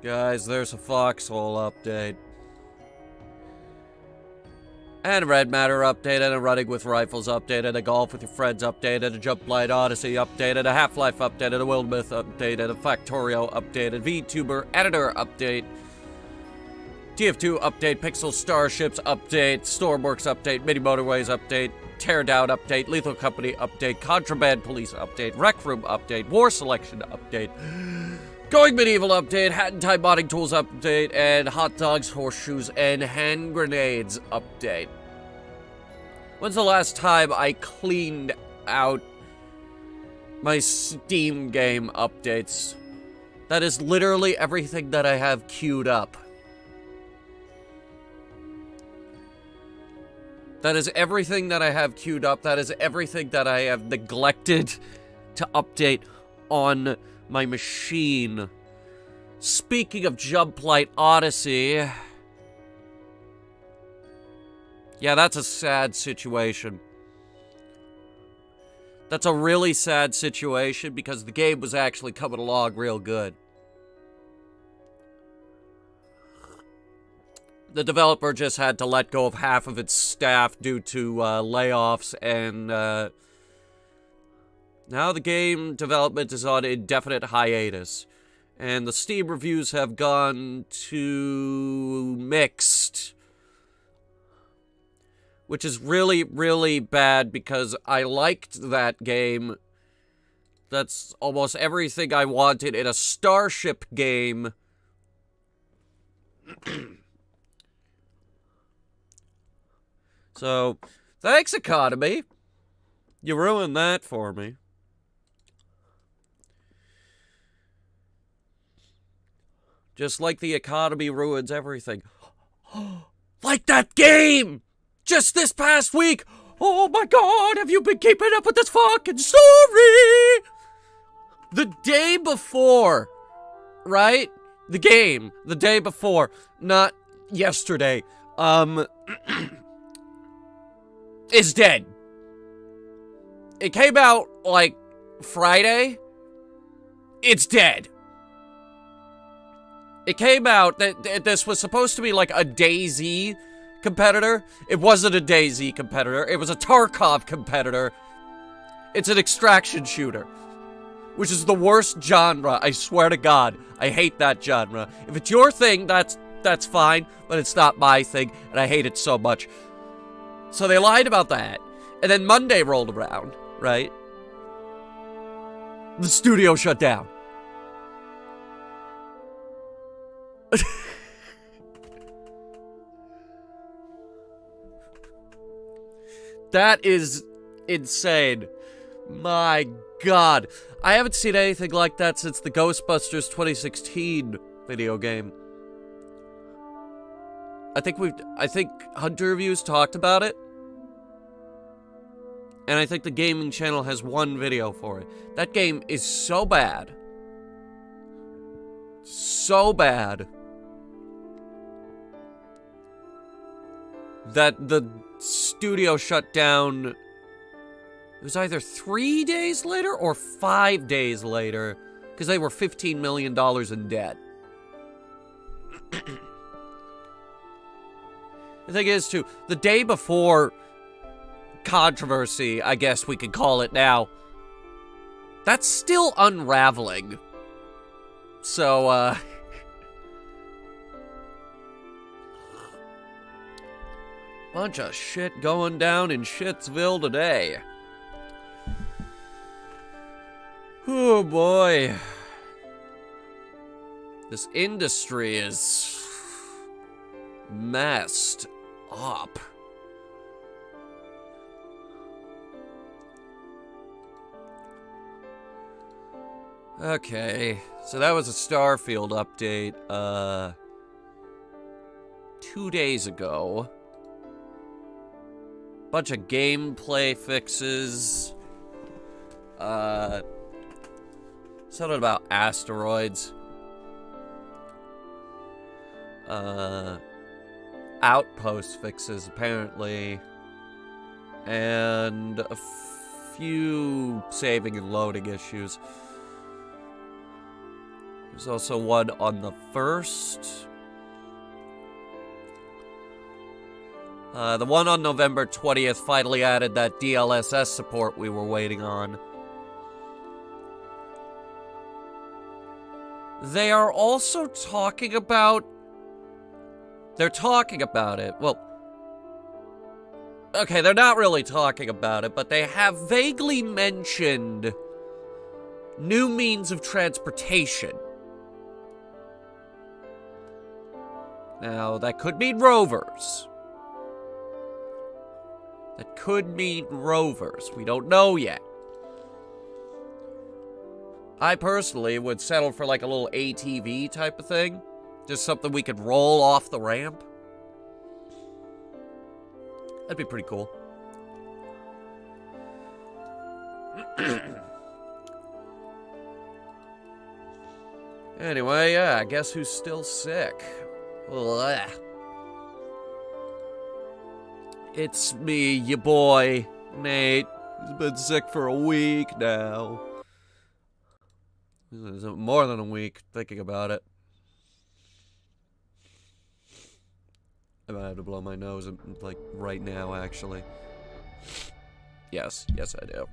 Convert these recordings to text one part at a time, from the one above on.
Guys, there's a Foxhole update. And a Red Matter update, and a Running with Rifles update, and a Golf with Your Friends update, and a Jump Light Odyssey update, and a Half-Life update, and a Wildmyth update, and a Factorio update, and VTuber Editor update, TF2 update, Pixel Starships update, Stormworks update, Mini Motorways update, Teardown update, Lethal Company update, Contraband Police update, Rec Room update, War Selection update, Going Medieval update, Hat and Tie Modding Tools update, and Hot Dogs, Horseshoes, and Hand Grenades update. When's the last time I cleaned out my Steam game updates? That is literally everything that I have queued up. That is everything that I have queued up. That is everything that I have neglected to update on my machine. Speaking of Jump Light Odyssey, yeah, that's a sad situation. That's a really sad situation because the game was actually coming along real good. The developer just had to let go of half of its staff due to layoffs, and now the game development is on indefinite hiatus. And the Steam reviews have gone to mixed, which is really, really bad because I liked that game. That's almost everything I wanted in a Starship game. So, thanks, Economy. You ruined that for me. Just like the economy ruins everything. Like that game! Just this past week! Oh my god, have you been keeping up with this fucking story? The day before, right? The game, the day before, not yesterday, is dead. It came out, like, Friday. It's dead. It came out that this was supposed to be like a DayZ competitor. It wasn't a DayZ competitor. It was a Tarkov competitor. It's an extraction shooter, which is the worst genre. I swear to God, I hate that genre. If it's your thing, that's fine, but it's not my thing, and I hate it so much. So they lied about that, and then Monday rolled around, right? The studio shut down. That is insane. My God. I haven't seen anything like that since the Ghostbusters 2016 video game. I think Hunter Reviews talked about it. And I think the gaming channel has one video for it. That game is so bad. So bad that the studio shut down. It was either 3 days later or 5 days later, because they were $15 million in debt. The thing is, too, the day before controversy, I guess we could call it now, that's still unraveling. So, bunch of shit going down in Shitsville today. Oh boy. This industry is messed up. Okay, so that was a Starfield update, 2 days ago. Bunch of gameplay fixes. Something about asteroids. Outpost fixes, apparently. And a few saving and loading issues. There's also one on the 1st. The one on November 20th finally added that DLSS support we were waiting on. They are also talking about... They're talking about it. Well, okay, they're not really talking about it, but they have vaguely mentioned new means of transportation. Now, that could mean rovers. That could mean rovers. We don't know yet. I personally would settle for like a little ATV type of thing. Just something we could roll off the ramp. That'd be pretty cool. Anyway, yeah, I guess who's still sick? Ugh. It's me, your boy, Nate. He's been sick for a week now. More than a week, thinking about it. I might have to blow my nose, like, right now, actually. Yes, I do.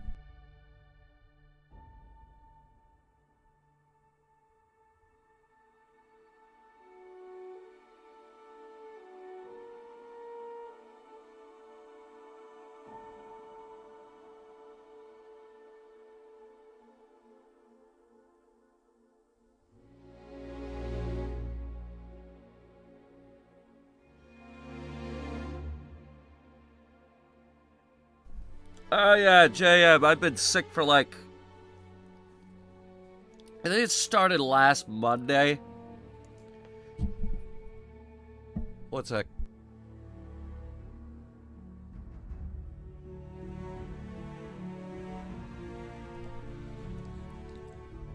Oh yeah, JM, I've been sick for like... I think it started last Monday. What's that?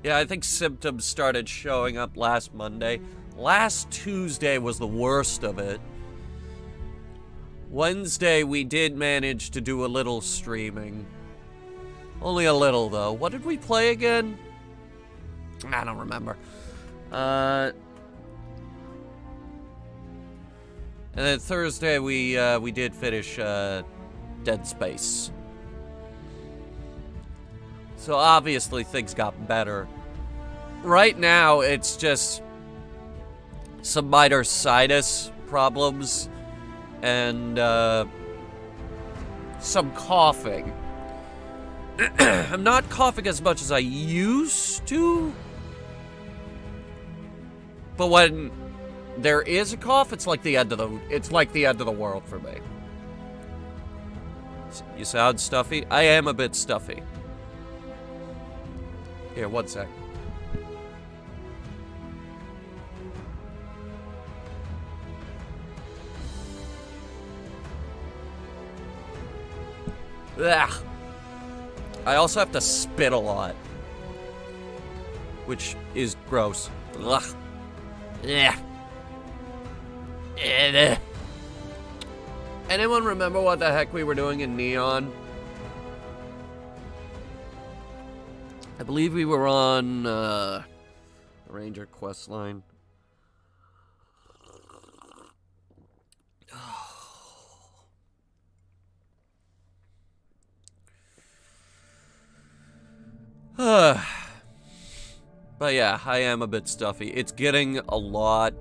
Yeah, I think symptoms started showing up last Monday. Last Tuesday was the worst of it. Wednesday, we did manage to do a little streaming. Only a little, though. What did we play again? I don't remember. And then Thursday, we did finish Dead Space. So obviously, things got better. Right now, it's just some minor sinus problems. And, some coughing. I'm not coughing as much as I used to. But when there is a cough, it's like the end of the world for me. You sound stuffy? I am a bit stuffy. Here, one sec. Ugh. I also have to spit a lot, which is gross. Ugh. Yeah. Anyone remember what the heck we were doing in Neon? I believe we were on the Ranger quest line. But yeah, I am a bit stuffy. It's getting a lot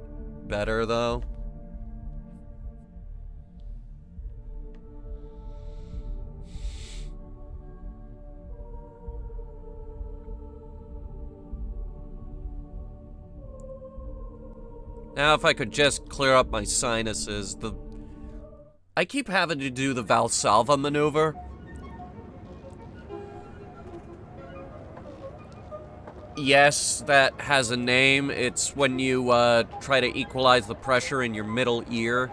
better, though. Now, if I could just clear up my sinuses, I keep having to do the Valsalva maneuver. Yes, that has a name. It's when you try to equalize the pressure in your middle ear.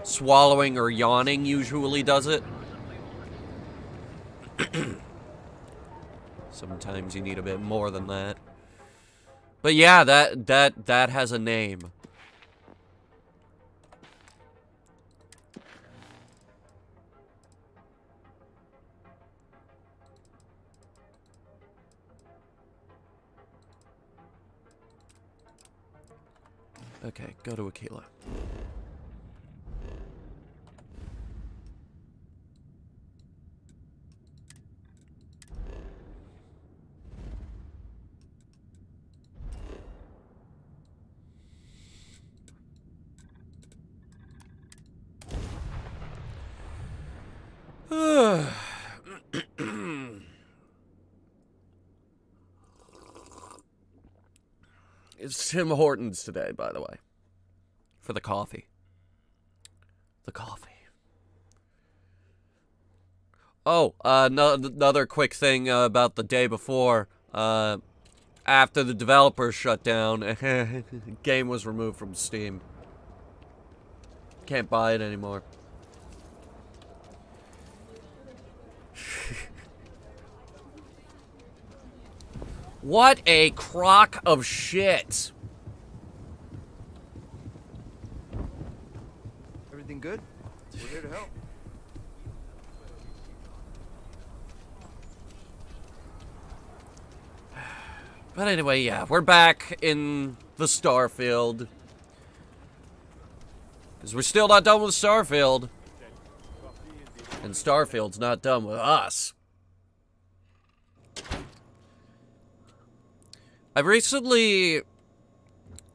Swallowing or yawning usually does it. Sometimes you need a bit more than that. But yeah, that has a name. Okay, go to Aquila. It's Tim Hortons today, by the way. For the coffee. The coffee. Oh, another quick thing about the day before. After the developers shut down, game was removed from Steam. Can't buy it anymore. What a crock of shit. Everything good? We're here to help. But anyway, yeah, we're back in the Starfield. Because we're still not done with Starfield. And Starfield's not done with us. I've recently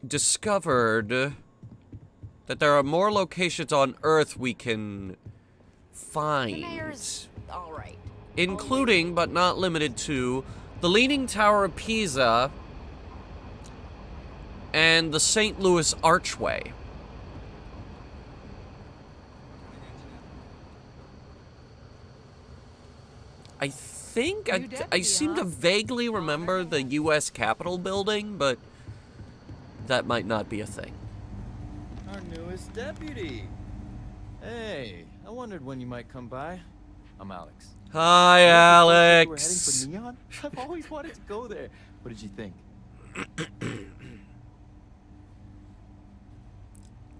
discovered that there are more locations on Earth we can find. The mayor's all right. Including, but not limited to, the Leaning Tower of Pisa and the St. Louis Archway. I think I seem to vaguely remember the U.S. Capitol building, but that might not be a thing. Our newest deputy. Hey, I wondered when you might come by. I'm Alex. Hi, Alex. We're heading for Neon? I've always wanted to go there. What did you think?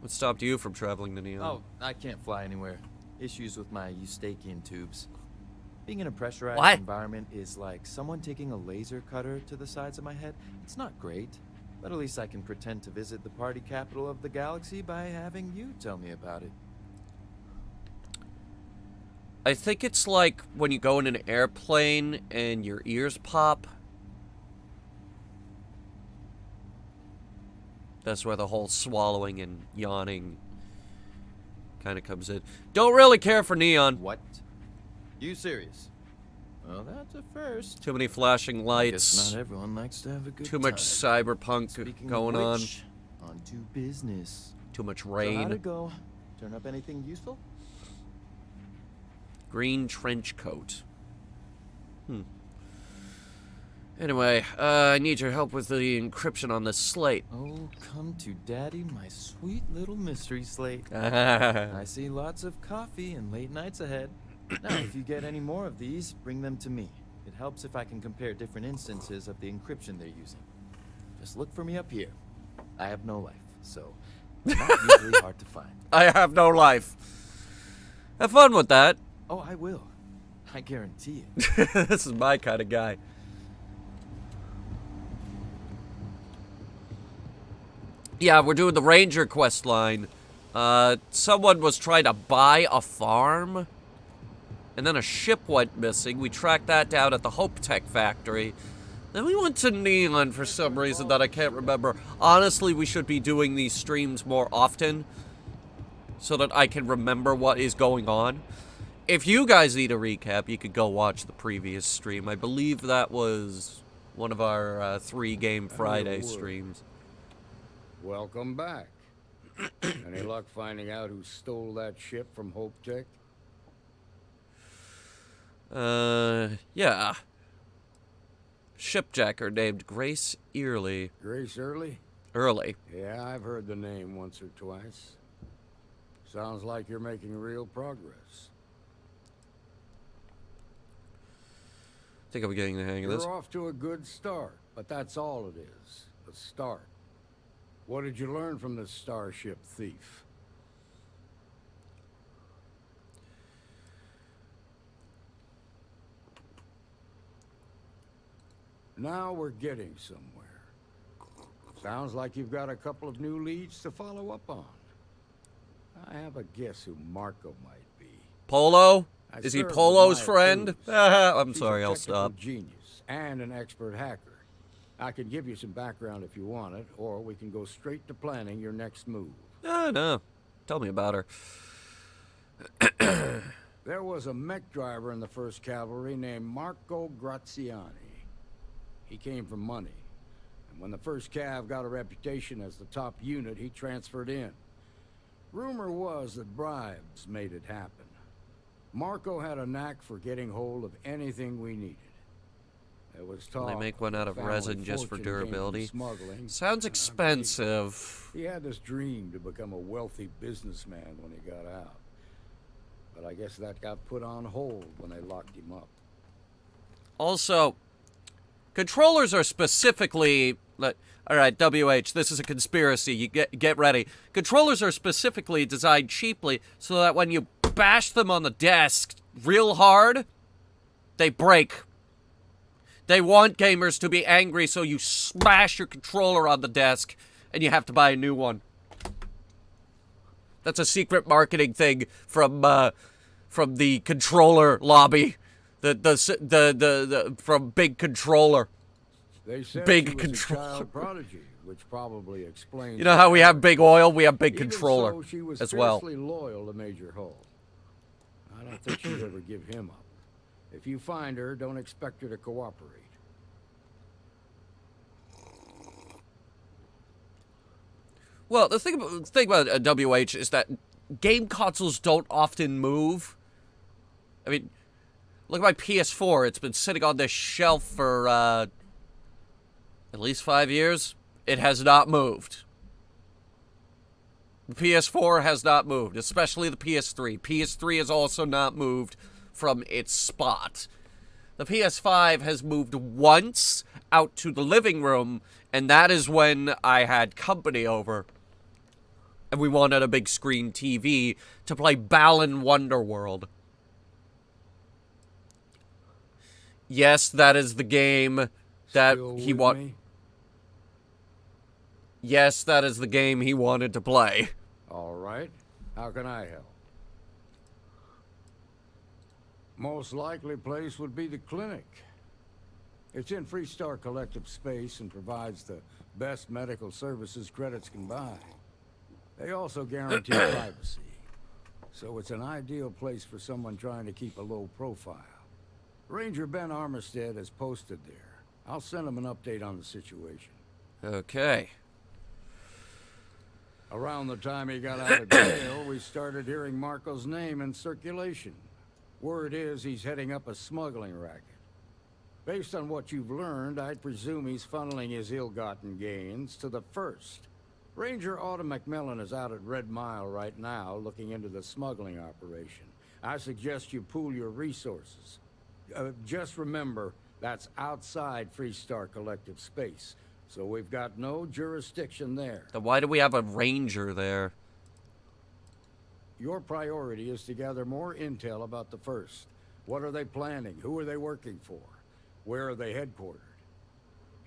What stopped you from traveling to Neon? Oh, I can't fly anywhere. Issues with my Eustachian tubes. Being in a pressurized environment is like someone taking a laser cutter to the sides of my head. It's not great, but at least I can pretend to visit the party capital of the galaxy by having you tell me about it. I think it's like when you go in an airplane and your ears pop. That's where the whole swallowing and yawning kind of comes in. Don't really care for Neon. What? You serious? Well, that's a first. Too many flashing lights. Guess not everyone likes to have a good Too much cyberpunk going on. On to business. Too much So rain. how'd it go? Turn up anything useful? Green trench coat. Anyway, I need your help with the encryption on this slate. Oh, come to daddy, my sweet little mystery slate. I see lots of coffee and late nights ahead. Now, if you get any more of these, bring them to me. It helps if I can compare different instances of the encryption they're using. Just look for me up here. I have no life, so not usually hard to find. I have no life. Have fun with that. Oh, I will. I guarantee it. This is my kind of guy. Yeah, we're doing the Ranger quest line. Someone was trying to buy a farm, and then a ship went missing. We tracked that down at the Hope Tech factory. Then we went to Neon for some reason that I can't remember. Honestly, we should be doing these streams more often so that I can remember what is going on. If you guys need a recap, you could go watch the previous stream. I believe that was one of our 3 Game Friday streams. Welcome back. Any luck finding out who stole that ship from Hope Tech? Yeah. Shipjacker named Grace Early. Grace Early? Early. Yeah, I've heard the name once or twice. Sounds like you're making real progress. I think I'm getting the hang of this. You're off to a good start, but that's all it is. A start. What did you learn from the starship thief? Now we're getting somewhere. Sounds like you've got a couple of new leads to follow up on. I have a guess who Marco might be. Polo? I Is he served with Polo's Maya friend? Cruz. I'm She's sorry, a I'll technical stop. genius and an expert hacker. I can give you some background if you want it, or we can go straight to planning your next move. No. Tell me about her. There was a mech driver in the 1st Cavalry named Marco Graziani. He came from money. And when the 1st Cav got a reputation as the top unit, he transferred in. Rumor was that bribes made it happen. Marco had a knack for getting hold of anything we needed. There was talk They make one out of family resin just for fortune came from durability. smuggling, Sounds and I believe expensive. he had this dream to become a wealthy businessman when he got out. But I guess that got put on hold when they locked him up. Also, controllers are specifically... Alright, WH, this is a conspiracy. You get ready. Controllers are specifically designed cheaply so that when you bash them on the desk real hard, they break. They want gamers to be angry, so you smash your controller on the desk and you have to buy a new one. That's a secret marketing thing from the controller lobby. From Big Controller. They said Big she was controller. a child prodigy, which probably explains. You know how we have Big Oil? We have Big Even Controller so, she was as well. fiercely loyal to Major Hull. I don't think she'd ever give him up. If you find her, don't expect her to cooperate. Well, the thing about WH is that game consoles don't often move. I mean, look at my PS4. It's been sitting on this shelf for at least 5 years. It has not moved. The PS4 has not moved, especially the PS3. PS3 has also not moved from its spot. The PS5 has moved once out to the living room, and that is when I had company over. And we wanted a big screen TV to play Balan Wonderworld. Yes, that is the game that Still he with wanted. me? Yes, that is the game he wanted to play. All right. How can I help? Most likely place would be the clinic. It's in Freestar Collective space and provides the best medical services credits can buy. They also guarantee privacy. So it's an ideal place for someone trying to keep a low profile. Ranger Ben Armistead is posted there. I'll send him an update on the situation. Okay. Around the time he got out of jail, we started hearing Marco's name in circulation. Word is he's heading up a smuggling racket. Based on what you've learned, I'd presume he's funneling his ill-gotten gains to the first. Ranger Autumn McMillan is out at Red Mile right now looking into the smuggling operation. I suggest you pool your resources. Just remember, that's outside Freestar Collective space, so we've got no jurisdiction there. Then why do we have a ranger there? Your priority is to gather more intel about the first. What are they planning? Who are they working for? Where are they headquartered?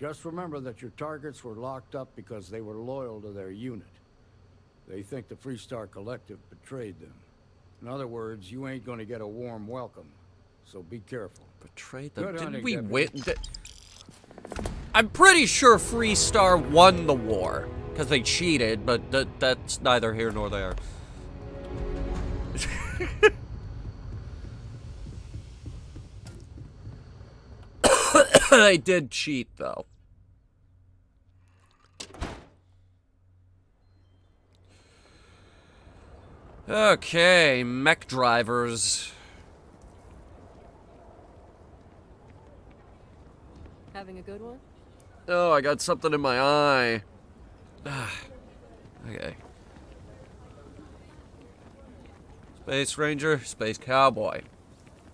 Just remember that your targets were locked up because they were loyal to their unit. They think the Freestar Collective betrayed them. In other words, you ain't gonna get a warm welcome. So be careful. Betrayed them? Good Didn't hunting, we Deputy. win? I'm pretty sure Freestar won the war. Because they cheated, but that's neither here nor there. They did cheat, though. Okay, mech drivers. Having a good one? Oh, I got something in my eye. Okay. Space Ranger, Space Cowboy.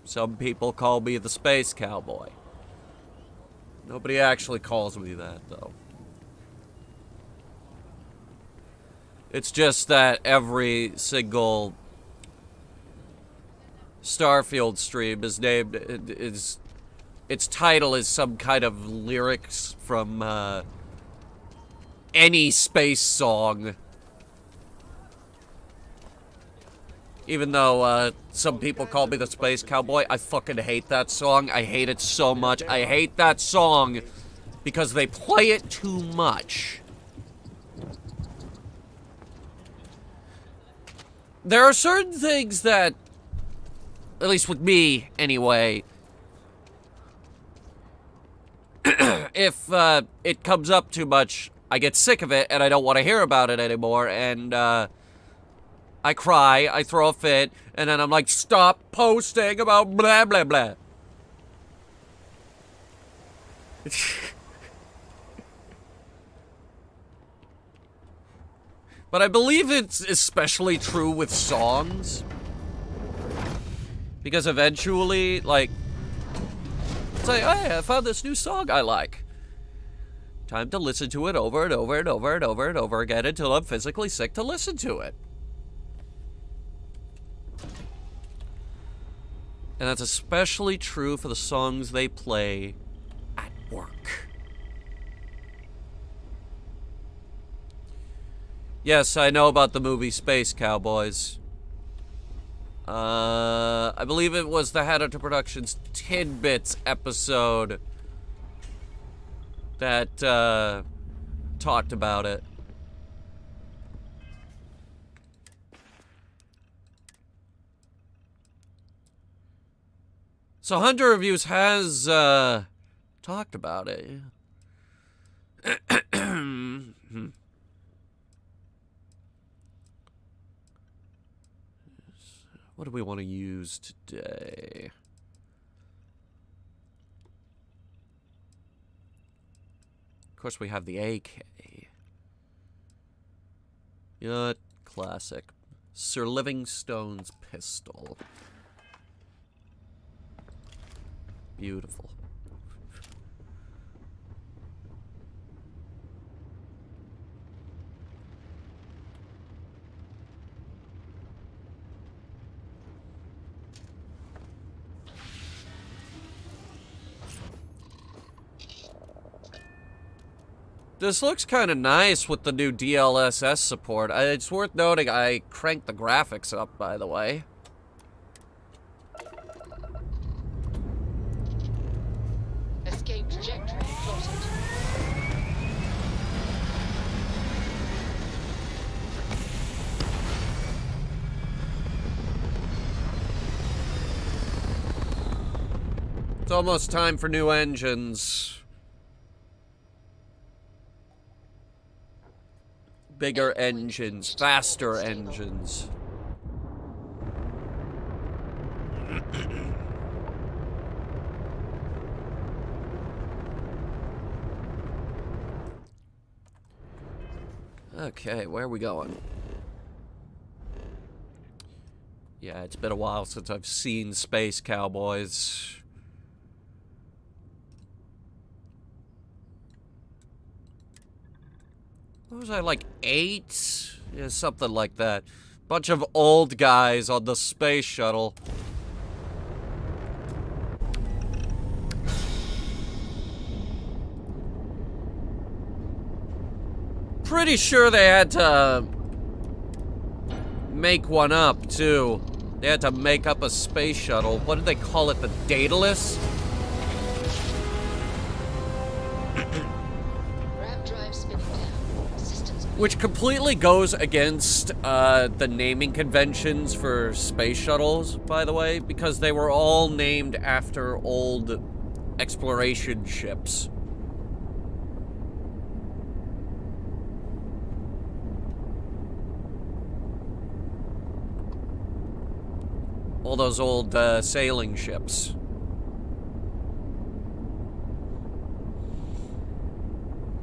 Some people call me the Space Cowboy. Nobody actually calls me that, though. It's just that every single Starfield stream is named, its title is some kind of lyrics from any space song. Even though some people call me the Space Cowboy, I fucking hate that song. I hate it so much. I hate that song because they play it too much. There are certain things that, at least with me anyway, if it comes up too much, I get sick of it and I don't want to hear about it anymore, and I cry, I throw a fit, and then I'm like, stop posting about blah, blah, blah. But I believe it's especially true with songs. Because eventually, like, say, hey, I found this new song I like. Time to listen to it over and over and over and over and over again until I'm physically sick to listen to it. And that's especially true for the songs they play at work. Yes, I know about the movie Space Cowboys. I believe it was the Headhunter Productions Tidbits episode that talked about it. So Hunter Reviews has talked about it. What do we want to use today? Of course, we have the AK. Yeah, classic. Sir Livingstone's pistol. Beautiful. This looks kind of nice with the new DLSS support. It's worth noting I cranked the graphics up, by the way. Escape trajectory plotted. It's almost time for new engines. Bigger engines, faster engines. Okay, where are we going? Yeah, it's been a while since I've seen Space Cowboys. What was I, like 8? Yeah, something like that. Bunch of old guys on the space shuttle. Pretty sure they had to make one up, too. They had to make up a space shuttle. What did they call it? The Daedalus? Which completely goes against the naming conventions for space shuttles, by the way, because they were all named after old exploration ships. All those old sailing ships.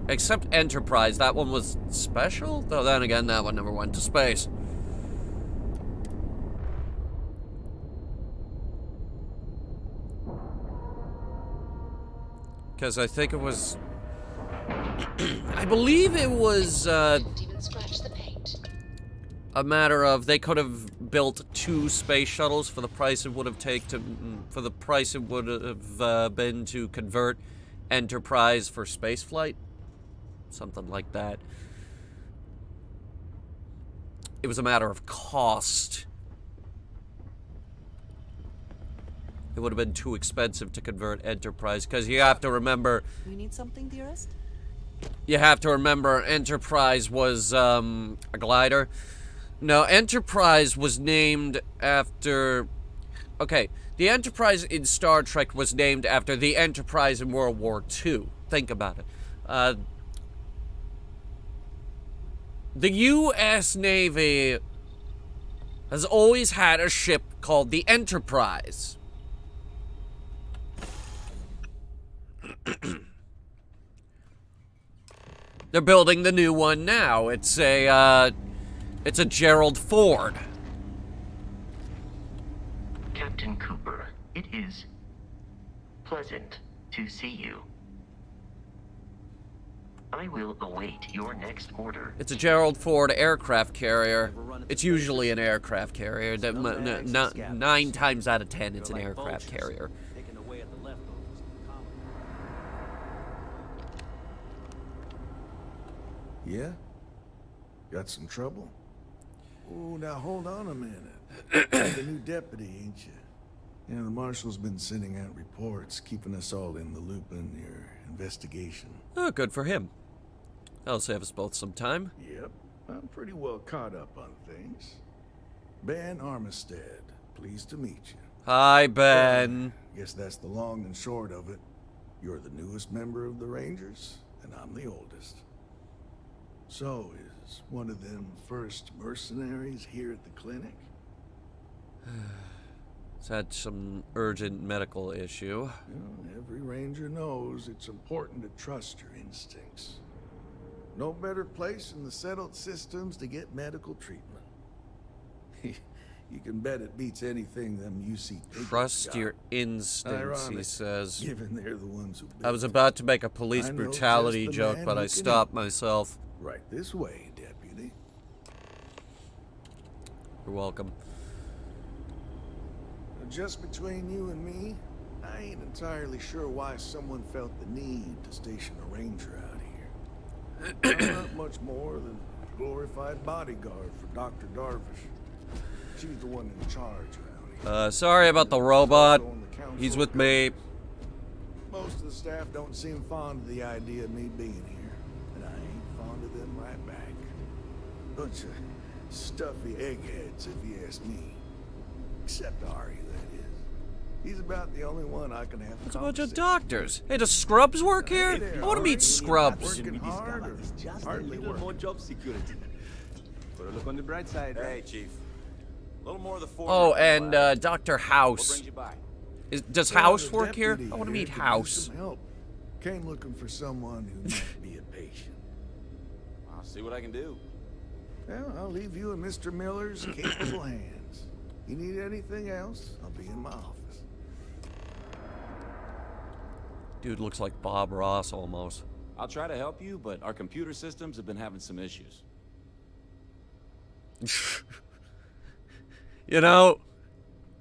Except Enterprise, that one was special? Though then again, that one never went to space. Because I think it was... I believe it was a matter of they could have built 2 space shuttles for the price it would have been to convert Enterprise for spaceflight. something like that. It was a matter of cost. It would have been too expensive to convert Enterprise, because you have to remember... You need something, dearest? You have to remember Enterprise was a glider. No, Enterprise was named after... Okay, the Enterprise in Star Trek was named after the Enterprise in World War II. Think about it. The U.S. Navy has always had a ship called the Enterprise. They're building the new one now. It's a Gerald Ford. Captain Cooper, it is pleasant to see you. I will await your next order. It's a Gerald Ford aircraft carrier. It's usually an aircraft carrier. 9 times out of 10, it's an aircraft carrier. Yeah? Got some trouble? Oh, now hold on a minute. You're the new deputy, ain't you? You know, the marshal's been sending out reports, keeping us all in the loop in your investigation. Oh, good for him. That'll save us both some time. Yep, I'm pretty well caught up on things. Ben Armistead, pleased to meet you. Hi, Ben. Guess that's the long and short of it. You're the newest member of the Rangers, and I'm the oldest. So, is one of them first mercenaries here at the clinic? He's had some urgent medical issue. You know, every Ranger knows it's important to trust your instincts. No better place in the settled systems to get medical treatment. You can bet it beats anything them UC papers Trust got. your instincts, he Ironic, says. Given they're the ones who I was built about to make a police I know brutality just the joke, man but who I can stopped help. myself. it. Right this way, deputy. You're welcome. Just between you and me, I ain't entirely sure why someone felt the need to station a ranger out here. I'm not much more than a glorified bodyguard for Dr. Darvish. She's the one in charge around here. Sorry about the robot. Also on the council He's with of me. Most of the staff don't seem fond of the idea of me being here, and I ain't fond of them right back. Bunch of stuffy eggheads, if you ask me. Except Ari, that is. He's about the only one I can have. It's a bunch of doctors. Hey, does Scrubs work here? Hey there, I want to Ari. meet Scrubs. Working hard or hardly working? job security. But look on the bright side. Hey, Chief. A little more of the former. Oh, and Dr. What House. brings you by? Does Well, House the work here? deputy I want to here meet could use House. some help. Came looking for someone who might be a patient. I'll see what I can do. Well, I'll leave you in Mr. Miller's capable hands. You need anything else, I'll be in my office. Dude looks like Bob Ross almost. I'll try to help you, but our computer systems have been having some issues. You know,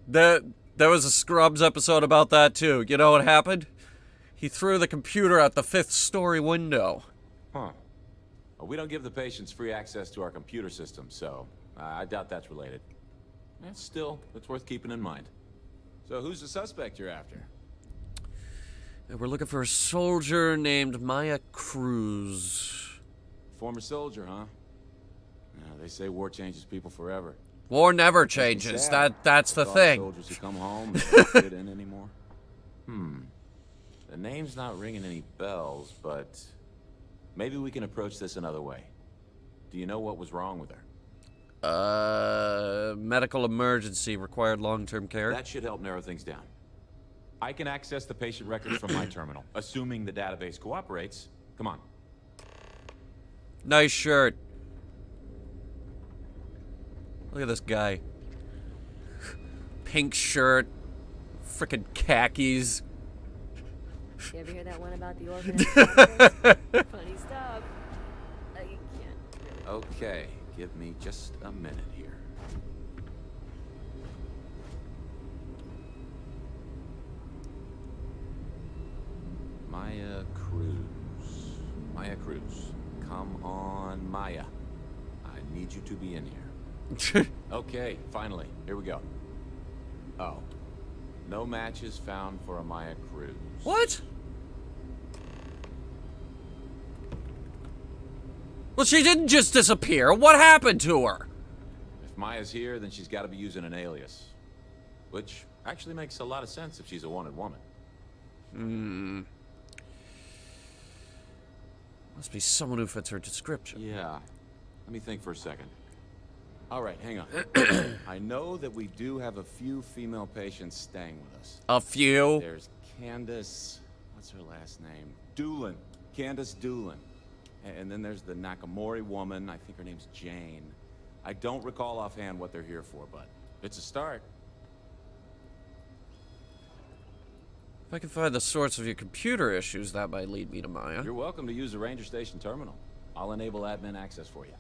there was a Scrubs episode about that too. You know what happened? He threw the computer out the 5th story window. Huh. Well, we don't give the patients free access to our computer system, so I doubt that's related. Still, it's worth keeping in mind. So who's the suspect you're after? And we're looking for a soldier named Maya Cruz. Former soldier, huh? Yeah, they say war changes people forever. War never changes. Sad. That's the Thought thing. Soldiers who come home and don't fit in anymore. The name's not ringing any bells, but maybe we can approach this another way. Do you know what was wrong with her? Medical emergency, required long-term care. That should help narrow things down. I can access the patient records from my terminal, assuming the database cooperates. Come on. Nice shirt. Look at this guy. Pink shirt. Frickin' khakis. You ever hear that one about the orphan? Funny stuff. You can't. Okay, give me just a minute here. Maya Cruz. Maya Cruz. Come on, Maya. I need you to be in here. Okay, finally. Here we go. Oh. No matches found for a Maya Cruz. What? Well, she didn't just disappear. What happened to her? If Maya's here, then she's got to be using an alias. Which actually makes a lot of sense if she's a wanted woman. Must be someone who fits her description. Yeah. Let me think for a second. All right, hang on. I know that we do have a few female patients staying with us. A few? There's Candace... What's her last name? Doolin. Candace Doolin. And then there's the Nakamori woman. I think her name's Jane. I don't recall offhand what they're here for, but it's a start. If I can find the source of your computer issues, that might lead me to Maya. You're welcome to use the Ranger Station terminal. I'll enable admin access for you.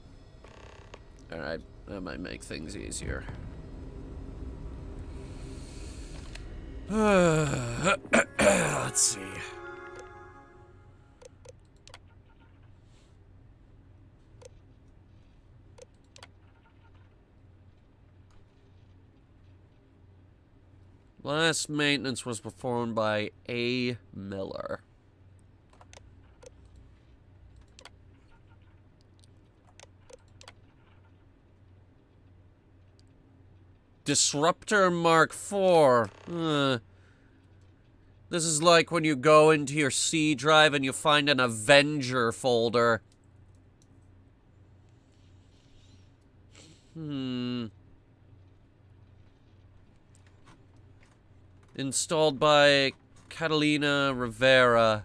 Alright, that might make things easier. Let's see. Last maintenance was performed by A. Miller. Disruptor Mark IV. This is like when you go into your C drive and you find an Avenger folder. Installed by Catalina Rivera.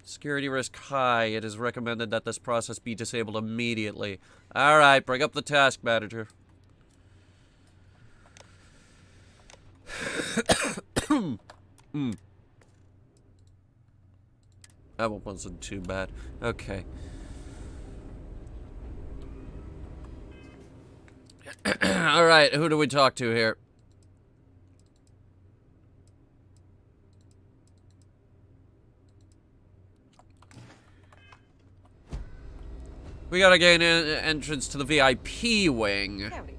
Security risk high. It is recommended that this process be disabled immediately. Alright, bring up the task manager. That one wasn't too bad. Okay. Alright, who do we talk to here? We gotta gain entrance to the VIP wing. Howdy.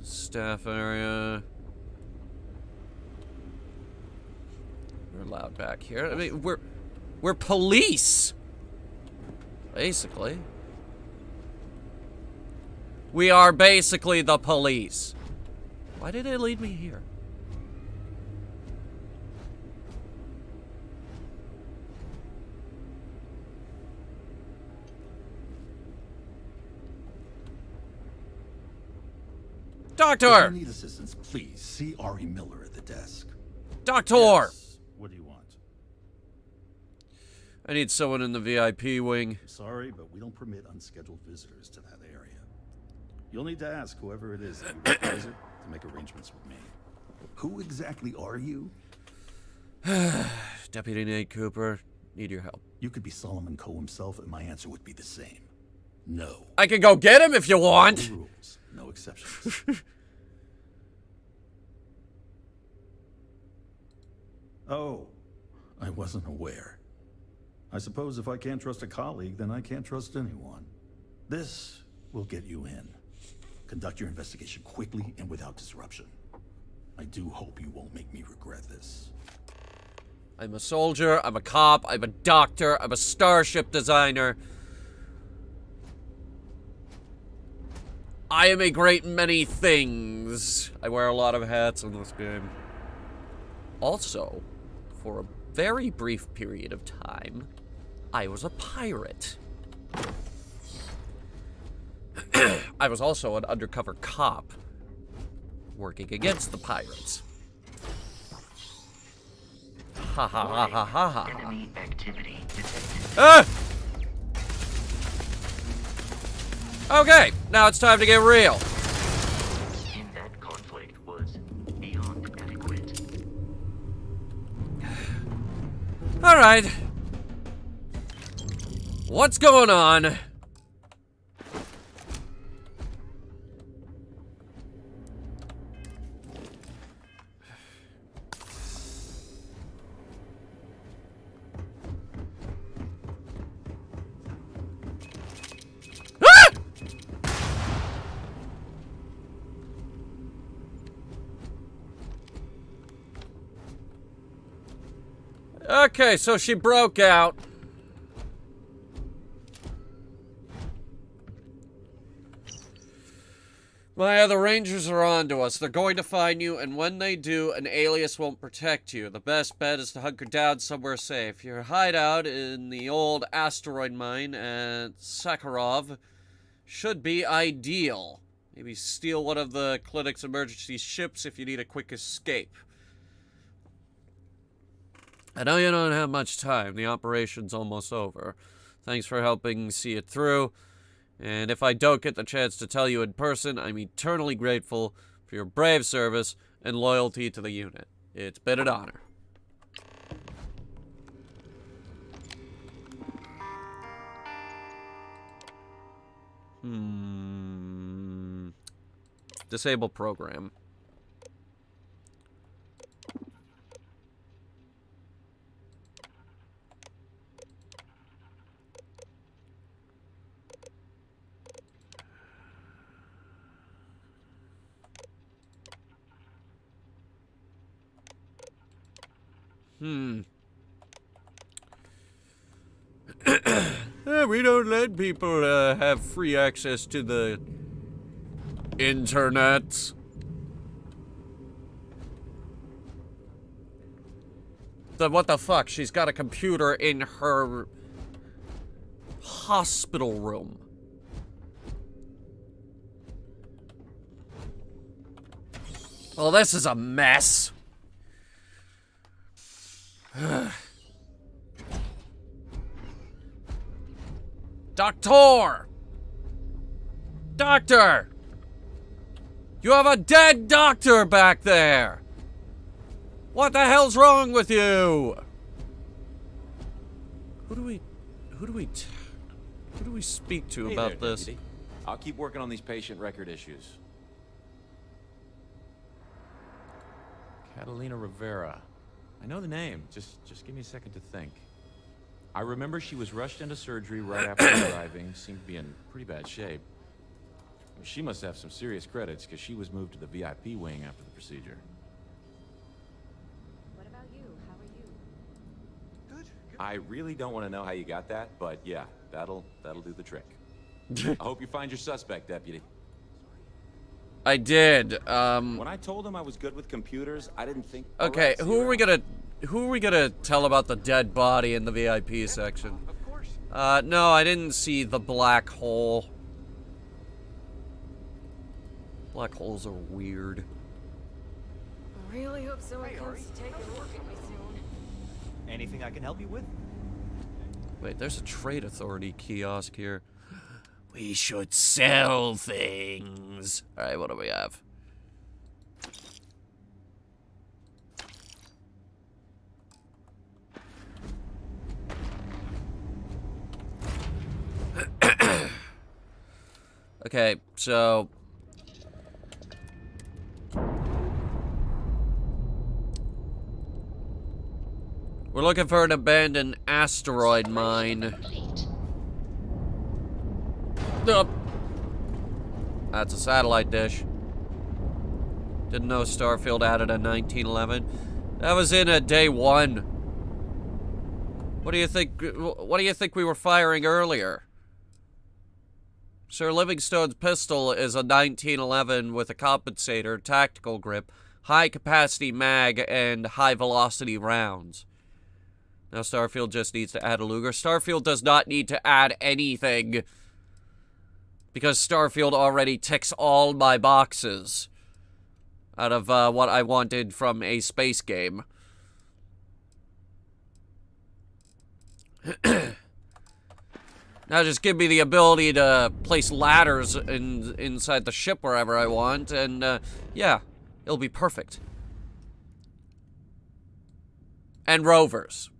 Staff area. We're allowed back here. I mean, we're police. Basically. We are basically the police. Why did it lead me here? Doctor! If you need assistance, please see Ari Miller at the desk. Doctor! Yes. What do you want? I need someone in the VIP wing. I'm sorry, but we don't permit unscheduled visitors to that area. You'll need to ask whoever it is that you want to visit to make arrangements with me. Who exactly are you? Deputy Nate Cooper, need your help. You could be Solomon Coe himself, and my answer would be the same. No. I can go get him if you want. No rules, no exceptions. Oh, I wasn't aware. I suppose if I can't trust a colleague, then I can't trust anyone. This will get you in. Conduct your investigation quickly and without disruption. I do hope you won't make me regret this. I'm a soldier, I'm a cop, I'm a doctor, I'm a starship designer. I am a great many things. I wear a lot of hats in this game. Also, for a very brief period of time, I was a pirate. I was also an undercover cop, working against the pirates. Ha ha ha ha ha ha. Enemy activity detected. Ah! Okay, now it's time to get real. In that conflict was beyond adequate. Alright. What's going on? Okay, so she broke out. Maya, the Rangers are on to us. They're going to find you, and when they do, an alias won't protect you. The best bet is to hunker down somewhere safe. Your hideout in the old asteroid mine at Sakharov should be ideal. Maybe steal one of the clinic's emergency ships if you need a quick escape. I know you don't have much time. The operation's almost over. Thanks for helping see it through. And if I don't get the chance to tell you in person, I'm eternally grateful for your brave service and loyalty to the unit. It's been an honor. Disable program. We don't let people have free access to the internet. What the fuck? She's got a computer in her hospital room. Well, this is a mess. Doctor! Doctor! You have a dead doctor back there! What the hell's wrong with you? Who do we speak to Hey about there, this? Deputy. I'll keep working on these patient record issues. Catalina Rivera. I know the name. Just give me a second to think. I remember she was rushed into surgery right after arriving. Seemed to be in pretty bad shape. She must have some serious credits because she was moved to the VIP wing after the procedure. What about you? How are you? Good. I really don't want to know how you got that, but yeah, that'll do the trick. I hope you find your suspect, Deputy. I did. When I told him I was good with computers, I didn't think. Okay, who are we gonna tell about the dead body in the VIP section? Of course. No, I didn't see the black hole. Black holes are weird. I really hope someone Hey, comes Ari. to take a look at me soon. Anything I can help you with? Wait, there's a trade authority kiosk here. We should sell things. Alright, what do we have? Okay, so we're looking for an abandoned asteroid mine. Complete. Nope. That's a satellite dish. Didn't know Starfield added a 1911. That was in a day one. What do you think? What do you think we were firing earlier? Sir Livingstone's pistol is a 1911 with a compensator, tactical grip, high capacity mag, and high velocity rounds. Now Starfield just needs to add a Luger. Starfield does not need to add anything, because Starfield already ticks all my boxes out of what I wanted from a space game. Now just give me the ability to place ladders inside the ship wherever I want, and yeah, it'll be perfect. And rovers.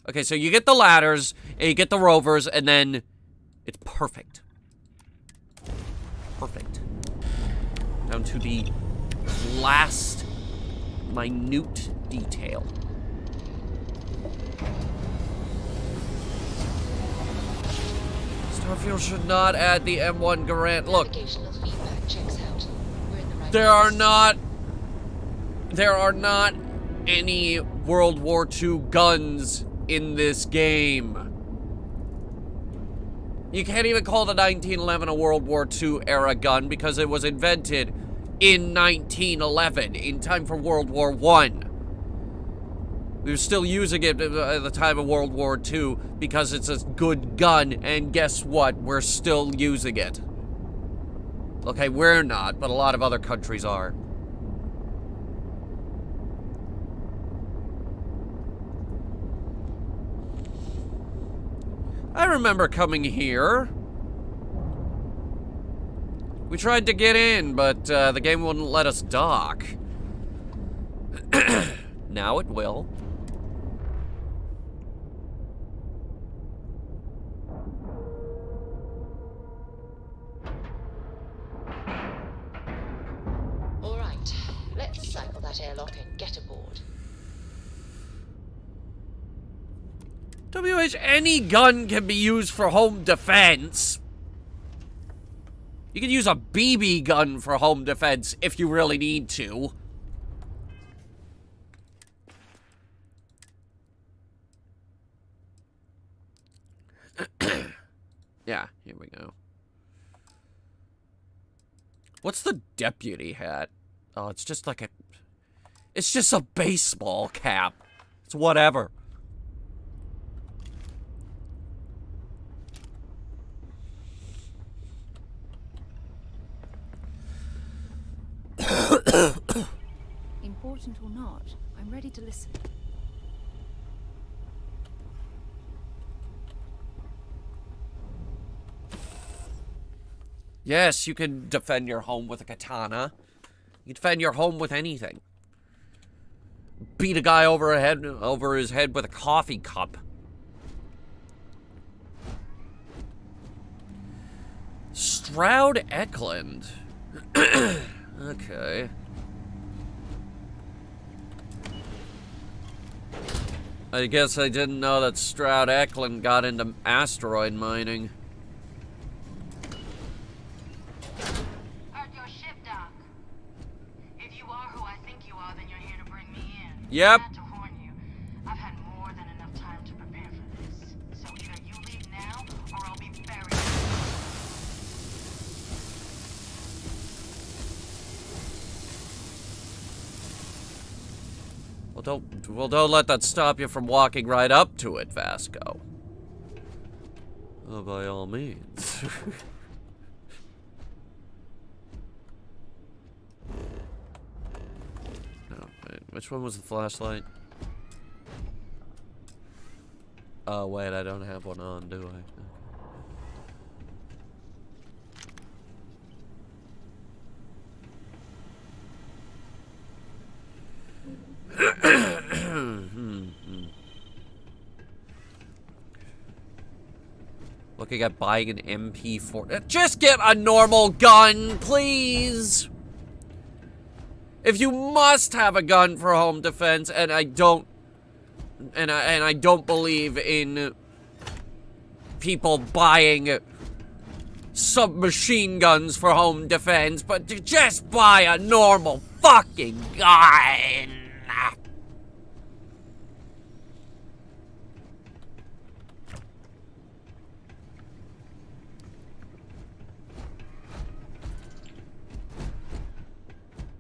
Okay, so you get the ladders, and you get the rovers, and then it's perfect. Perfect. Down to the last minute detail. Starfield should not add the M1 Garand. Look, Navigational feedback checks out. We're in the right there place. are not any World War II guns in this game. You can't even call the 1911 a World War II era gun because it was invented in 1911, in time for World War I. We were still using it at the time of World War II because it's a good gun, and guess what? We're still using it. Okay, we're not, but a lot of other countries are. I remember coming here. We tried to get in, but the game wouldn't let us dock. Now it will. All right, let's cycle that airlock and get aboard. WH, any gun can be used for home defense. You can use a BB gun for home defense if you really need to. Yeah, here we go. What's the deputy hat? Oh, it's just like a... It's just a baseball cap. It's whatever. Important or not, I'm ready to listen. Yes, you can defend your home with a katana. You can defend your home with anything. Beat a guy over his head with a coffee cup. Stroud Eklund. Okay. I guess I didn't know that Stroud Eklund got into asteroid mining. At your ship, Doc. If you are who I think you are, then you're here to bring me in. Yep. I had to warn you. I've had more than enough time to prepare for this. So either you leave now, or I'll be buried. Well, don't let that stop you from walking right up to it, Vasco. Oh, by all means. No, wait, which one was the flashlight? Oh, wait, I don't have one on, do I? Looking at buying an MP4. Just get a normal gun, please! If you must have a gun for home defense, and I don't... And I don't believe in people buying submachine guns for home defense, but to just buy a normal fucking gun!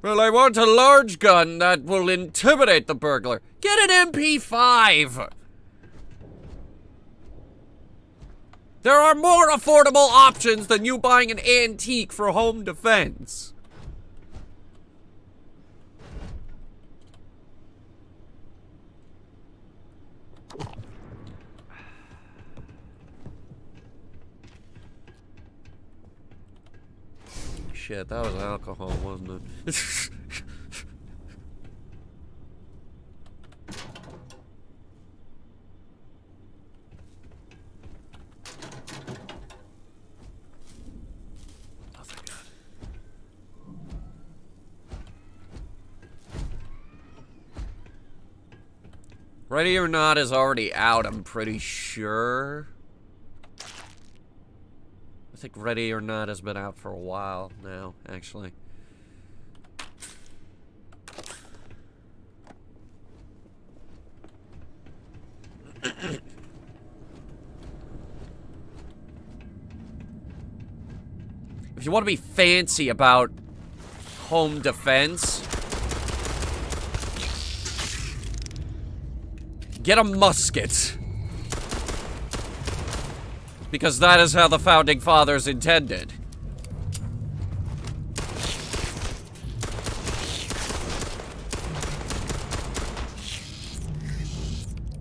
Well, I want a large gun that will intimidate the burglar. Get an MP5! There are more affordable options than you buying an antique for home defense. Shit, that was alcohol, wasn't it? Oh, thank God. Ready or Not is already out, I'm pretty sure. I think Ready or Not has been out for a while now, actually. If you want to be fancy about home defense, get a musket. Because that is how the Founding Fathers intended.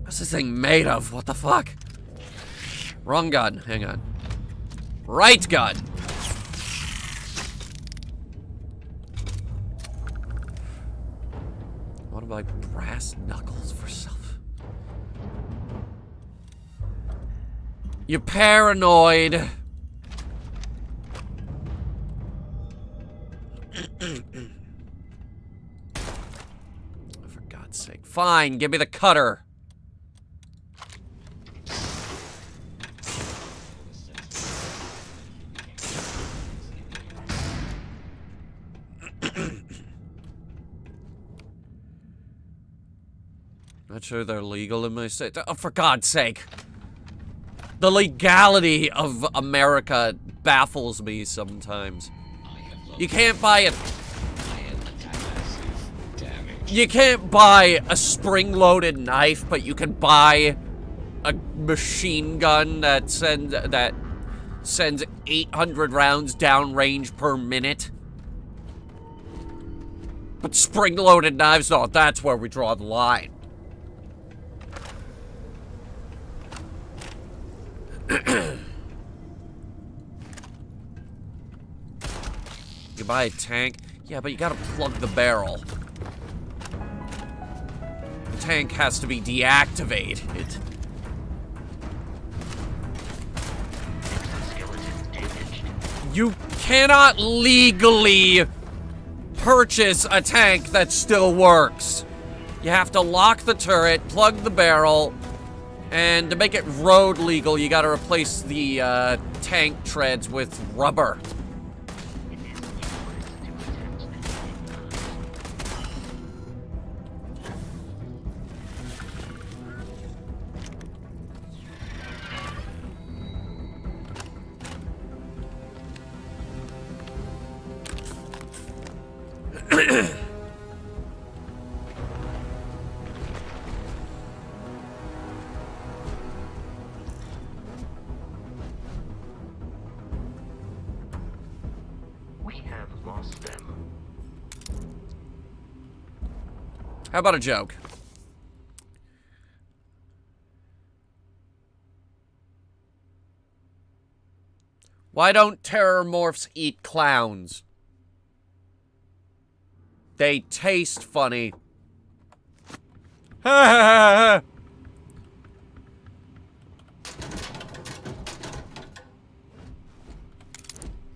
What's this thing made of? What the fuck? Wrong gun. Hang on. Right gun. What about brass knuckles for self? You paranoid. For God's sake. Fine, give me the cutter. Not sure they're legal in my state. Oh, for God's sake. The legality of America baffles me sometimes. You can't buy it. You can't buy a spring-loaded knife, but you can buy a machine gun that sends 800 rounds downrange per minute. But spring-loaded knives, no, that's where we draw the line. You buy a tank? Yeah, but you gotta plug the barrel. The tank has to be deactivated. You cannot legally purchase a tank that still works. You have to lock the turret, plug the barrel, and to make it road legal, you gotta replace the tank treads with rubber. How about a joke? Why don't terrormorphs eat clowns? They taste funny. Ha ha ha ha!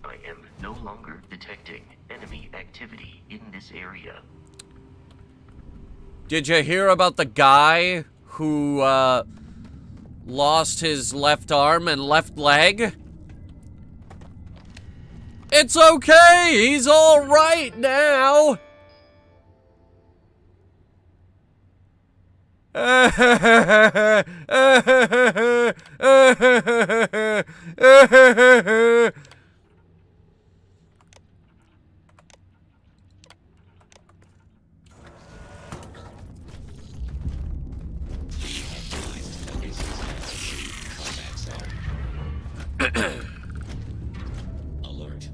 I am no longer detecting enemy activity in this area. Did you hear about the guy who, lost his left arm and left leg? It's okay! He's alright now! Alert.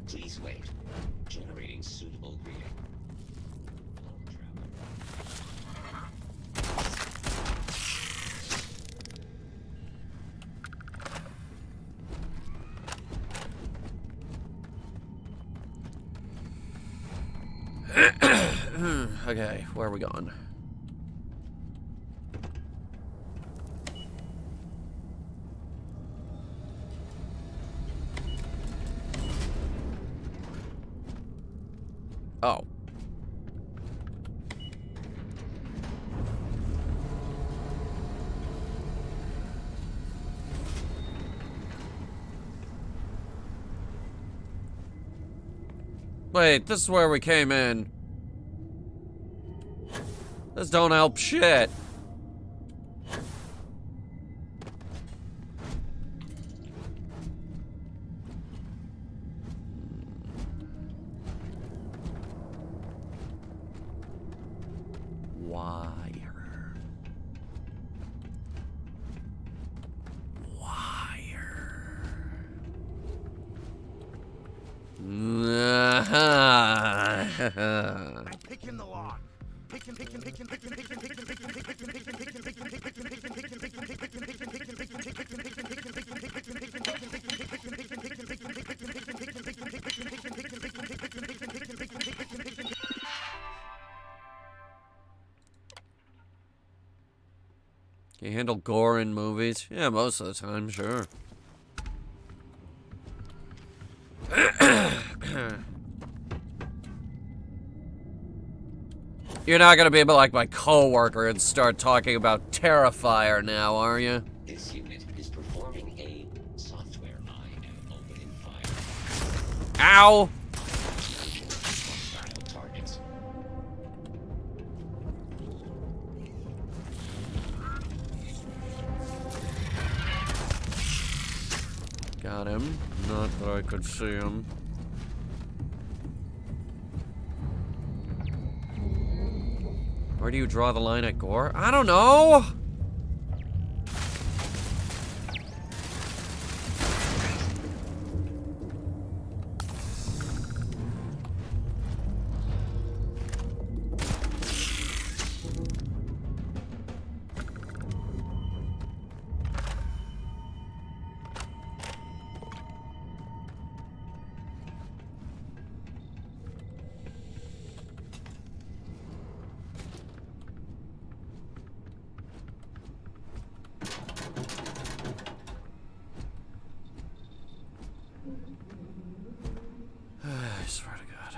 Please wait. Generating suitable greeting. Okay, where are we going? Oh. Wait, this is where we came in. This don't help shit. I'm picking the lock. Picking the Can you handle gore in movies? Yeah, most of the time, sure. You're not gonna be like my coworker and start talking about Terrifier now, are you? This unit is performing a software I am opening fire. Ow! Hostile targets. Got him. Not that I could see him. Where do you draw the line at gore? I don't know! I swear to God.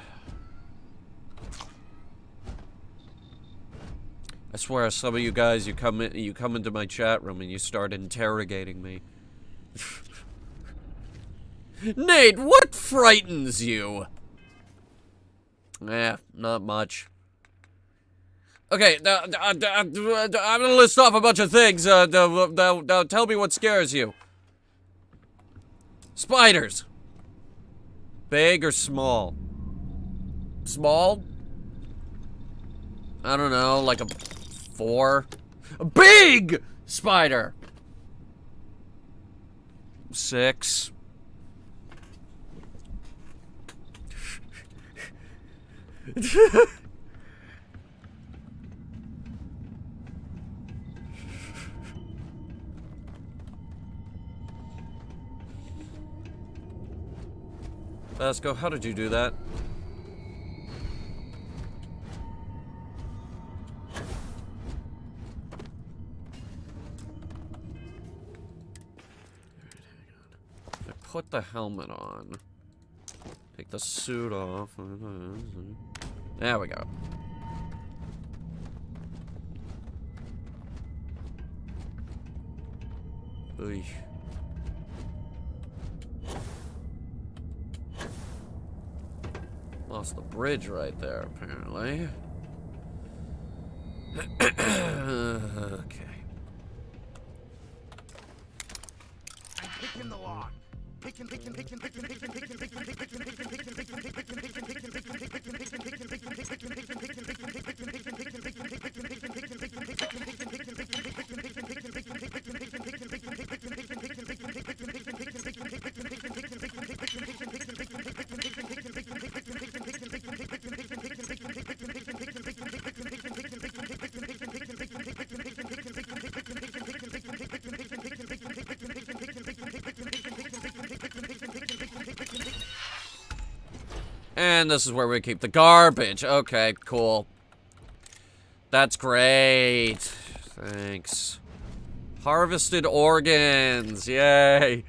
I swear, some of you guys, you come into my chat room and you start interrogating me. Nate, what frightens you? Not much. Okay, I'm gonna list off a bunch of things. Now tell me what scares you. Spiders. Big or small? Small? I don't know, like a 4. A big spider! 6. Let's go. How did you do that? I put the helmet on. Take the suit off. There we go. Oy. Lost the bridge right there, apparently. Okay. I'm picking the lock. Picking And this is where we keep the garbage. Okay, cool. That's great. Thanks. Harvested organs. Yay.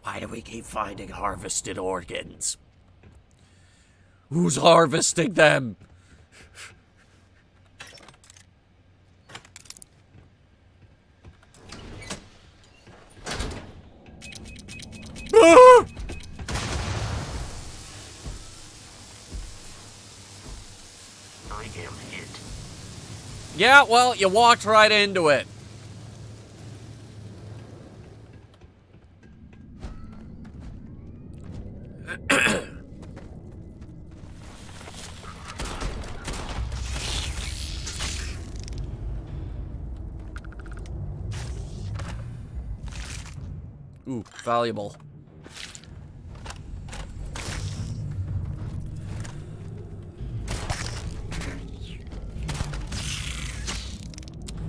Why do we keep finding harvested organs? Who's harvesting them? Ah! I am hit. Yeah, well, you walked right into it. Ooh, valuable.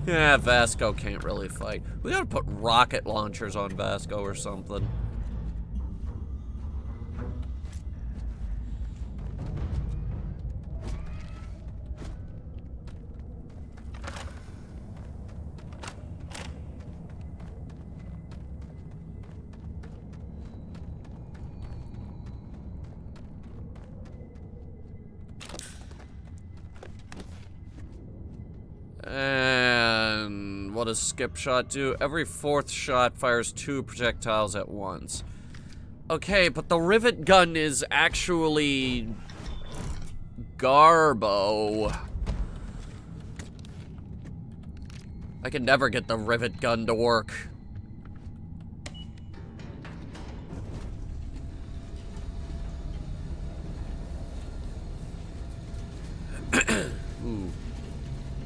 Yeah, Vasco can't really fight. We gotta put rocket launchers on Vasco or something. And what does skip shot do? Every fourth shot fires 2 projectiles at once. Okay, but the rivet gun is actually Garbo. I can never get the rivet gun to work. Ooh.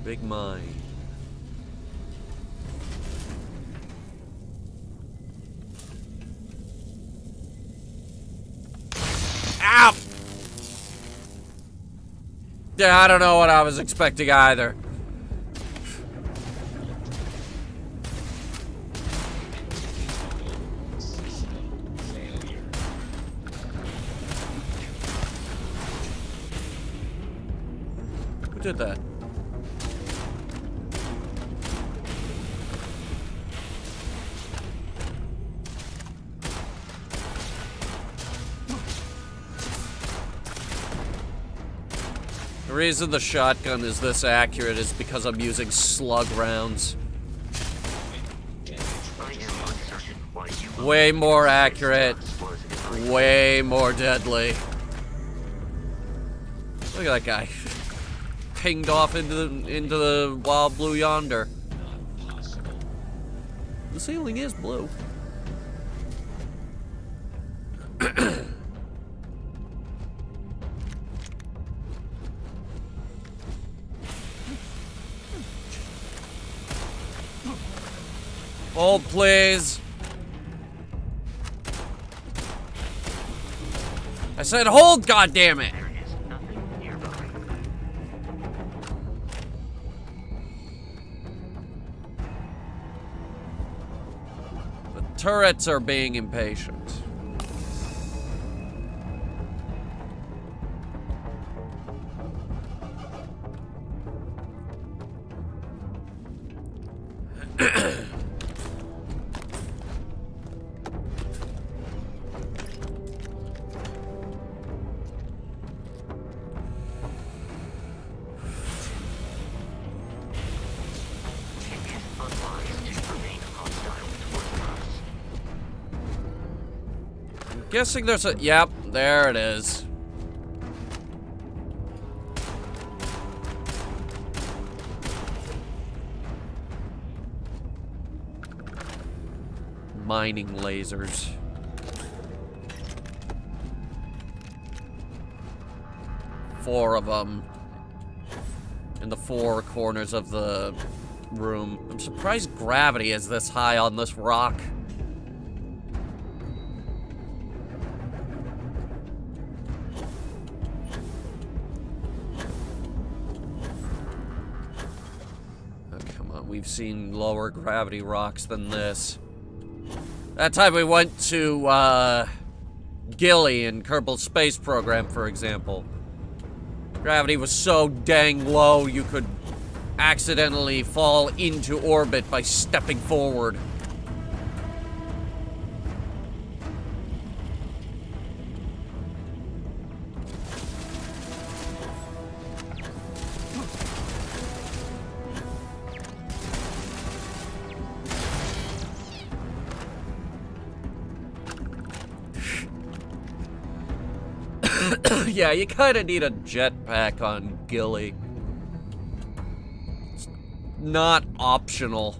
Big mine. Ow! Yeah, I don't know what I was expecting either. Who did that? The reason the shotgun is this accurate is because I'm using slug rounds. Way more accurate. Way more deadly. Look at that guy. Pinged off into the wild blue yonder. The ceiling is blue. Hold, please. I said hold, goddammit! There is nothing nearby. The turrets are being impatient. Guessing there's a... Yep, there it is. Mining lasers. Four of them. In the four corners of the room. I'm surprised gravity is this high on this rock. We've seen lower gravity rocks than this. That time we went to, Gilly in Kerbal Space Program, for example. Gravity was so dang low you could accidentally fall into orbit by stepping forward. Yeah, you kind of need a jetpack on Gilly. It's not optional.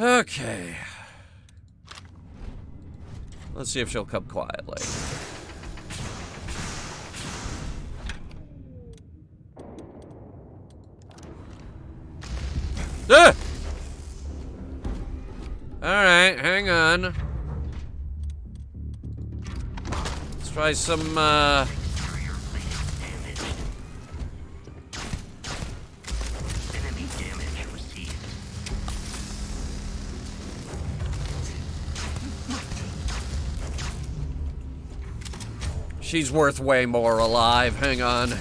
Okay. Let's see if she'll come quietly. Ah! Alright, hang on. Let's try some, She's worth way more alive. Hang on.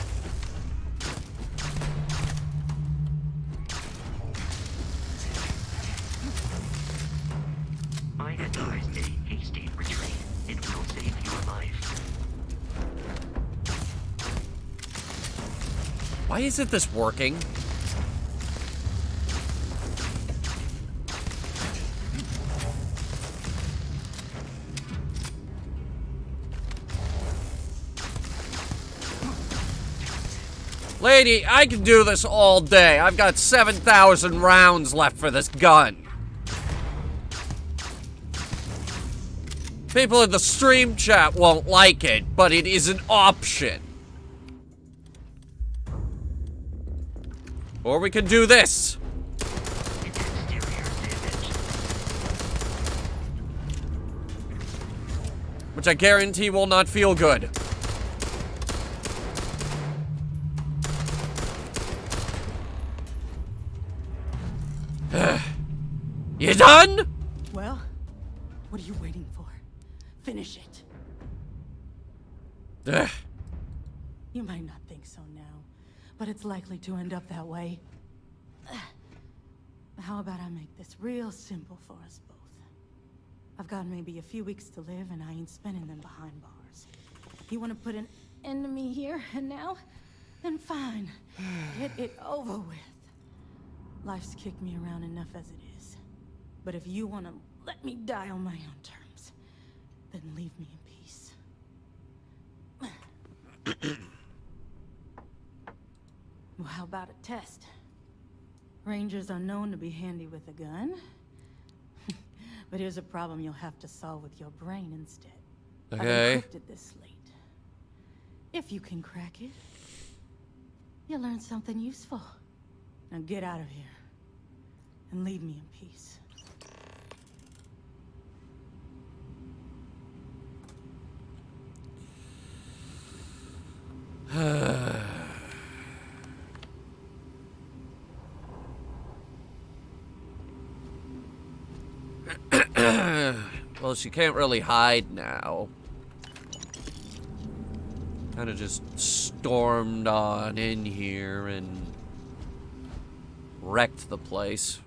I advise a hasty retreat. It will save your life. Why isn't this working? Lady, I can do this all day. I've got 7,000 rounds left for this gun. People in the stream chat won't like it, but it is an option. Or we can do this. Which I guarantee will not feel good. You done? Well, what are you waiting for? Finish it. Ugh. You might not think so now, but it's likely to end up that way. How about I make this real simple for us both? I've got maybe a few weeks to live, and I ain't spending them behind bars. You want to put an end to me here and now? Then fine. Get it over with. Life's kicked me around enough as it is. But if you want to let me die on my own terms, then leave me in peace. Well, how about a test? Rangers are known to be handy with a gun. But here's a problem you'll have to solve with your brain instead. Okay. I've encrypted this slate. If you can crack it, you'll learn something useful. Now get out of here and leave me in peace. Well, she can't really hide now. Kind of just stormed on in here and wrecked the place.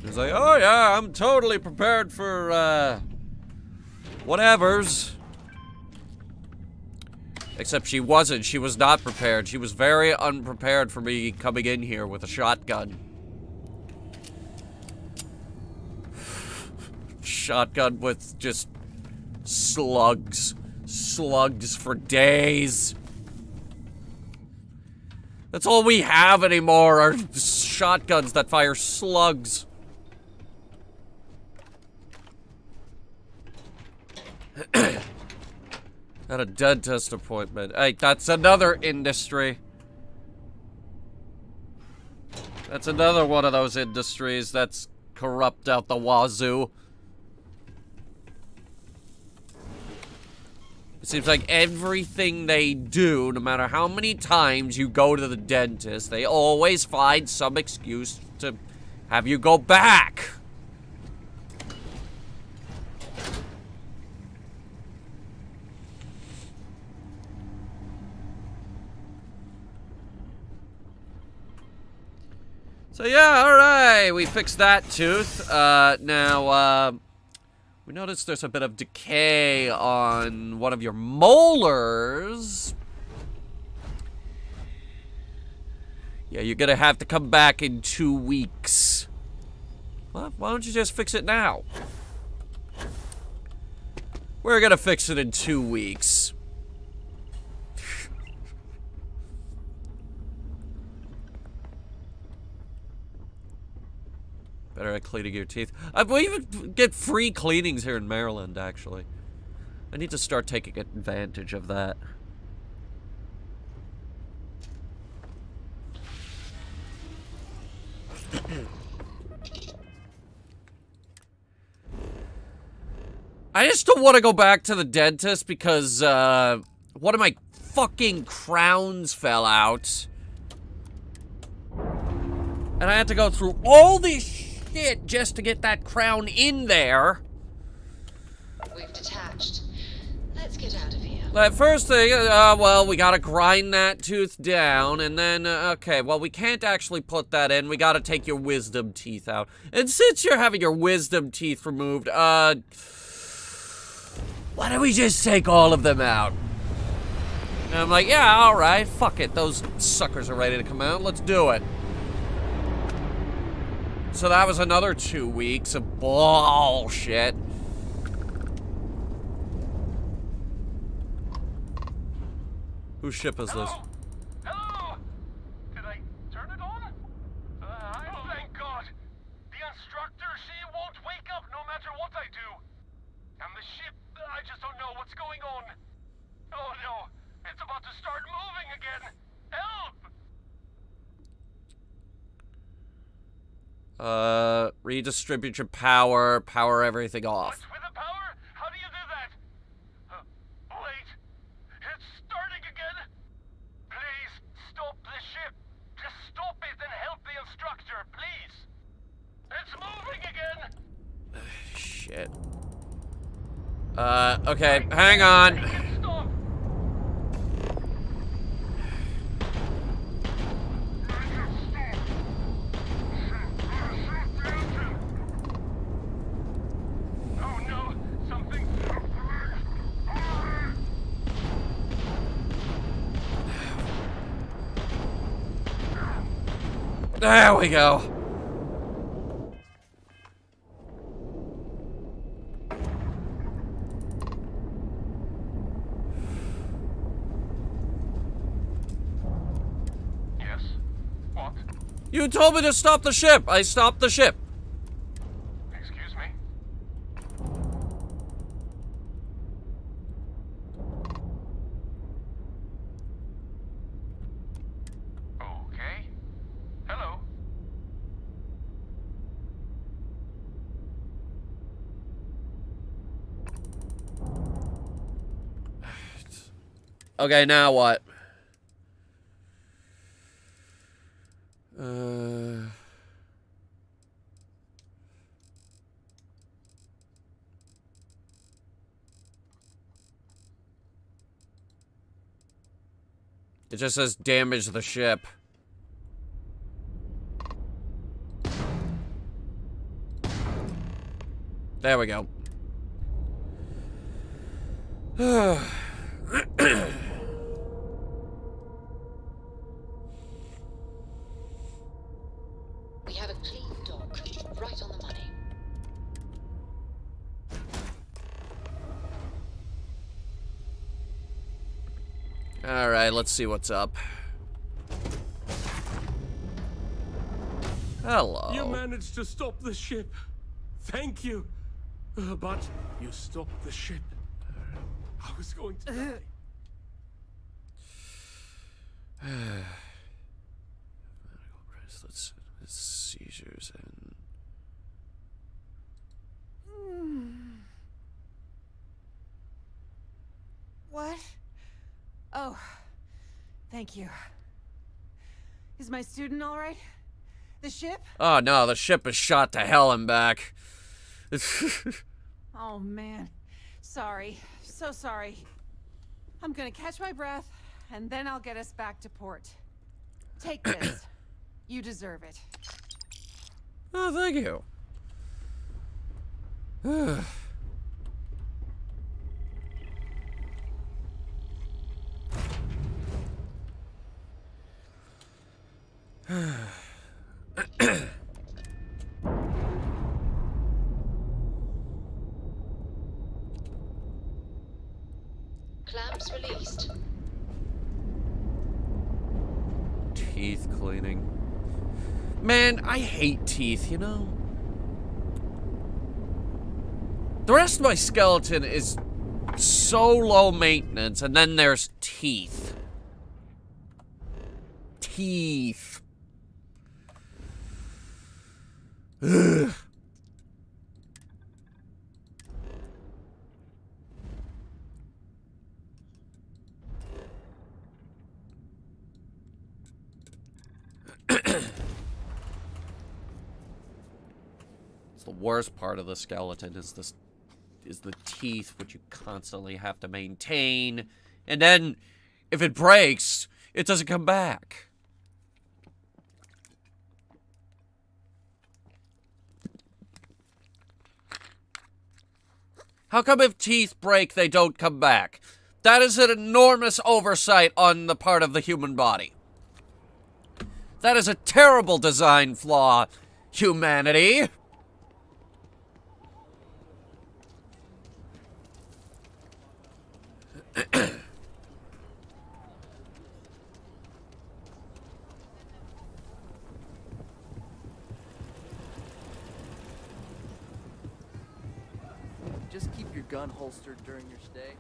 She's like, oh yeah, I'm totally prepared for, whatevers. Except she wasn't. She was not prepared. She was very unprepared for me coming in here with a shotgun. Shotgun with just slugs. Slugs for days. That's all we have anymore are shotguns that fire slugs. At a dentist appointment. Hey, that's another industry. That's another one of those industries that's corrupt out the wazoo. It seems like everything they do, no matter how many times you go to the dentist, they always find some excuse to have you go back. So yeah, alright, we fixed that tooth. Now, we noticed there's a bit of decay on one of your molars. Yeah, you're gonna have to come back in 2 weeks. Well, why don't you just fix it now? We're gonna fix it in 2 weeks. Better at cleaning your teeth. We even get free cleanings here in Maryland, actually. I need to start taking advantage of that. I just don't want to go back to the dentist because, one of my fucking crowns fell out. And I had to go through all this shit just to get that crown in there. We've detached. Let's get out of here. But first thing, well, we gotta grind that tooth down, and then, okay, well, we can't actually put that in. We gotta take your wisdom teeth out. And since you're having your wisdom teeth removed, why don't we just take all of them out? And I'm like, yeah, alright, fuck it. Those suckers are ready to come out. Let's do it. So that was another 2 weeks of bullshit. Whose ship is this? Hello? Did I turn it on? Thank God. The instructor, she won't wake up no matter what I do. And the ship, I just don't know what's going on. Oh no, it's about to start moving again. Help! Redistribute your power, power everything off. With the power? How do you do that? Wait, it's starting again. Please, stop the ship. Just stop it and help the instructor, please. It's moving again. Shit. Okay, hang on. There we go. Yes? What? You told me to stop the ship. I stopped the ship. Excuse me? Okay. Hello? Okay, now what? It just says damage the ship. There we go. We have a clean dock, right on the money. Alright, let's see what's up. Hello. You managed to stop the ship. Thank you. But you stopped the ship. I was going to die. Medical bracelets, seizures, and What? Oh, thank you. Is my student all right? The ship? oh no, the ship is shot to hell and back. Oh man, sorry, so sorry. I'm gonna catch my breath, and then I'll get us back to port. Take this. You deserve it. Oh, thank you. Clamps released. Teeth cleaning. Man, I hate teeth, you know? The rest of my skeleton is so low maintenance, and then there's teeth. Teeth. Ugh. It's the worst part of the skeleton is the teeth, which you constantly have to maintain. And then, if it breaks, it doesn't come back. How come if teeth break, they don't come back? That is an enormous oversight on the part of the human body. That is a terrible design flaw, humanity. Just keep your gun holstered during your stay.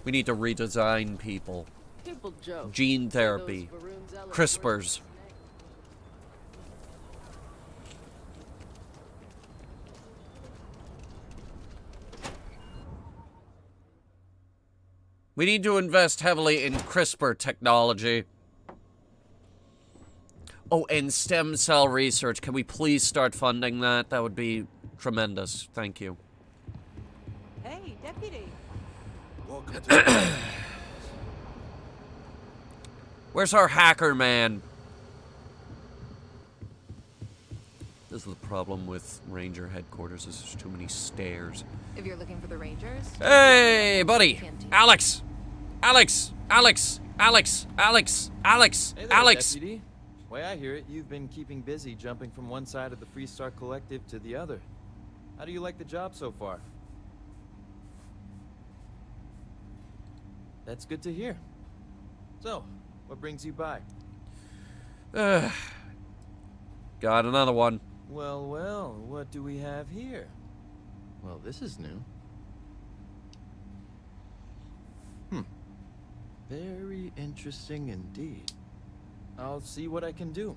We need to redesign people. People joke. Gene therapy. CRISPRs. We need to invest heavily in CRISPR technology. Oh, and stem cell research. Can we please start funding that? That would be tremendous. Thank you. Hey, deputy. Welcome to Where's our hacker man? This is the problem with Ranger headquarters, is there's too many stairs. If you're looking for the Rangers. Hey, buddy! Alex! Alex! Alex! Alex! Alex! Alex! Hey there, Alex! Deputy. Way I hear it, you've been keeping busy jumping from one side of the Freestar Collective to the other. How do you like the job so far? That's good to hear. So, what brings you by? Got another one. Well, well, what do we have here? Well, this is new. Very interesting indeed. I'll see what I can do.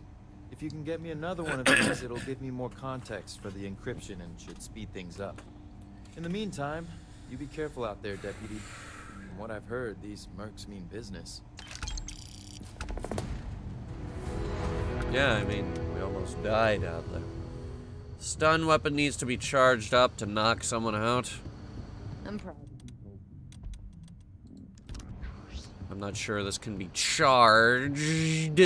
If you can get me another one of these, it'll give me more context for the encryption and should speed things up. In the meantime, you be careful out there, Deputy. From what I've heard, these mercs mean business. Yeah, I mean, we almost died out there. Stun weapon needs to be charged up to knock someone out. I'm proud. I'm not sure this can be charged.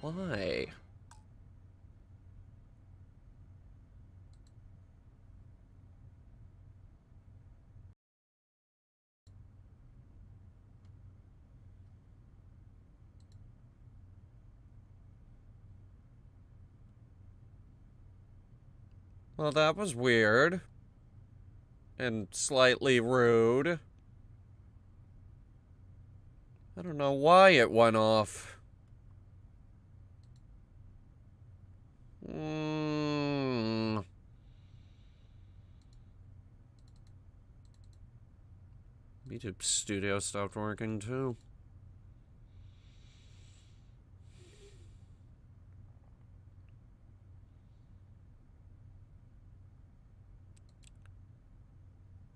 Why? Well, that was weird. And slightly rude. I don't know why it went off. YouTube Studio stopped working too.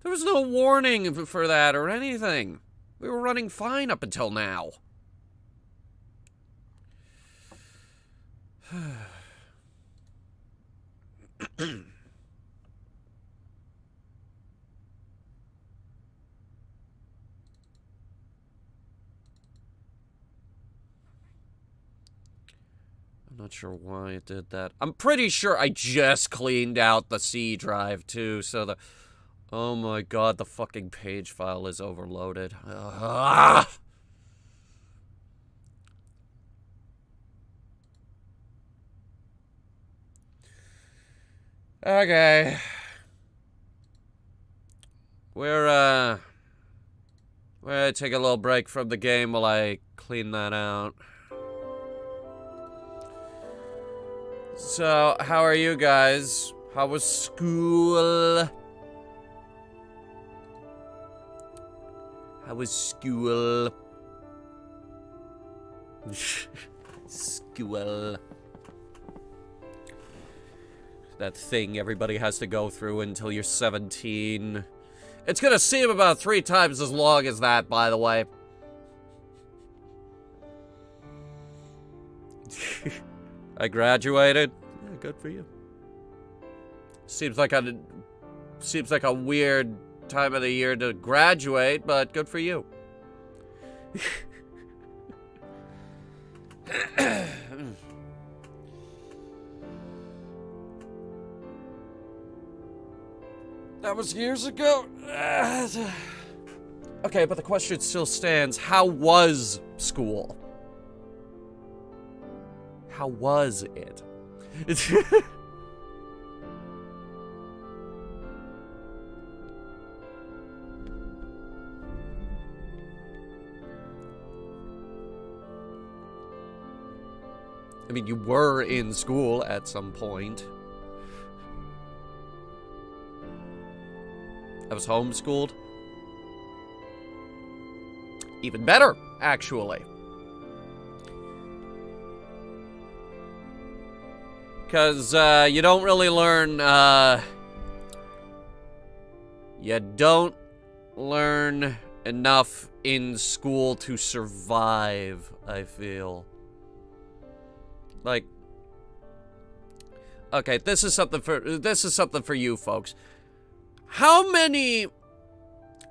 There was no warning for that or anything. We were running fine up until now. I'm not sure why it did that. I'm pretty sure I just cleaned out the C drive, too, so the... Oh my god, the fucking page file is overloaded. Ah! Okay. We're gonna take a little break from the game while I clean that out. So, how are you guys? How was school? How was school? School. That thing everybody has to go through until you're 17. It's gonna seem about 3 times as long as that, by the way. I graduated. Yeah, good for you. Seems like a weird time of the year to graduate, but good for you. That was years ago. Okay, but the question still stands. How was school? How was it? I mean, you were in school at some point. I was homeschooled. Even better, actually. Because you don't really learn, you don't learn enough in school to survive, I feel. Like, okay, this is something for you folks. How many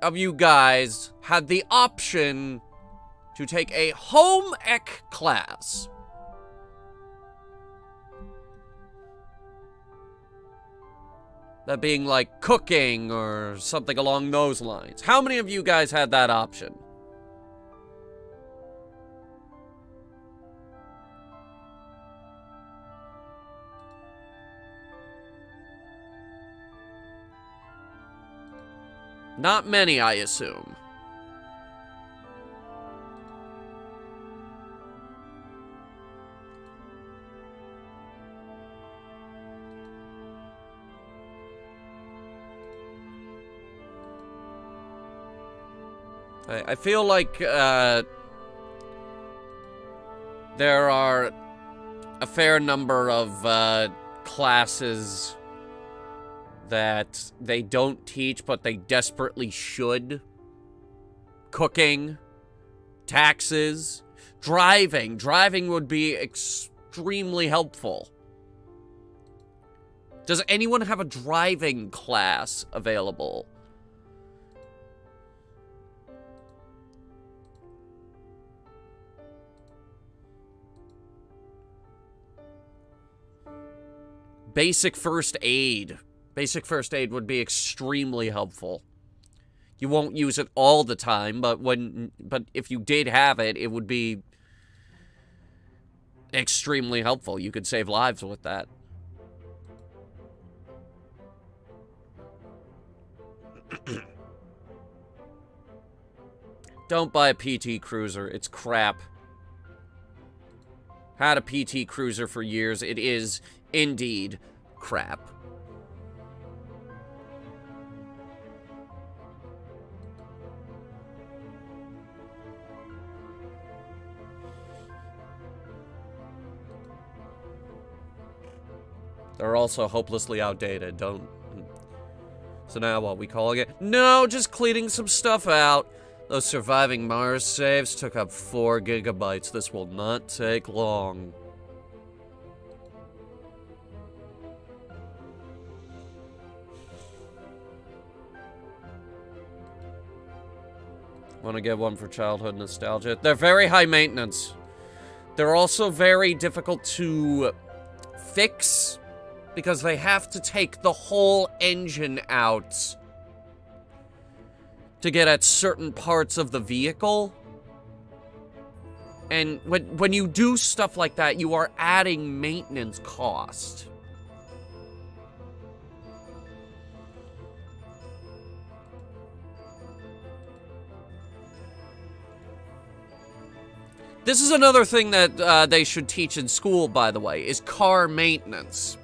of you guys had the option to take a home ec class? That being like cooking or something along those lines. How many of you guys had that option? Not many, I assume. I feel like there are a fair number of classes that they don't teach, but they desperately should. Cooking, taxes, driving. Driving would be extremely helpful. Does anyone have a driving class available? Basic first aid. Basic first aid would be extremely helpful. You won't use it all the time, but if you did have it, it would be extremely helpful. You could save lives with that. Don't buy a PT Cruiser. It's crap. Had a PT Cruiser for years. It is indeed crap. They're also hopelessly outdated. Don't. So now what, we calling it? No, just cleaning some stuff out. Those surviving Mars saves took up 4 gigabytes. This will not take long. Want to get one for childhood nostalgia? They're very high maintenance. They're also very difficult to fix because they have to take the whole engine out to get at certain parts of the vehicle. And when you do stuff like that, you are adding maintenance cost. This is another thing that they should teach in school, by the way, is car maintenance.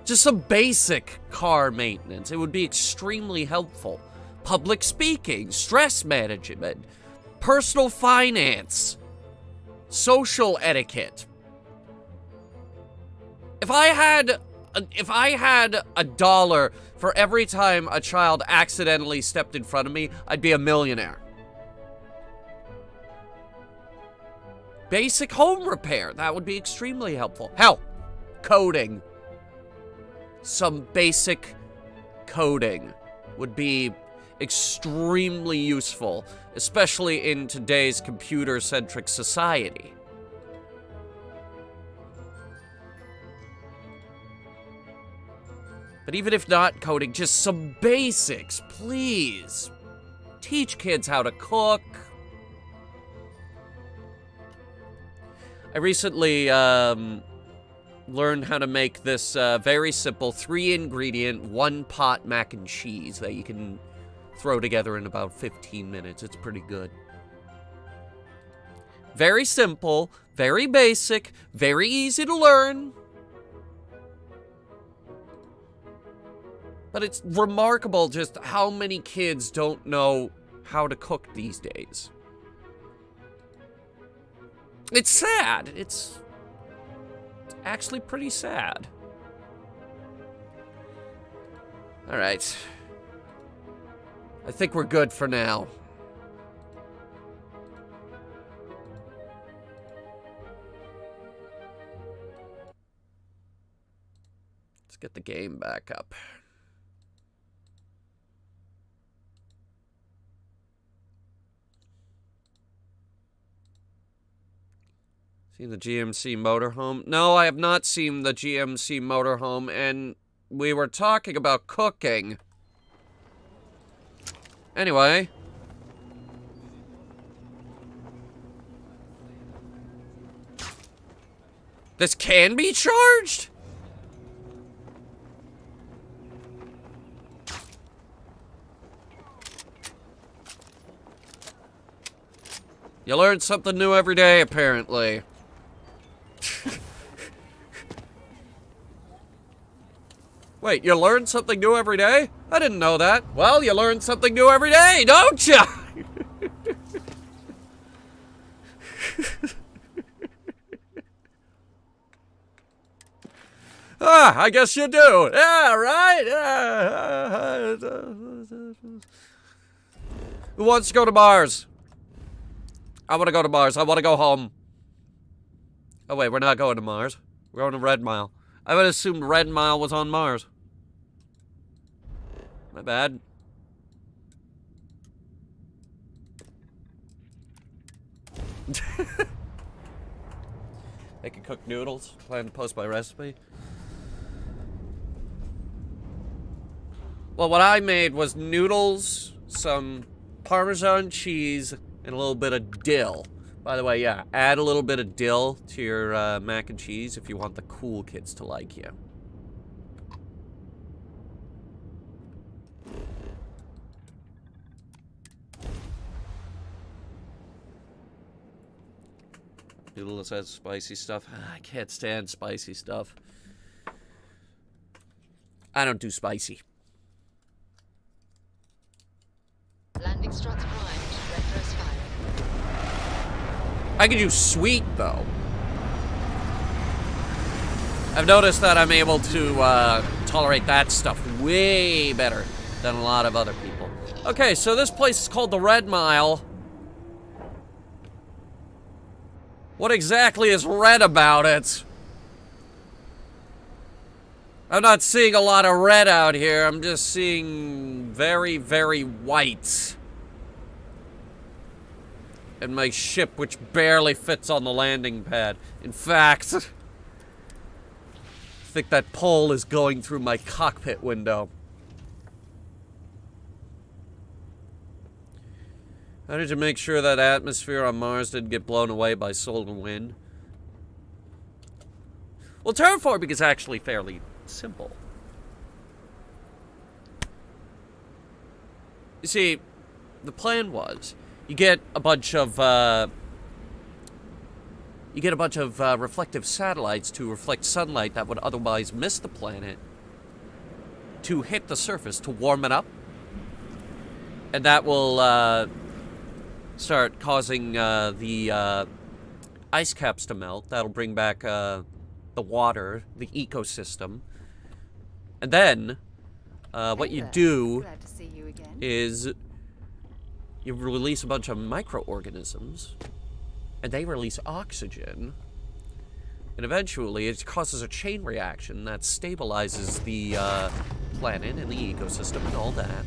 Just some basic car maintenance. It would be extremely helpful. Public speaking, stress management, personal finance, social etiquette. If I had $1 for every time a child accidentally stepped in front of me, I'd be a millionaire. Basic home repair, that would be extremely helpful. Hell, coding. Some basic coding would be extremely useful, especially in today's computer-centric society. But even if not coding, just some basics, please. Teach kids how to cook. I recently learned how to make this very simple 3-ingredient, 1-pot mac and cheese that you can throw together in about 15 minutes. It's pretty good. Very simple, very basic, very easy to learn. But it's remarkable just how many kids don't know how to cook these days. It's sad. It's actually pretty sad. All right. I think we're good for now. Let's get the game back up. Seen the GMC motorhome? No, I have not seen the GMC motorhome, and we were talking about cooking. Anyway. This can be charged? You learn something new every day, apparently. Wait, you learn something new every day? I didn't know that. Well, you learn something new every day, don't you? I guess you do. Yeah, right? Who wants to go to Mars? I want to go to Mars. I want to go home. Oh, wait, we're not going to Mars. We're going to Red Mile. I would assume Red Mile was on Mars. My bad. I can cook noodles. Plan to post my recipe. Well, what I made was noodles, some Parmesan cheese, and a little bit of dill. By the way, yeah, add a little bit of dill to your mac and cheese if you want the cool kids to like you. Noodle that says spicy stuff. I can't stand spicy stuff. I don't do spicy. Landing struts primed. Vectors firing. I can do sweet, though. I've noticed that I'm able to tolerate that stuff way better than a lot of other people. Okay, so this place is called the Red Mile. What exactly is red about it? I'm not seeing a lot of red out here. I'm just seeing very, very white. And my ship, which barely fits on the landing pad. In fact, I think that pole is going through my cockpit window. How did you make sure that atmosphere on Mars didn't get blown away by solar wind? Well, terraforming is actually fairly simple. You see, the plan was you get a bunch of reflective satellites to reflect sunlight that would otherwise miss the planet to hit the surface to warm it up, and that will start causing the ice caps to melt. That'll bring back the water, the ecosystem, and then what you do Glad to see you again. is you release a bunch of microorganisms, and they release oxygen, and eventually it causes a chain reaction that stabilizes the planet and the ecosystem and all that.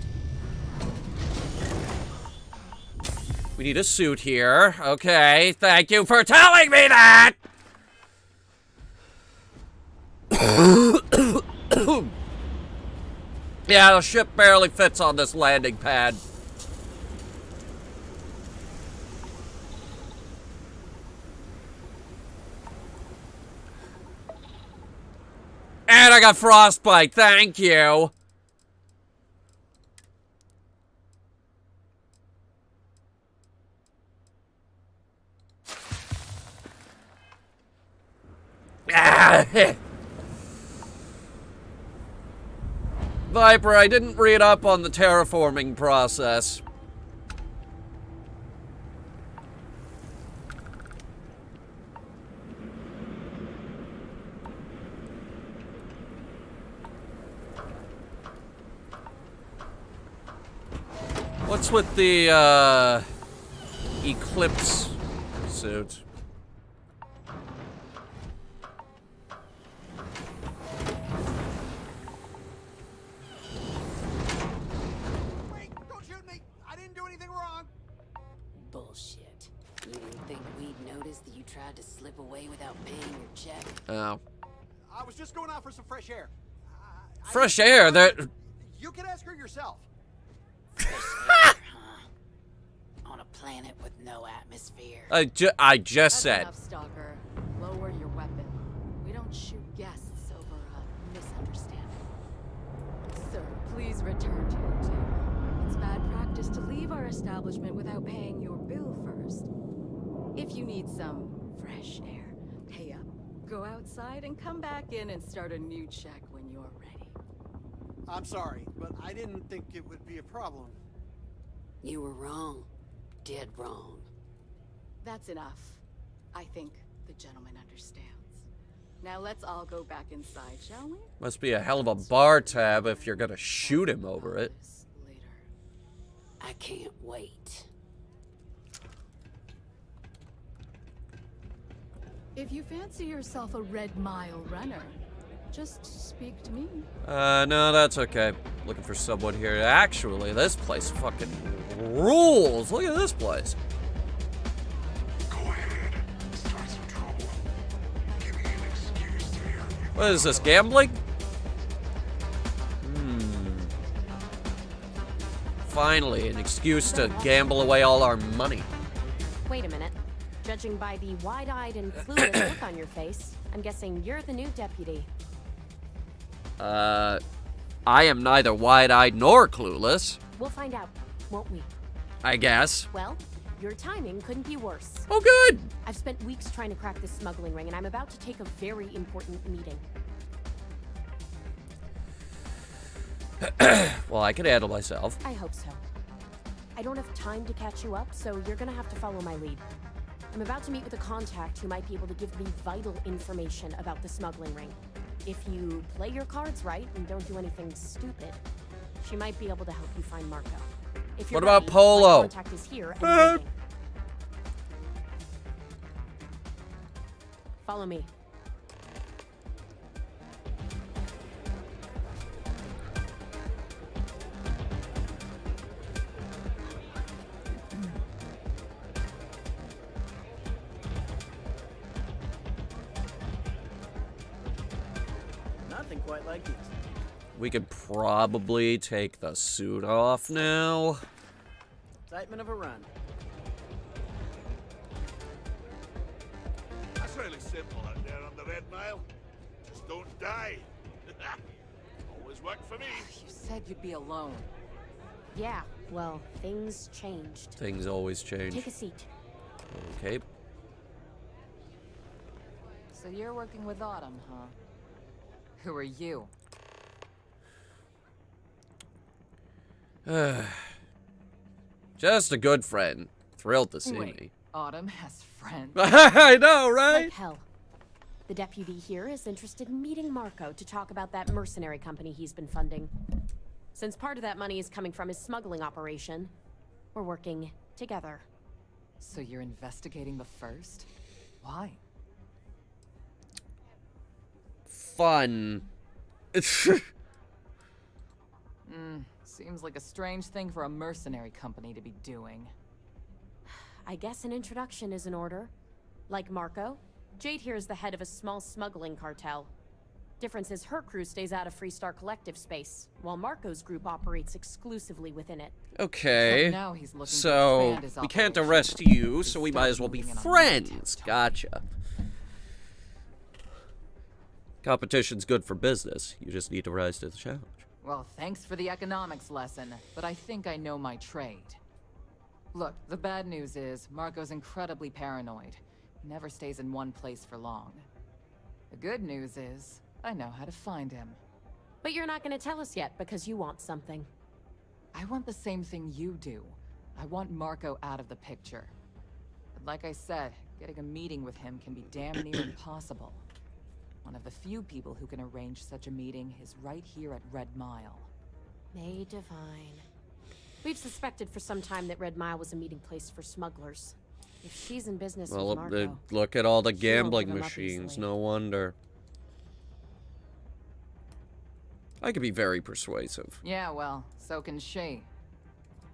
We need a suit here. Okay, thank you for telling me that! Yeah, the ship barely fits on this landing pad. And I got frostbite, thank you. Viper, I didn't read up on the terraforming process. What's with the Eclipse suit? Bullshit. You didn't think we'd notice that you tried to slip away without paying your check? Oh. I was just going out for some fresh air. Fresh air? There. You can ask her yourself. Fresh air, huh? On a planet with no atmosphere. I just said. Enough, Stalker. Lower your weapon. We don't shoot guests over a misunderstanding. Sir, please return to your table. It's bad practice to leave our establishment without paying your bill first. If you need some fresh air, pay up. Go outside and come back in and start a new check when you're ready. I'm sorry, but I didn't think it would be a problem. You were wrong. Dead wrong. That's enough. I think the gentleman understands. Now let's all go back inside, shall we? Must be a hell of a bar tab if you're gonna shoot him over it. I can't wait. If you fancy yourself a Red Mile runner, just speak to me. No, that's okay. Looking for someone here. Actually, this place fucking rules. Look at this place. What is this, gambling? Finally, an excuse to gamble away all our money. Wait a minute. Judging by the wide-eyed and clueless look on your face, I'm guessing you're the new deputy. I am neither wide-eyed nor clueless. We'll find out, won't we? I guess. Well, your timing couldn't be worse. Oh, good! I've spent weeks trying to crack this smuggling ring, and I'm about to take a very important meeting. Well, I can handle myself. I hope so. I don't have time to catch you up, so you're gonna have to follow my lead. I'm about to meet with a contact who might be able to give me vital information about the smuggling ring. If you play your cards right and don't do anything stupid, she might be able to help you find Marco. If you're What about ready, Polo? my contact is here and waiting. Follow me. Nothing quite like these. We could probably take the suit off now. Excitement of a run. That's really simple out there on the Red Mile. Just don't die. Always worked for me. You said you'd be alone. Yeah, well, things changed. Things always change. Take a seat. Okay. So you're working with Autumn, huh? Who are you? Just a good friend. Thrilled to see Wait, me. Autumn has friends. I know, right? Like hell. The deputy here is interested in meeting Marco to talk about that mercenary company he's been funding. Since part of that money is coming from his smuggling operation, we're working together. So you're investigating the first? Why? Fun. Seems like a strange thing for a mercenary company to be doing. I guess an introduction is in order. Like Marco, Jade here is the head of a small smuggling cartel. Difference is her crew stays out of Freestar Collective space, while Marco's group operates exclusively within it. Okay. So now he's looking to So expand his we can't operation. arrest you, so we Start might as well be moving in on friends. Gotcha. Competition's good for business. You just need to rise to the challenge. Well, thanks for the economics lesson, but I think I know my trade. Look, the bad news is Marco's incredibly paranoid. He never stays in one place for long. The good news is I know how to find him. But you're not going to tell us yet because you want something. I want the same thing you do. I want Marco out of the picture. But like I said, getting a meeting with him can be damn near impossible. One of the few people who can arrange such a meeting is right here at Red Mile. May Divine. We've suspected for some time that Red Mile was a meeting place for smugglers. If she's in business with Marco, Look at all the she won't gambling give him up machines. easily. No wonder. I could be very persuasive. Yeah, well, so can she.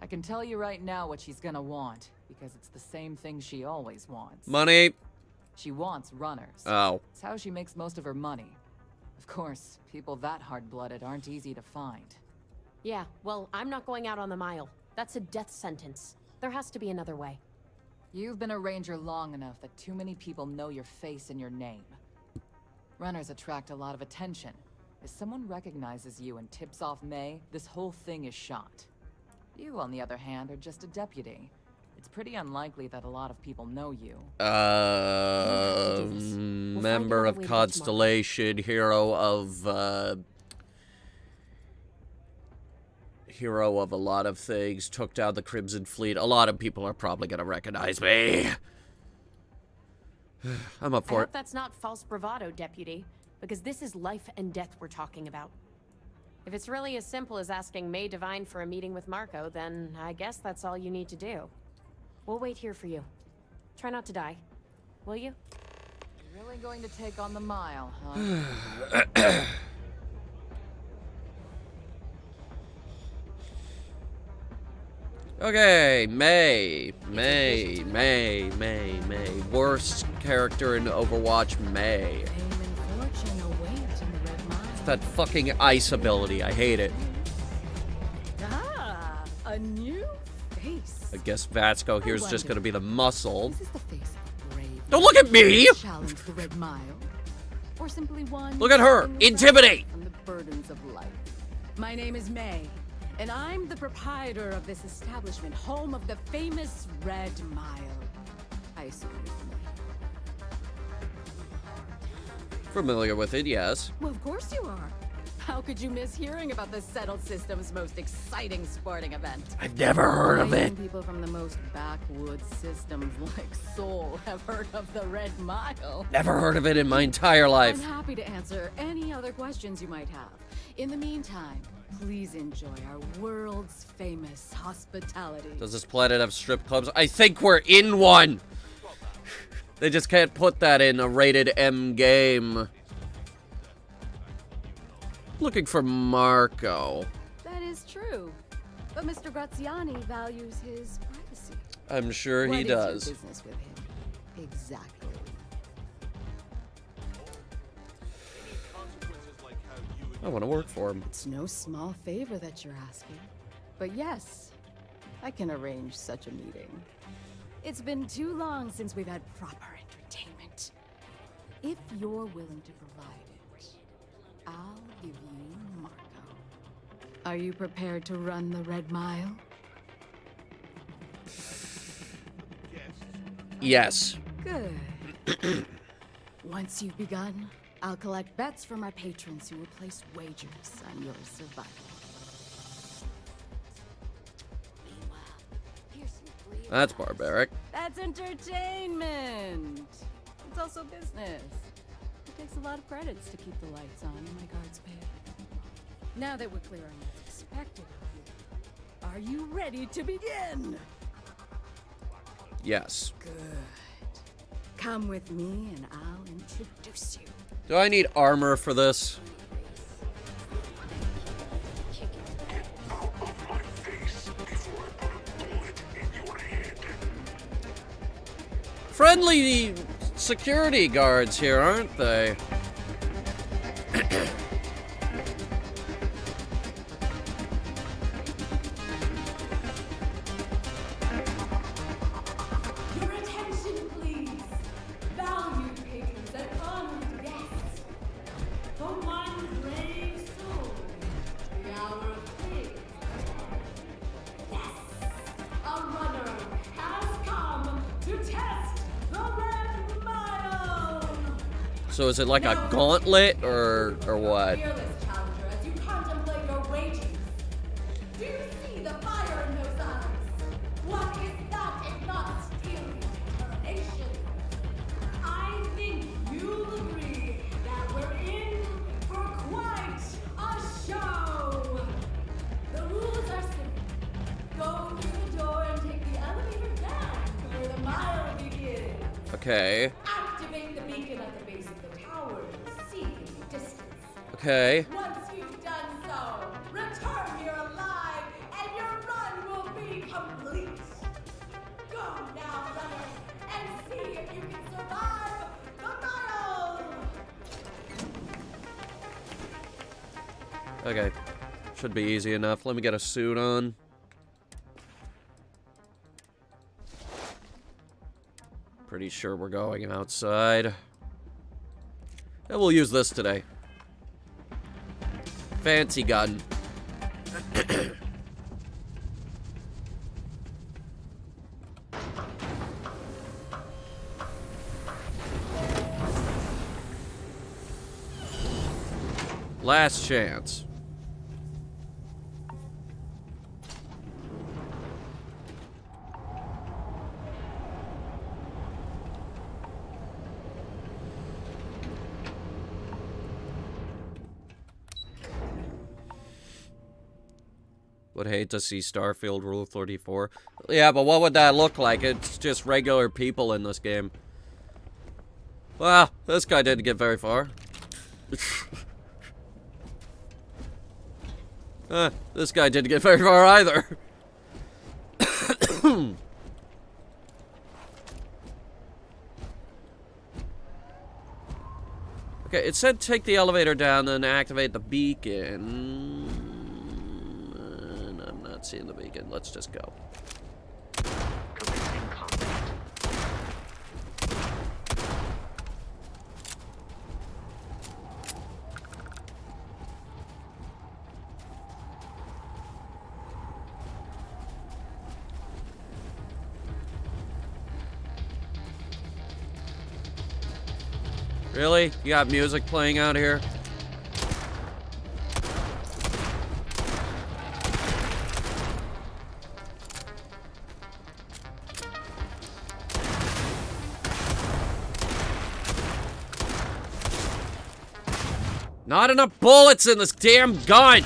I can tell you right now what she's gonna want, because it's the same thing she always wants. Money. She wants runners. Oh. It's how she makes most of her money. Of course, people that hard-blooded aren't easy to find. Yeah, well, I'm not going out on the mile. That's a death sentence. There has to be another way. You've been a ranger long enough that too many people know your face and your name. Runners attract a lot of attention. If someone recognizes you and tips off May, this whole thing is shot. You, on the other hand, are just a deputy. It's pretty unlikely that a lot of people know you. Member of Constellation, hero of a lot of things, took down the Crimson Fleet. A lot of people are probably gonna recognize me. I'm up I for hope it. that's not false bravado, deputy, because this is life and death we're talking about. If it's really as simple as asking May Divine for a meeting with Marco, then I guess that's all you need to do. We'll wait here for you. Try not to die. Will you? You're really going to take on the mile, huh? Okay, May. Worst character in Overwatch, May. That fucking ice ability, I hate it. Ah, a new face. I guess Vatsko here's just gonna be the muscle. Is this the face of a brave Don't look at me! challenge the Red Mile? Or simply one Look at her! Intimidate! from the burdens of life. My name is May, and I'm the proprietor of this establishment, home of the famous Red Mile. I assume you're familiar. Familiar with it, yes. Well, of course you are. How could you miss hearing about the Settled System's most exciting sporting event? I've never heard of it. People from the most backwoods systems like Seoul have heard of the Red Mile. Never heard of it in my entire life. I'm happy to answer any other questions you might have. In the meantime, please enjoy our world's famous hospitality. Does this planet have strip clubs? I think we're in one! They just can't put that in a rated M game. Looking for Marco. That is true. But Mr. Graziani values his privacy. I'm sure What he is your does. business with him? Exactly. Any consequences like how I want to work for him. It's no small favor that you're asking. But yes, I can arrange such a meeting. It's been too long since we've had proper entertainment. If you're willing to provide it, I'll give you Marco. Are you prepared to run the Red Mile? Yes. Good. Once you've begun, I'll collect bets from my patrons who will place wagers on your survival. That's barbaric. That's entertainment. It's also business. It takes a lot of credits to keep the lights on and my guards paid. Now that we're clear on what's expected of you, are you ready to begin? Yes. Good. Come with me and I'll introduce you. Do I need armor for this? Friendly security guards here, aren't they? Your attention, please. Valued patrons and honored guests. For one brave soul, the hour of fate. Yes, a runner has come to test the Red Mile. So is it like a gauntlet or what? Fearless challenger, as you contemplate your wages, do you see the fire in those eyes? What is that if not stealing determination? I think you'll agree that we're in for quite a show. The rules are simple. Go through the door and take the elevator down to where the mile begins. Okay. Activate the beacon at the base of the tower and see in the distance. Okay. Once you've done so, return here alive, and your run will be complete. Go now, runner, and see if you can survive the mile. Okay. Should be easy enough. Let me get a suit on. Pretty sure we're going outside. And we'll use this today. Fancy gun. Last chance. Would hate to see Starfield Rule 34. Yeah, but what would that look like? It's just regular people in this game. Well, this guy didn't get very far. This guy didn't get very far either. Okay, it said take the elevator down, then activate the beacon. And I'm not seeing the beacon. Let's just go. Commencing combat. Really? You got music playing out here? Not enough bullets in this damn gun!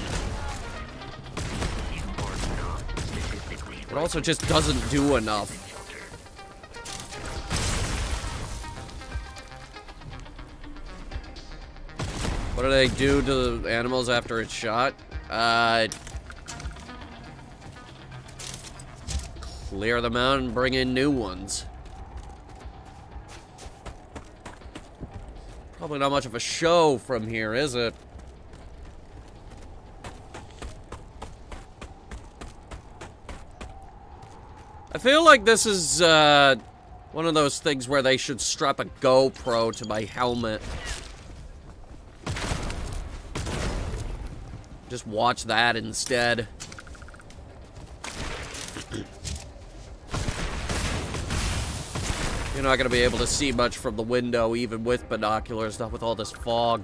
It also just doesn't do enough. What do they do to the animals after it's shot? Clear them out and bring in new ones. Probably not much of a show from here, is it? I feel like this is, one of those things where they should strap a GoPro to my helmet. Just watch that instead. You're not gonna be able to see much from the window, even with binoculars, not with all this fog.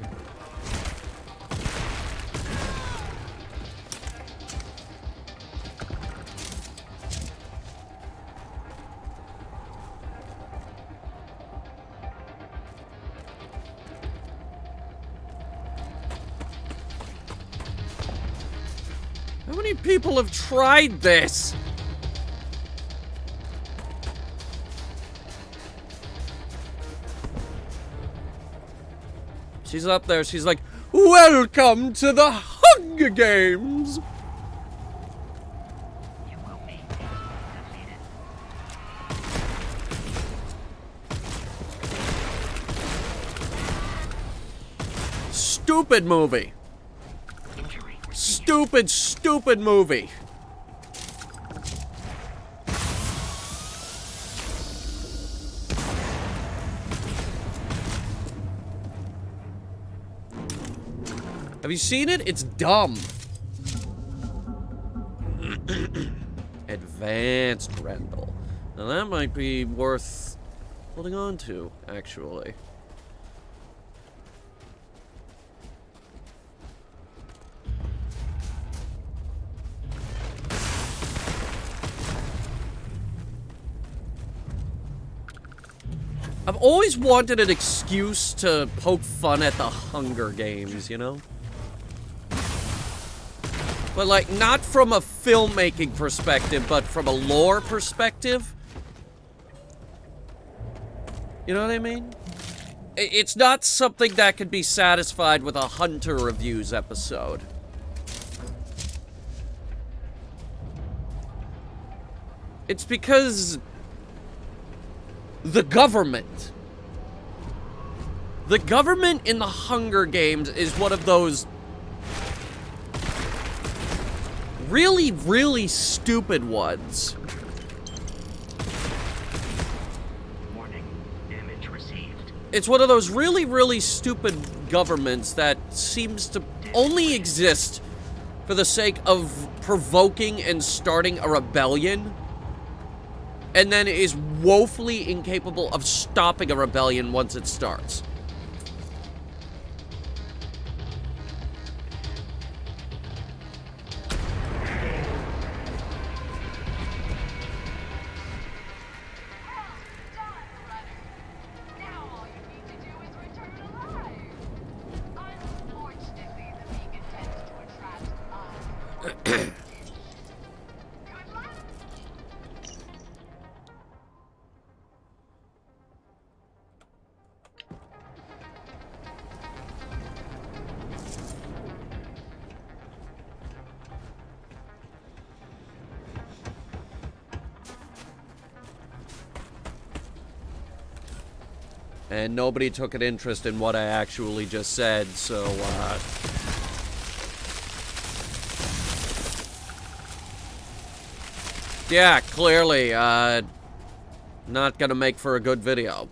How many people have tried this? She's up there, she's like, "Welcome to the Hunger Games!" Stupid movie. Stupid, stupid movie. Have you seen it? It's dumb. Advanced rental. Now that might be worth holding on to, actually. I've always wanted an excuse to poke fun at the Hunger Games, you know? But, like, not from a filmmaking perspective, but from a lore perspective. You know what I mean? It's not something that could be satisfied with a Hunter Reviews episode. It's because the government in the Hunger Games is one of those really, really stupid ones. Warning, damage received. It's one of those really, really stupid governments that seems to only exist for the sake of provoking and starting a rebellion, and then is woefully incapable of stopping a rebellion once it starts. And nobody took an interest in what I actually just said, so, yeah, clearly, not gonna make for a good video.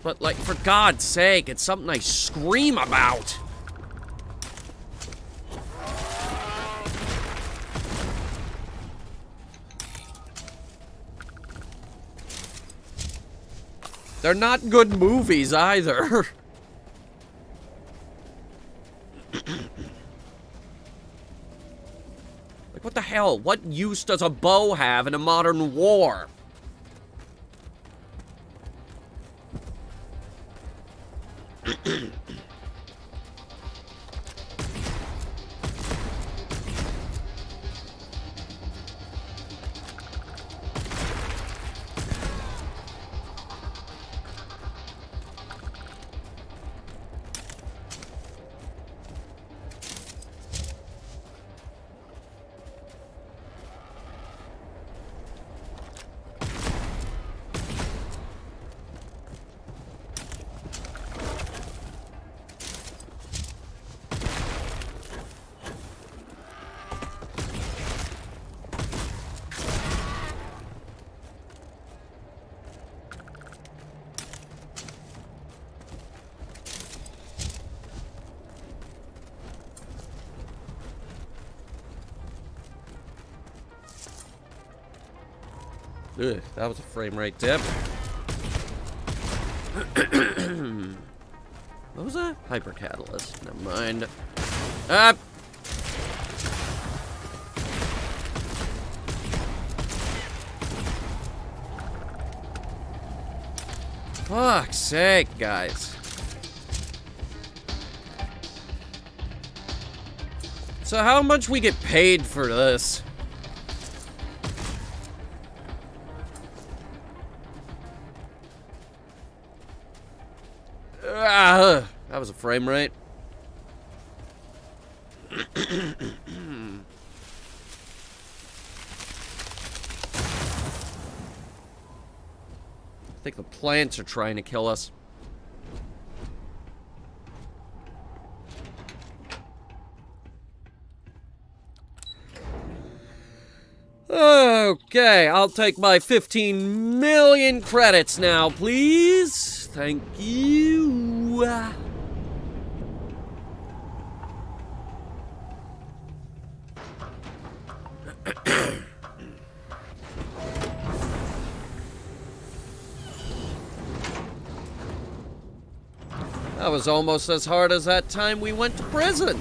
But, like, for God's sake, it's something I scream about. They're not good movies either. Like, what the hell? What use does a bow have in a modern war? Ugh, that was a frame rate dip. What was that? Hyper catalyst. Never mind. Ah! Fuck's sake, guys. So how much we get paid for this? That was a frame rate. I think the plants are trying to kill us. Okay, I'll take my 15 million credits now, please. Thank you. That was almost as hard as that time we went to prison.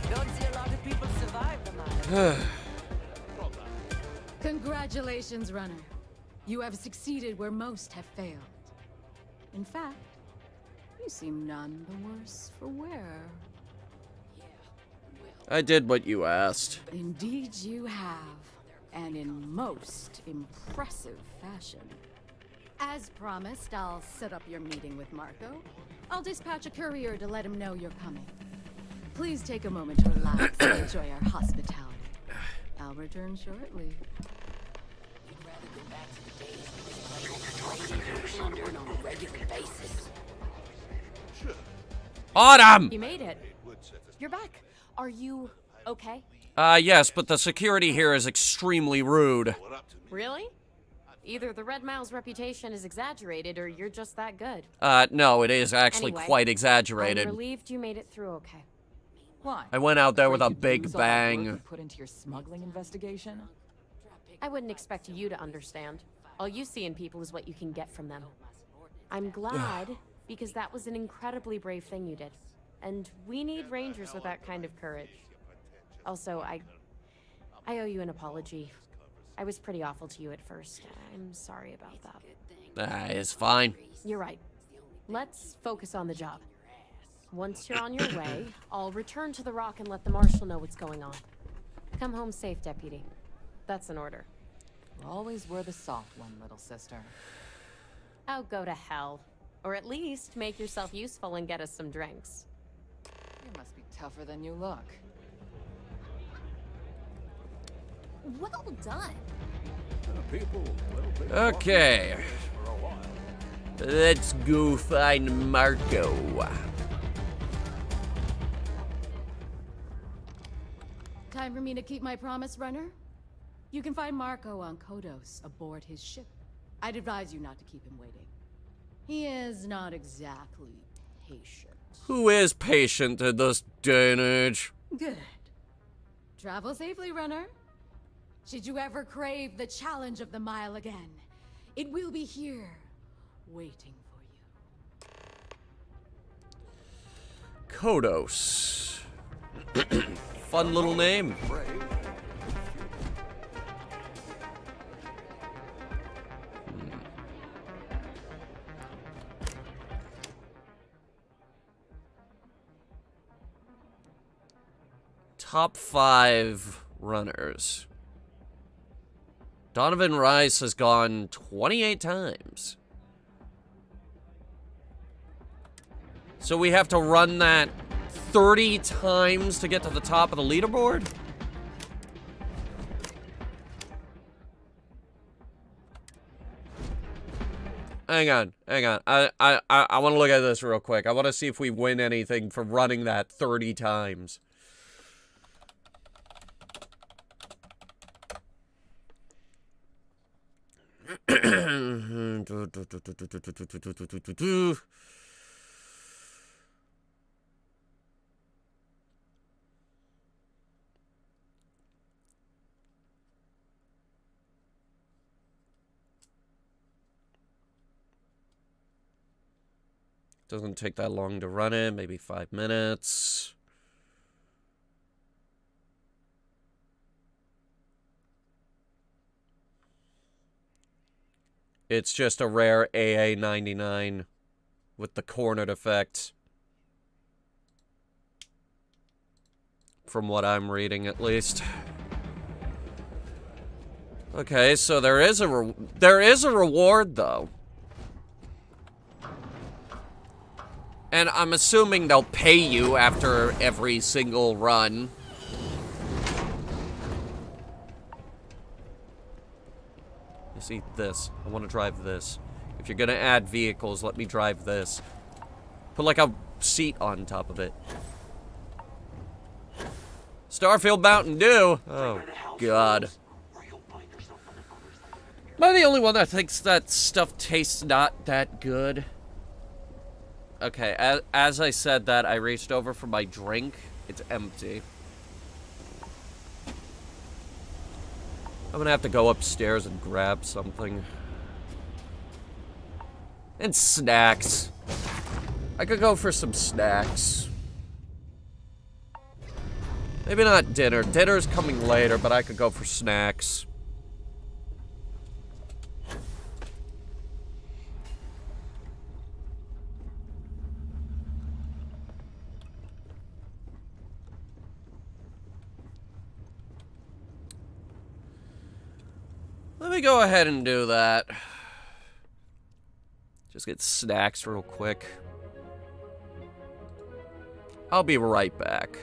Don't see a lot of people survive the mine. Congratulations, runner. You have succeeded where most have failed. In fact, you seem none the worse for wear. I did what you asked. Indeed you have, and in most impressive fashion. As promised, I'll set up your meeting with Marco. I'll dispatch a courier to let him know you're coming. Please take a moment to relax and enjoy our hospitality. I'll return shortly. On a regular basis. Autumn! You made it. You're back. Are you okay? Yes, but the security here is extremely rude. Really? Either the Red Mile's reputation is exaggerated or you're just that good. No, it is actually Anyway, quite exaggerated. I'm relieved you made it through okay. Why? I went out there with a Afraid you'd big lose all that work bang. you put into your smuggling investigation? I wouldn't expect you to understand. All you see in people is what you can get from them. I'm glad, because that was an incredibly brave thing you did. And we need rangers with that kind of courage. Also, I owe you an apology. I was pretty awful to you at first. I'm sorry about that. It's fine. You're right. Let's focus on the job. Once you're on your way, I'll return to the Rock and let the Marshal know what's going on. Come home safe, Deputy. That's an order. Always were the soft one, little sister. Oh, go to hell. Or at least make yourself useful and get us some drinks. You must be tougher than you look. Well done. Okay. Let's go find Marco. Time for me to keep my promise, runner? You can find Marco on Kodos aboard his ship. I'd advise you not to keep him waiting. He is not exactly patient. Who is patient in this day and age? Good. Travel safely, runner. Should you ever crave the challenge of the mile again, it will be here, waiting for you. Kodos. Fun little name. Top 5 runners. Donovan Rice has gone 28 times. So we have to run that 30 times to get to the top of the leaderboard? Hang on. I want to look at this real quick. I want to see if we win anything for running that 30 times. Doesn't take that long to run it, maybe 5 minutes. It's just a rare AA99 with the cornered effect. From what I'm reading, at least. Okay, so there is a reward, though. And I'm assuming they'll pay you after every single run. You see this. I want to drive this. If you're gonna add vehicles, let me drive this. Put like a seat on top of it. Starfield Mountain Dew. Oh, God. Am I the only one that thinks that stuff tastes not that good? Okay, as I said that, I reached over for my drink. It's empty. I'm gonna have to go upstairs and grab something. And snacks. I could go for some snacks. Maybe not dinner. Dinner's coming later, but I could go for snacks. Let me go ahead and do that. Just get snacks real quick. I'll be right back.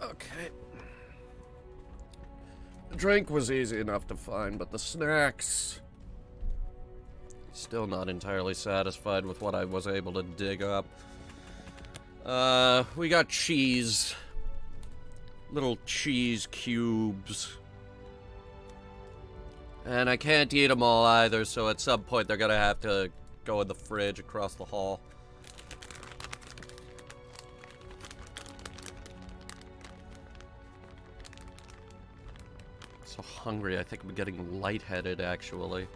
Okay. The drink was easy enough to find, but the snacks... Still not entirely satisfied with what I was able to dig up. We got cheese. Little cheese cubes. And I can't eat them all either, so at some point they're gonna have to go in the fridge across the hall. So hungry, I think I'm getting lightheaded, actually.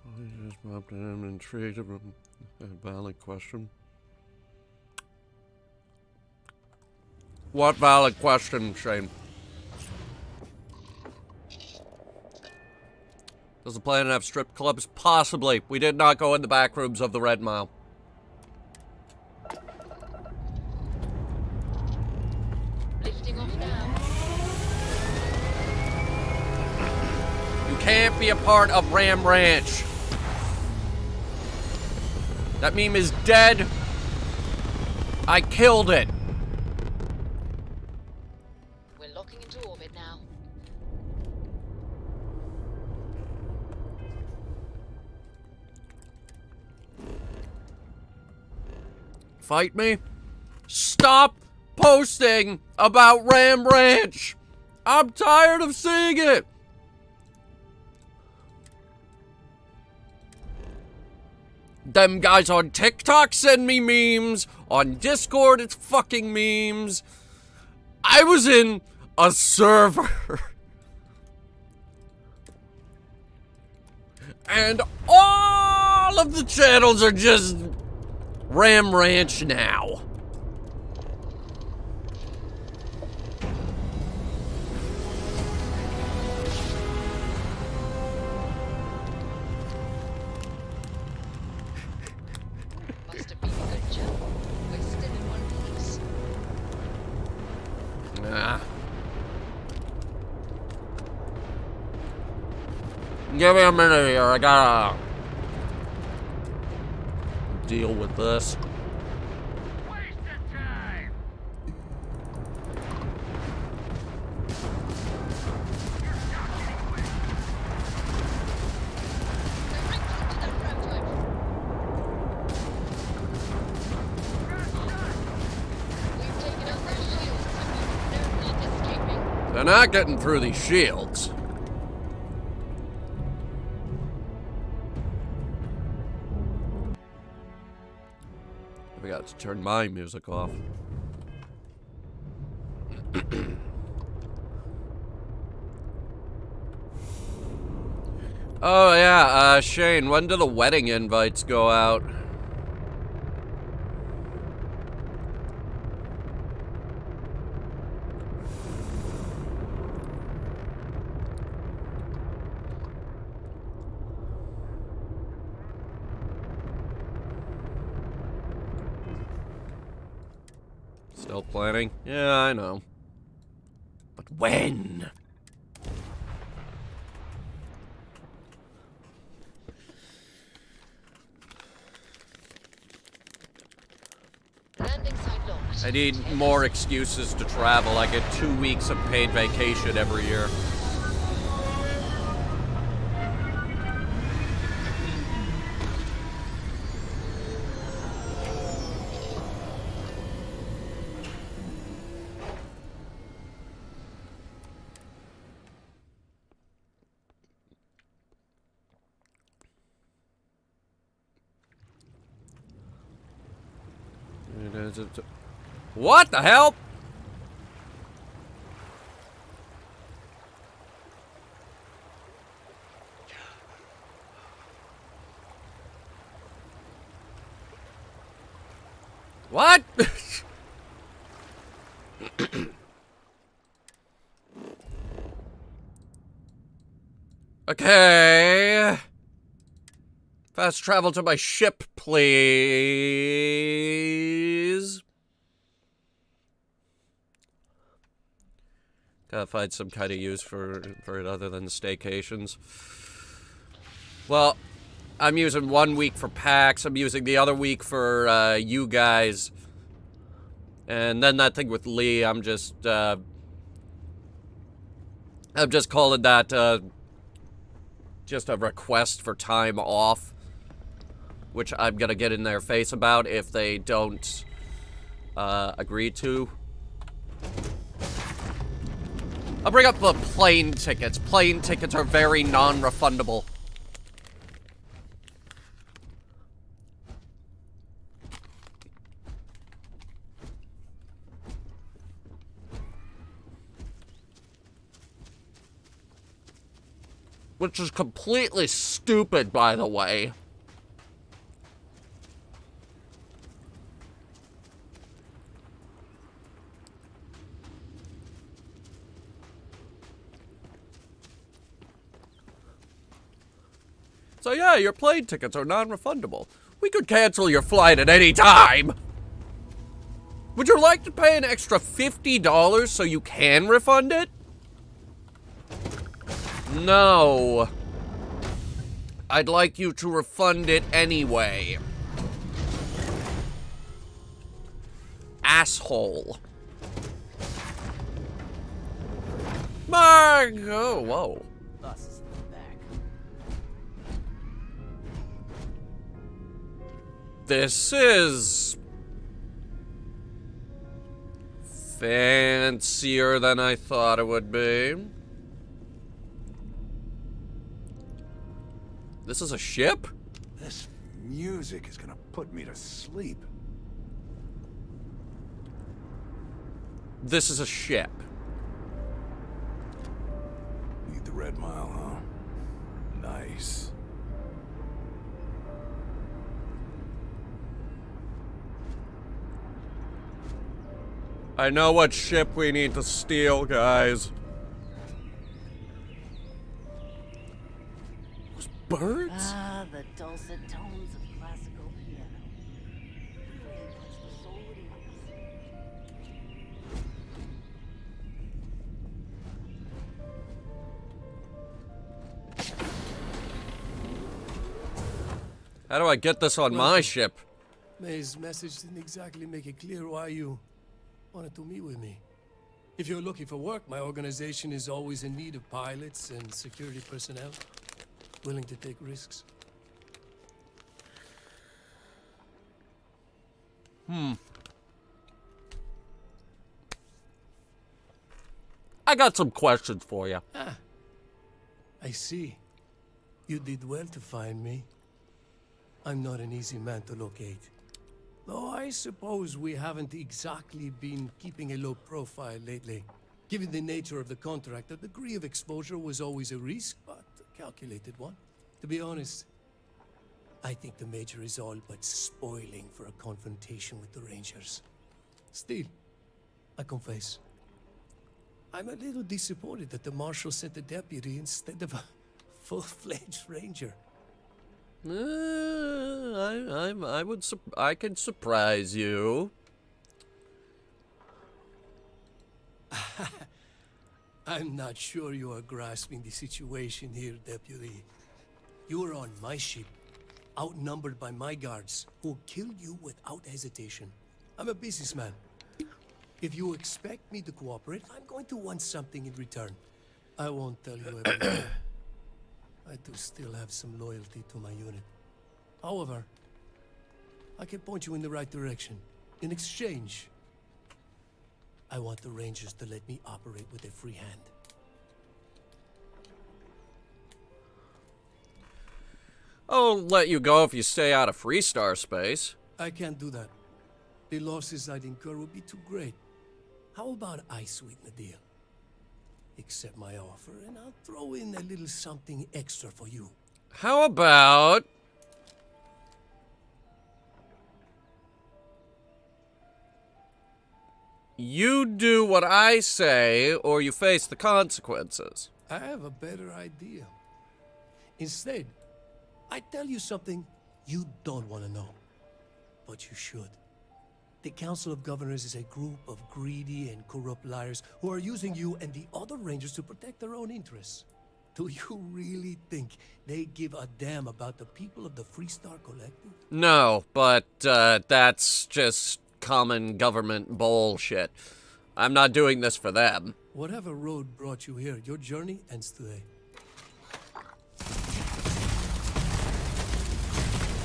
I just popped in and intrigued of a valid question. What valid question, Shane? Does the planet have strip clubs? Possibly. We did not go in the back rooms of the Red Mile. Lifting off now. You can't be a part of Ram Ranch. That meme is dead. I killed it. We're locking into orbit now. Fight me? Stop posting about Ram Ranch. I'm tired of seeing it. Them guys on TikTok send me memes. On Discord, it's fucking memes. I was in a server. And all of the channels are just Ram Ranch now. Must have been a good job. We're still in one piece. Nah. Give me a minute here. I gotta deal with this. They're not getting through these shields. I forgot to turn my music off. Oh yeah, Shane, when do the wedding invites go out? Still planning? Yeah, I know. But when? Landing site locked. I need more excuses to travel. I get 2 weeks of paid vacation every year. What the hell? What? Okay. Fast travel to my ship, please. Gotta find some kind of use for it other than staycations. Well, I'm using 1 week for PAX. I'm using the other week for you guys. And then that thing with Lee, I'm just calling that just a request for time off, which I'm gonna get in their face about if they don't agree to. I'll bring up the plane tickets. Plane tickets are very non-refundable. Which is completely stupid, by the way. So yeah, your plane tickets are non-refundable. We could cancel your flight at any time. Would you like to pay an extra $50 so you can refund it? No. I'd like you to refund it anyway. Asshole. Mark! Oh, whoa. This is fancier than I thought it would be. This is a ship? This music is gonna put me to sleep. This is a ship. Need the Red Mile, huh? Nice. I know what ship we need to steal, guys. Those birds? Ah, the dulcet tones of classical piano. How do I get this on my ship? May's message didn't exactly make it clear why you wanted to meet with me. If you're looking for work, my organization is always in need of pilots and security personnel, willing to take risks. I got some questions for you. Ah, I see. You did well to find me. I'm not an easy man to locate. Though I suppose we haven't exactly been keeping a low profile lately. Given the nature of the contract, a degree of exposure was always a risk, but a calculated one. To be honest, I think the Major is all but spoiling for a confrontation with the Rangers. Still, I confess, I'm a little disappointed that the Marshal sent a deputy instead of a full-fledged Ranger. I can surprise you. I'm not sure you are grasping the situation here, Deputy. You are on my ship, outnumbered by my guards, who killed you without hesitation. I'm a businessman. If you expect me to cooperate, I'm going to want something in return. I won't tell you everything. I do still have some loyalty to my unit. However, I can point you in the right direction. In exchange, I want the Rangers to let me operate with a free hand. I'll let you go if you stay out of Freestar space. I can't do that. The losses I'd incur would be too great. How about I sweeten the deal? Accept my offer, and I'll throw in a little something extra for you. How about... you do what I say, or you face the consequences. I have a better idea. Instead, I tell you something you don't want to know, but you should. The Council of Governors is a group of greedy and corrupt liars who are using you and the other Rangers to protect their own interests. Do you really think they give a damn about the people of the Freestar Collective? No, but that's just common government bullshit. I'm not doing this for them. Whatever road brought you here, your journey ends today.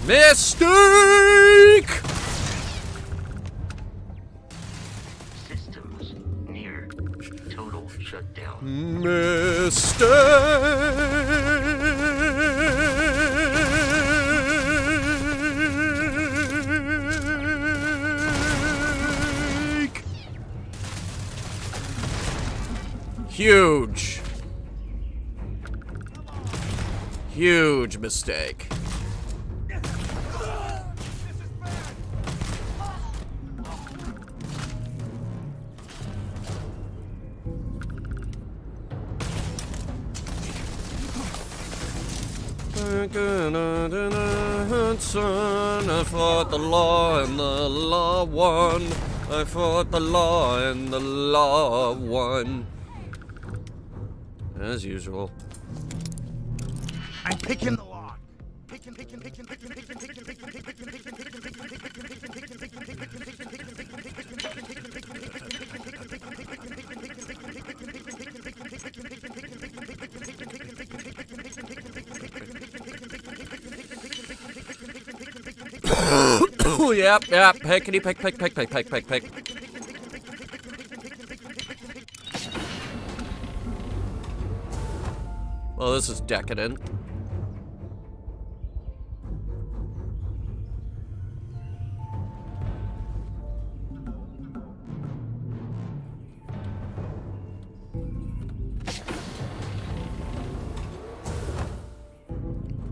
Mistake! Systems near total shutdown. Mistake! Huge. Huge mistake. I fought the law and the law won. I fought the law and the law won. As usual. I'm picking the lock. Yep. Pickety pick. Well, this is decadent.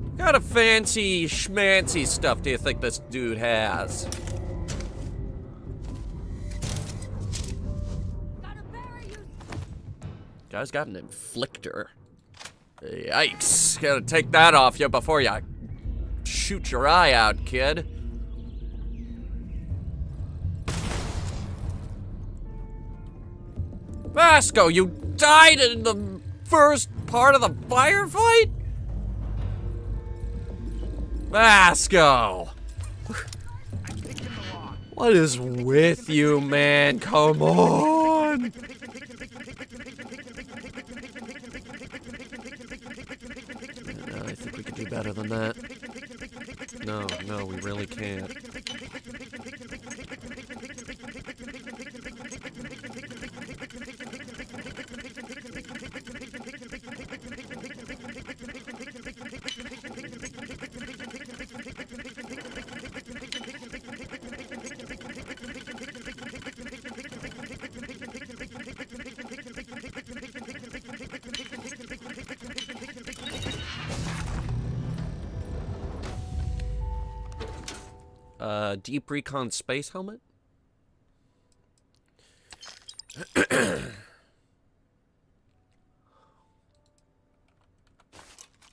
What kind of fancy schmancy stuff do you think this dude has? Guy's got an inflictor. Yikes. Gotta take that off you before you shoot your eye out, kid. Vasco, you died in the first part of the firefight? Vasco! What is with you, man? Come on! I think we could do better than that. No, we really can't. Deep recon space helmet?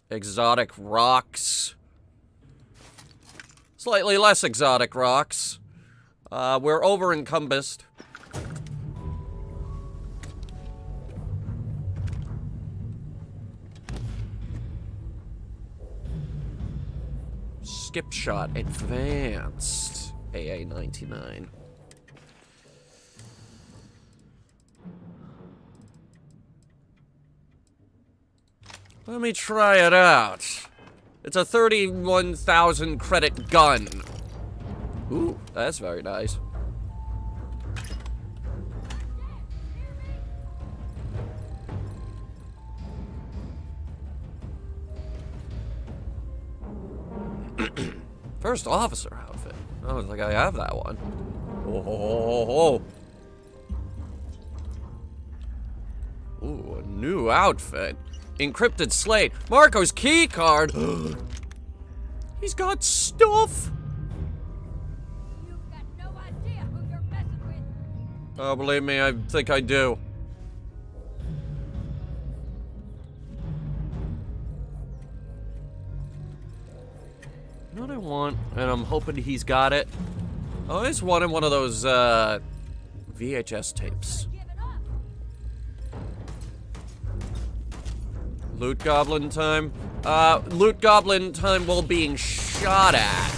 Exotic rocks. Slightly less exotic rocks. We're over encompassed. Skip shot advanced. AA-99. Let me try it out. It's a 31,000 credit gun. Ooh, that's very nice. First officer outfit. I don't think I have that one. Oh. Ooh, a new outfit. Encrypted slate. Marco's key card. He's got stuff. You've got no idea who you're messing with. Oh, believe me, I think I do. You know what I want? And I'm hoping he's got it. I always wanted one of those, VHS tapes. Loot Goblin time? Loot Goblin time while being shot at.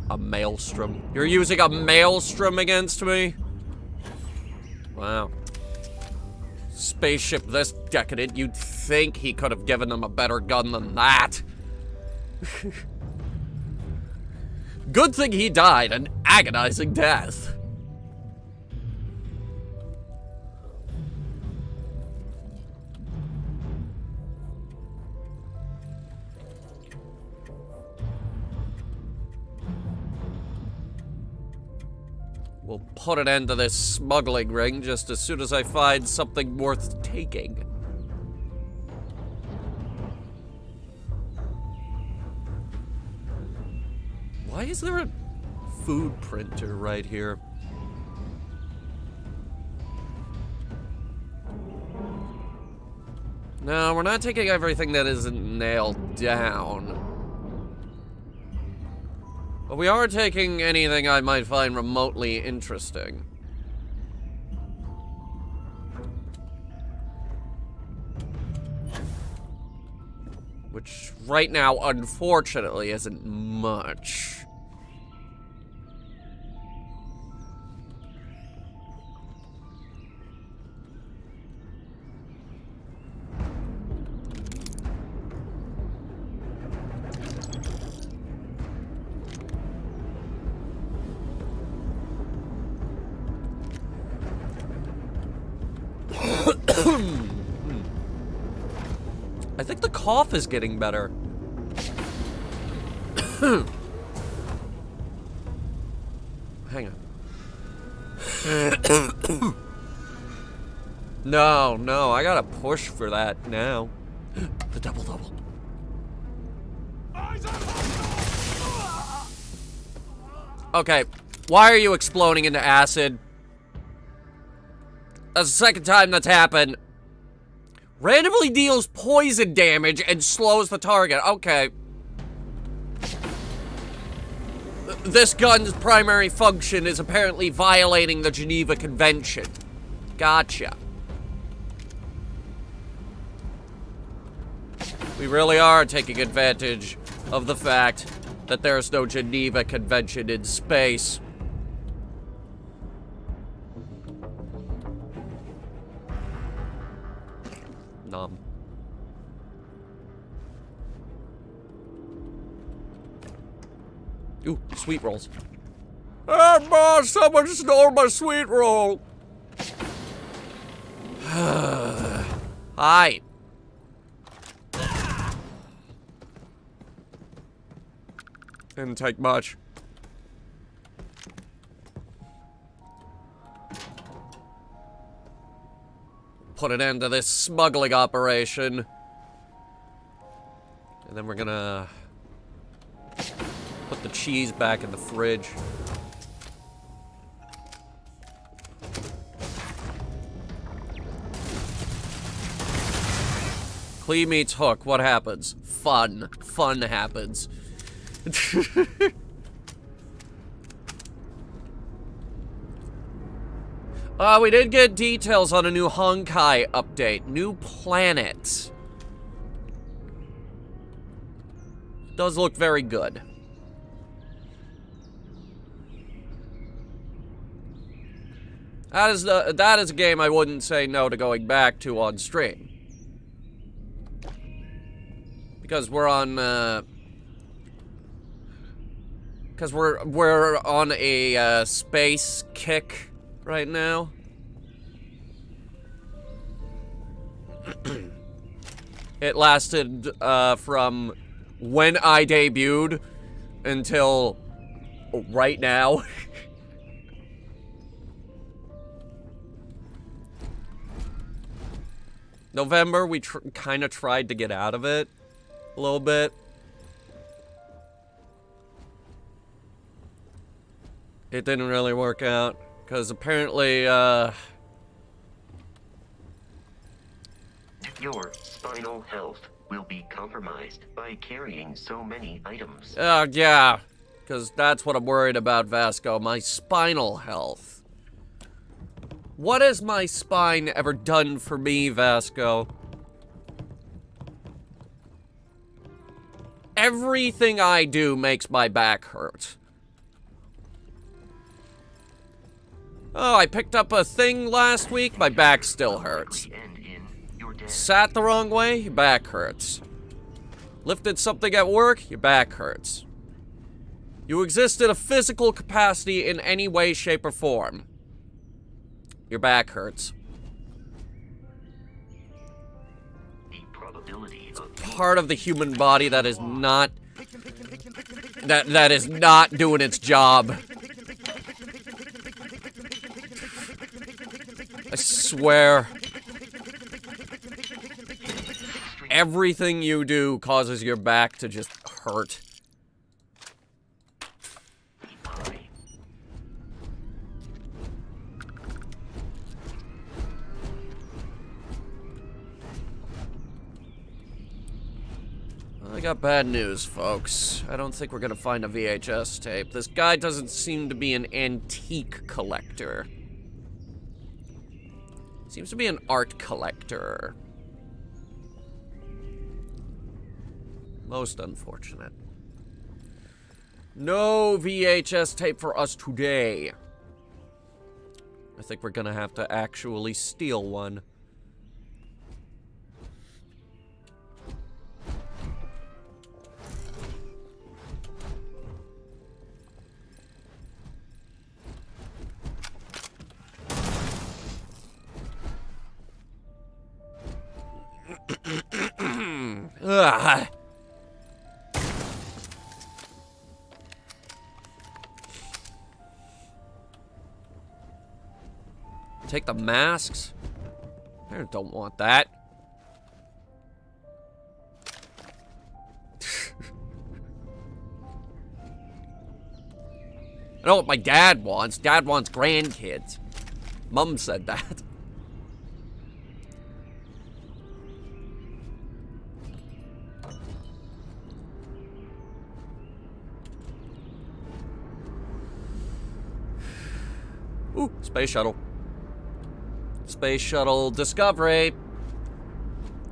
A maelstrom. You're using a maelstrom against me? Wow. Spaceship this decadent, you'd think he could have given them a better gun than that. Good thing he died an agonizing death. We'll put an end to this smuggling ring just as soon as I find something worth taking. Why is there a food printer right here? No, we're not taking everything that isn't nailed down. But we are taking anything I might find remotely interesting. Which, right now, unfortunately, isn't much. I think the cough is getting better. Hang on. No, I gotta push for that now. The double-double. Okay, why are you exploding into acid? That's the second time that's happened. Randomly deals poison damage and slows the target. Okay. This gun's primary function is apparently violating the Geneva Convention. Gotcha. We really are taking advantage of the fact that there's no Geneva Convention in space. Nom. Ooh, sweet rolls. Ah, boss, someone stole my sweet roll. Hi. Didn't take much. Put an end to this smuggling operation. And then we're gonna put the cheese back in the fridge. Clee meets Hook, what happens? Fun. Fun happens. We did get details on a new Honkai update. New planet. Does look very good. That is a game I wouldn't say no to going back to on stream. Because we're on we're on a space kick right now. It lasted from when I debuted until right now. November, we kind of tried to get out of it a little bit. it didn't really work out. Because apparently, Your spinal health will be compromised by carrying so many items. yeah. Because that's what I'm worried about, Vasco. My spinal health. What has my spine ever done for me, Vasco? Everything I do makes my back hurt. Oh, I picked up a thing last week, my back still hurts. Sat the wrong way, your back hurts. Lifted something at work, your back hurts. You exist in a physical capacity in any way, shape, or form. Your back hurts. Part of the human body that is not that is not doing its job. I swear. Everything you do causes your back to just hurt. I got bad news, folks. I don't think we're gonna find a VHS tape. This guy doesn't seem to be an antique collector. Seems to be an art collector. Most unfortunate. No VHS tape for us today. I think we're gonna have to actually steal one. Ugh. Take the masks? I don't want that. I know what my dad wants. Dad wants grandkids. Mom said that. Ooh, space shuttle. Space shuttle Discovery.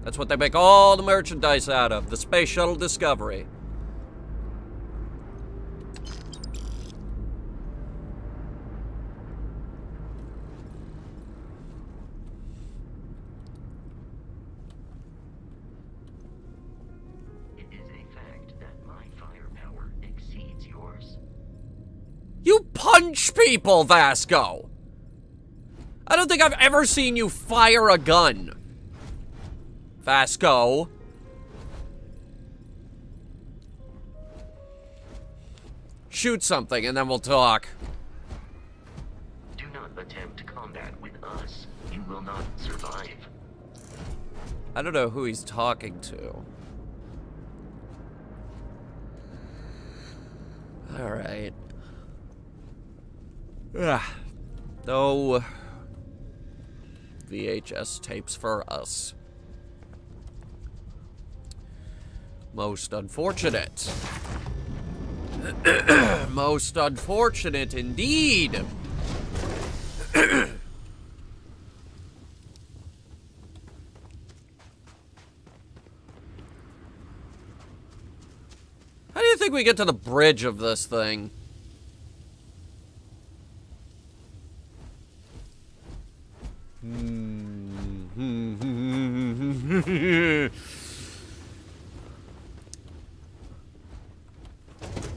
That's what they make all the merchandise out of. The space shuttle Discovery. It is a fact that my firepower exceeds yours. You punch people, Vasco! I don't think I've ever seen you fire a gun. Vasco. Shoot something and then we'll talk. Do not attempt combat with us. You will not survive. I don't know who he's talking to. Alright. No VHS tapes for us. Most unfortunate. Most unfortunate indeed. How do you think we get to the bridge of this thing?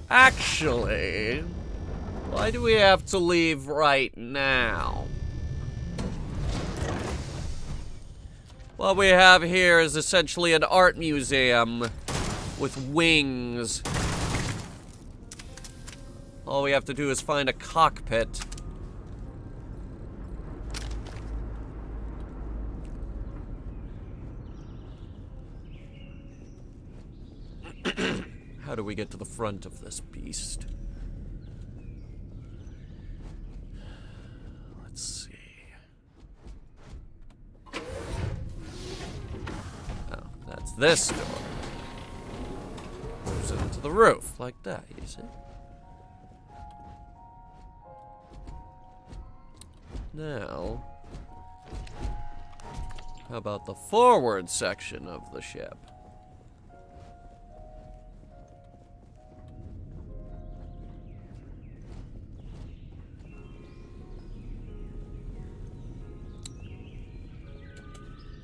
Actually, why do we have to leave right now? What we have here is essentially an art museum with wings. All we have to do is find a cockpit. How do we get to the front of this beast? this door moves it into the roof, like that, you see? Now, how about the forward section of the ship?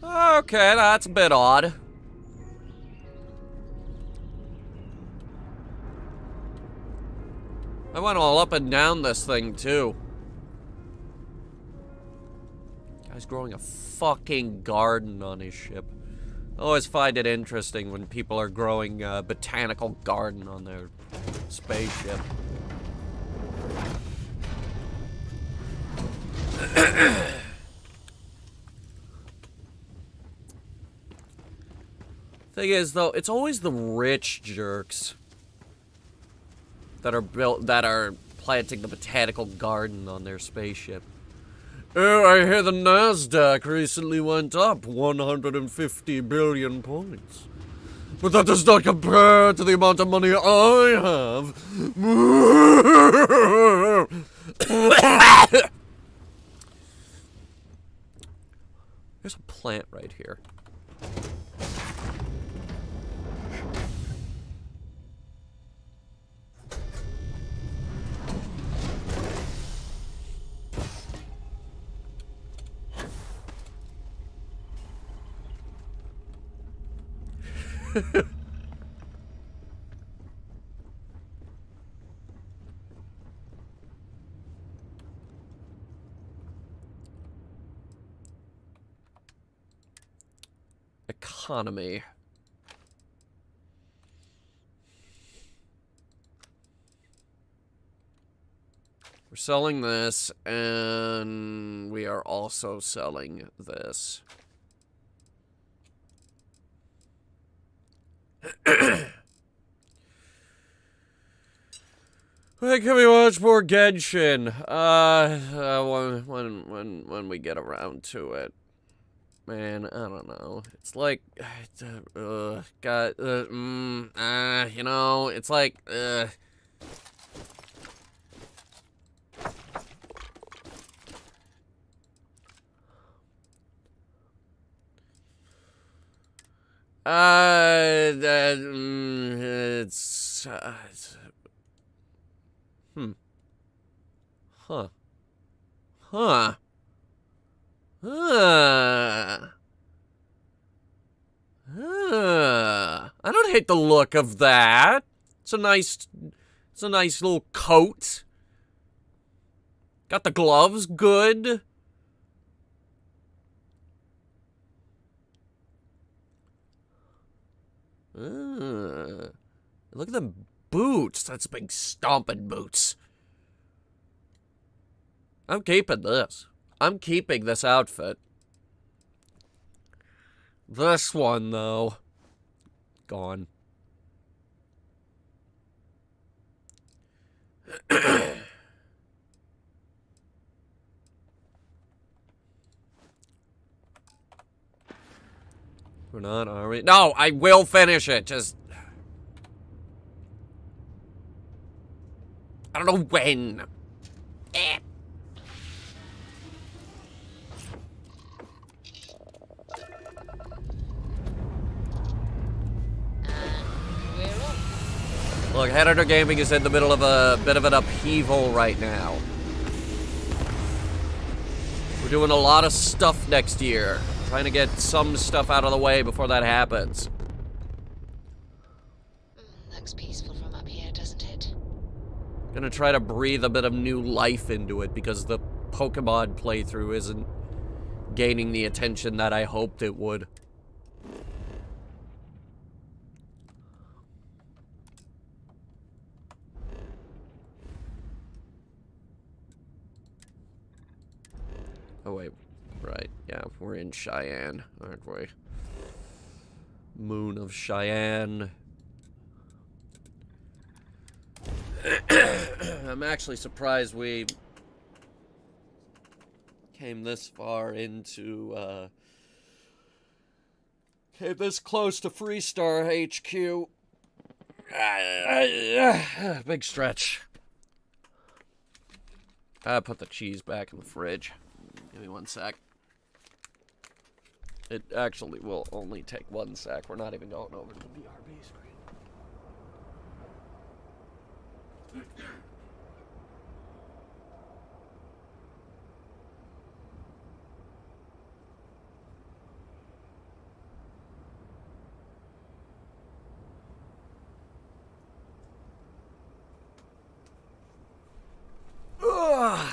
Okay, that's a bit odd. I went all up and down this thing, too. Guy's growing a fucking garden on his ship. I always find it interesting when people are growing a botanical garden on their spaceship. Thing is, though, it's always the rich jerks that are planting the botanical garden on their spaceship. Oh, I hear the Nasdaq recently went up 150 billion points. But that does not compare to the amount of money I have. There's a plant right here. Economy. We're selling this, and we are also selling this. When can we watch more Genshin? When we get around to it. Man, I don't know. It's like, you know, it's like, I don't hate the look of that. It's a nice little coat. Got the gloves good. Look at them boots. That's big stomping boots. I'm keeping this. I'm keeping this outfit. This one, though, gone. We're not, are we? No, I will finish it. Just... I don't know when. Look, Headhunter Gaming is in the middle of a bit of an upheaval right now. We're doing a lot of stuff next year. Trying to get some stuff out of the way before that happens. Looks peaceful from up here, doesn't it? Gonna try to breathe a bit of new life into it because the Pokemon playthrough isn't gaining the attention that I hoped it would. Oh, wait. Right. Yeah, we're in Cheyenne, aren't we? Moon of Cheyenne. I'm actually surprised we came this far into this close to Freestar HQ. Big stretch. Put the cheese back in the fridge. Give me 1 sec. It actually will only take 1 sec. We're not even going over to the BRB screen.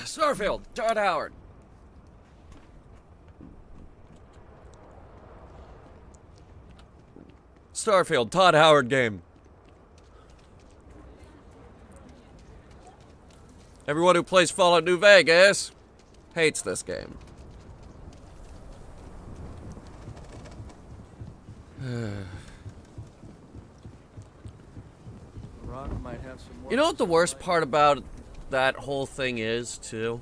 Starfield, Todd Howard. Starfield, Todd Howard game. Everyone who plays Fallout New Vegas hates this game. You know what the worst part about that whole thing is, too?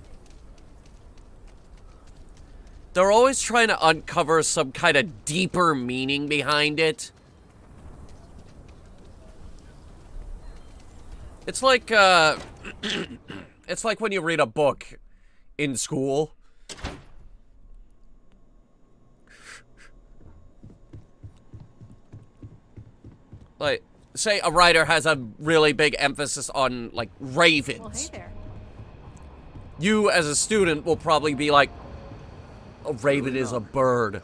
They're always trying to uncover some kind of deeper meaning behind it. It's like, it's like when you read a book in school. Like, say a writer has a really big emphasis on, like, ravens. Well, hey there. You, as a student, will probably be like, a raven is a bird.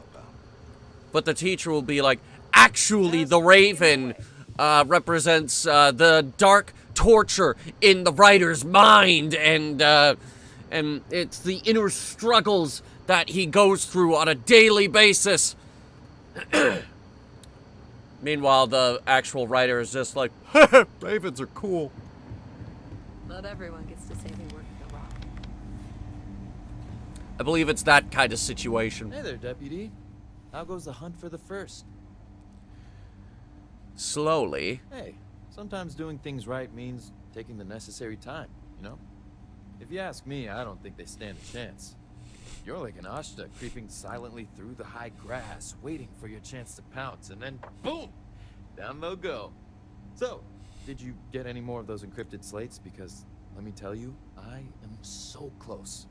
But the teacher will be like, actually, the raven represents the dark torture in the writer's mind, and it's the inner struggles that he goes through on a daily basis. Meanwhile, the actual writer is just like, ravens are cool. Not everyone gets to say they work at the Rock. I believe it's that kind of situation. Hey there, Deputy. How goes the hunt for the first? Slowly. Hey, sometimes doing things right means taking the necessary time, you know? If you ask me, I don't think they stand a chance. You're like an Ashta creeping silently through the high grass, waiting for your chance to pounce, and then boom! Down they'll go. So, did you get any more of those encrypted slates? Because, let me tell you, I am so close.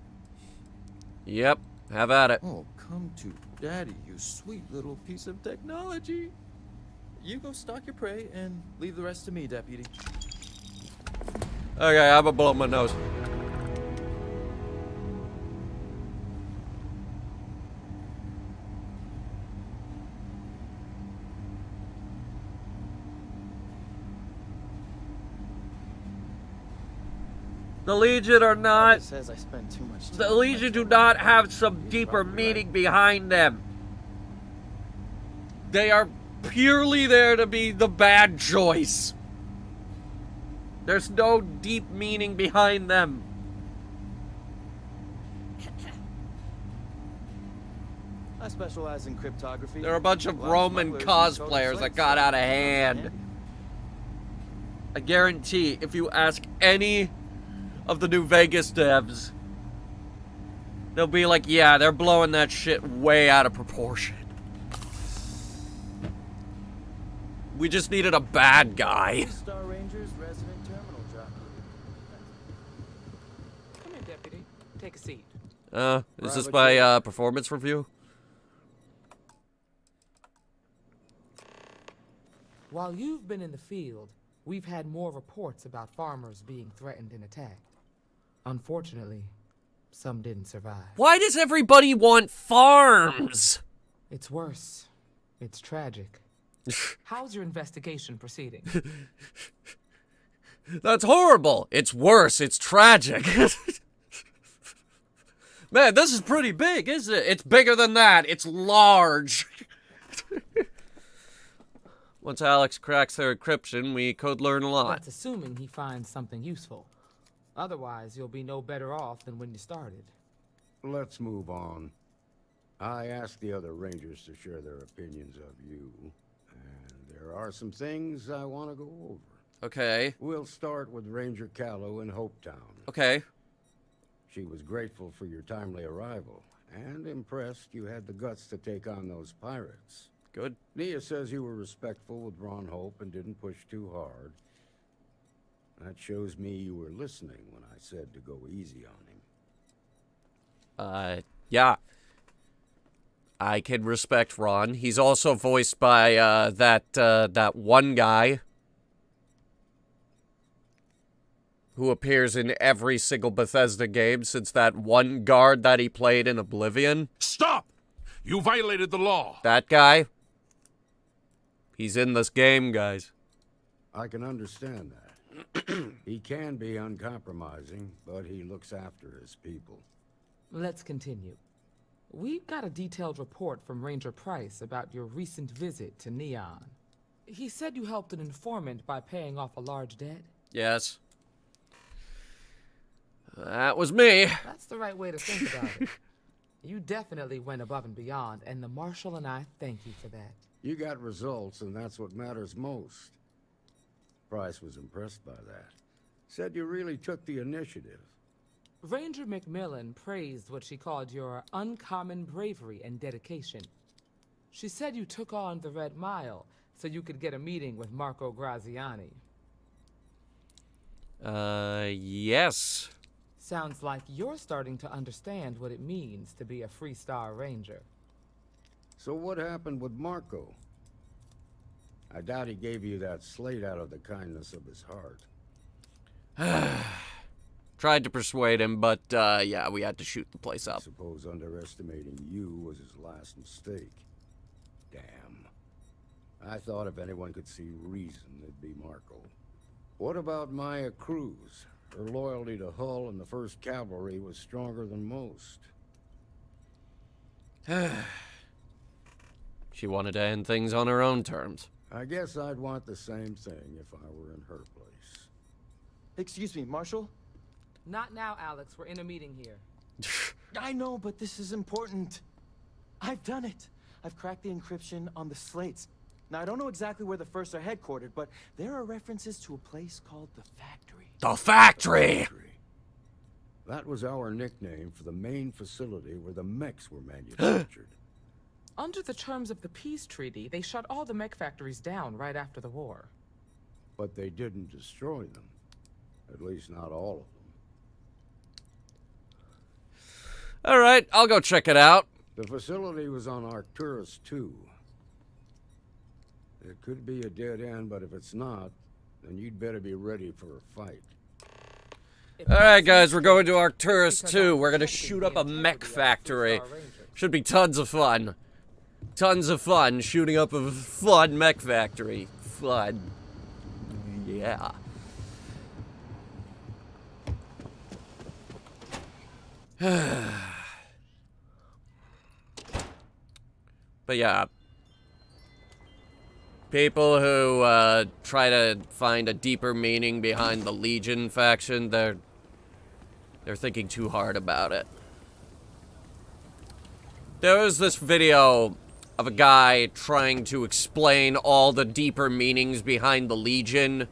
Yep, have at it. Oh, come to Daddy, you sweet little piece of technology. You go stalk your prey and leave the rest to me, Deputy. Okay, I'm gonna blow up my nose. The Legion are not. Says I spend too much time. The Legion do not have some deeper meaning behind them. They are purely there to be the bad choice. There's no deep meaning behind them. I specialize in cryptography. They're a bunch of Roman cosplayers that got out of hand. I guarantee if you ask any of the New Vegas devs, they'll be like, yeah, they're blowing that shit way out of proportion. We just needed a bad guy. Star Ranger's resident terminal jockey. Come in, Deputy. Take a seat. Is this my performance review? While you've been in the field, we've had more reports about farmers being threatened and attacked. Unfortunately, some didn't survive. Why does everybody want farms? It's worse. It's tragic. How's your investigation proceeding? That's horrible. It's worse. It's tragic. Man, this is pretty big, isn't it? It's bigger than that. It's large. Once Alex cracks their encryption, we could learn a lot. That's assuming he finds something useful. Otherwise, you'll be no better off than when you started. Let's move on. I asked the other Rangers to share their opinions of you, and there are some things I want to go over. Okay. We'll start with Ranger Callow in Hopetown. Okay. She was grateful for your timely arrival, and impressed you had the guts to take on those pirates. Good. Nia says you were respectful with Ron Hope and didn't push too hard. That shows me you were listening when I said to go easy on him. Yeah. I can respect Ron. He's also voiced by, that one guy who appears in every single Bethesda game since that one guard that he played in Oblivion. Stop! You violated the law. That guy. He's in this game, guys. I can understand that. He can be uncompromising, but he looks after his people. Let's continue. We've got a detailed report from Ranger Price about your recent visit to Neon. He said you helped an informant by paying off a large debt. Yes. That was me. That's the right way to think about it. You definitely went above and beyond, and the Marshal and I thank you for that. You got results, and that's what matters most. Price was impressed by that. Said you really took the initiative. Ranger McMillan praised what she called your uncommon bravery and dedication. She said you took on the Red Mile so you could get a meeting with Marco Graziani. Yes. Sounds like you're starting to understand what it means to be a Freestar Ranger. So what happened with Marco? I doubt he gave you that slate out of the kindness of his heart. Tried to persuade him, but, yeah, we had to shoot the place up. I suppose underestimating you was his last mistake. Damn. I thought if anyone could see reason, it'd be Marco. What about Maya Cruz? Her loyalty to Hull and the 1st Cavalry was stronger than most. She wanted to end things on her own terms. I guess I'd want the same thing if I were in her place. Excuse me, Marshal? Not now, Alex. We're in a meeting here. I know, but this is important. I've done it. I've cracked the encryption on the slates. Now, I don't know exactly where the First are headquartered, but there are references to a place called the Factory. The Factory! That was our nickname for the main facility where the mechs were manufactured. Under the terms of the peace treaty, they shut all the mech factories down right after the war. But they didn't destroy them. At least not all of them. Alright, I'll go check it out. The facility was on Arcturus 2. It could be a dead end, but if it's not, then you'd better be ready for a fight. Alright guys, we're going to Arcturus 2. We're gonna shoot up a mech factory. Should be tons of fun. Tons of fun shooting up a fun mech factory. Fun. Yeah. But yeah. People who try to find a deeper meaning behind the Legion faction, they're thinking too hard about it. There was this video of a guy trying to explain all the deeper meanings behind the Legion.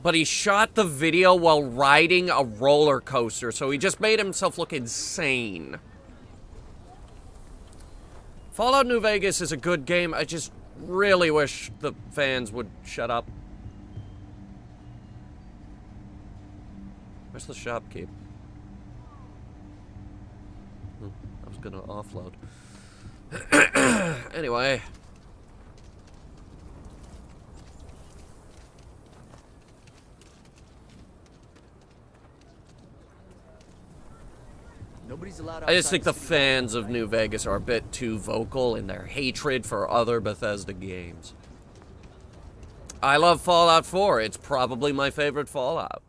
But he shot the video while riding a roller coaster, so he just made himself look insane. Fallout New Vegas is a good game. I just really wish the fans would shut up. Where's the shopkeep? I was gonna offload. Anyway. Nobody's allowed I just think the fans of New Vegas are a bit too vocal in their hatred for other Bethesda games. I love Fallout 4. It's probably my favorite Fallout.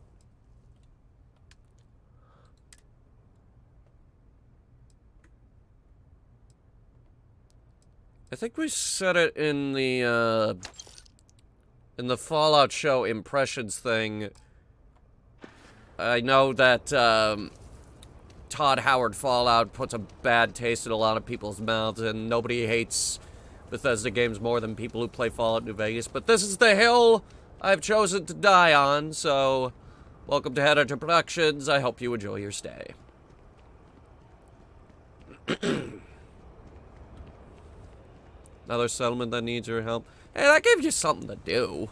I think we said it in the Fallout show impressions thing. I know that Todd Howard Fallout puts a bad taste in a lot of people's mouths, and nobody hates Bethesda games more than people who play Fallout New Vegas. But this is the hill I've chosen to die on, so welcome to Headhunter Productions. I hope you enjoy your stay. Another settlement that needs your help. Hey, that gives you something to do.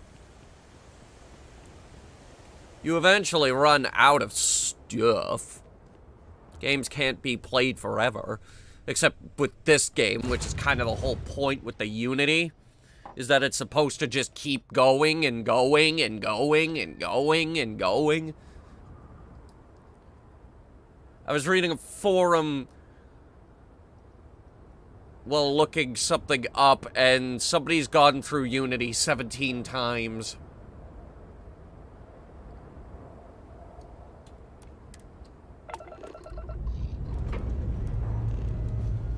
You eventually run out of stuff. Games can't be played forever. Except with this game, which is kind of the whole point with the Unity, is that it's supposed to just keep going and going and going and going and going. I was reading a forum while looking something up, and somebody's gone through Unity 17 times.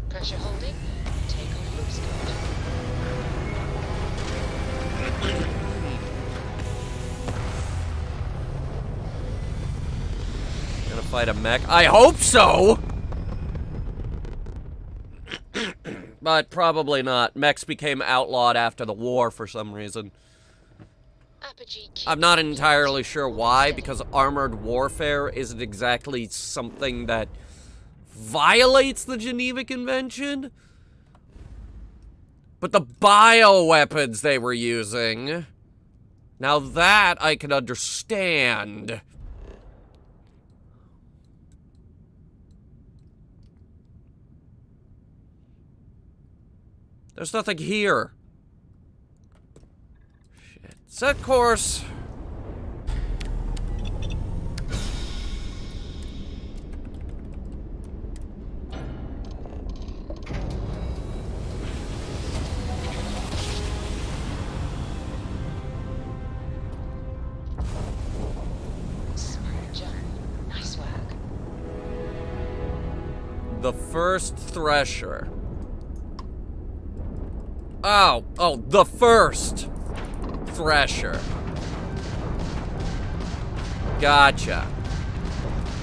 Pressure holding. Takeoff looks good. Gonna fight a mech? I hope so! But probably not. Mechs became outlawed after the war for some reason. I'm not entirely sure why, because armored warfare isn't exactly something that violates the Geneva Convention. But the bioweapons they were using, now that I can understand. There's nothing here. Shit. Set course. Smart jump. Nice work. The first thresher. Oh, the first thresher. Gotcha.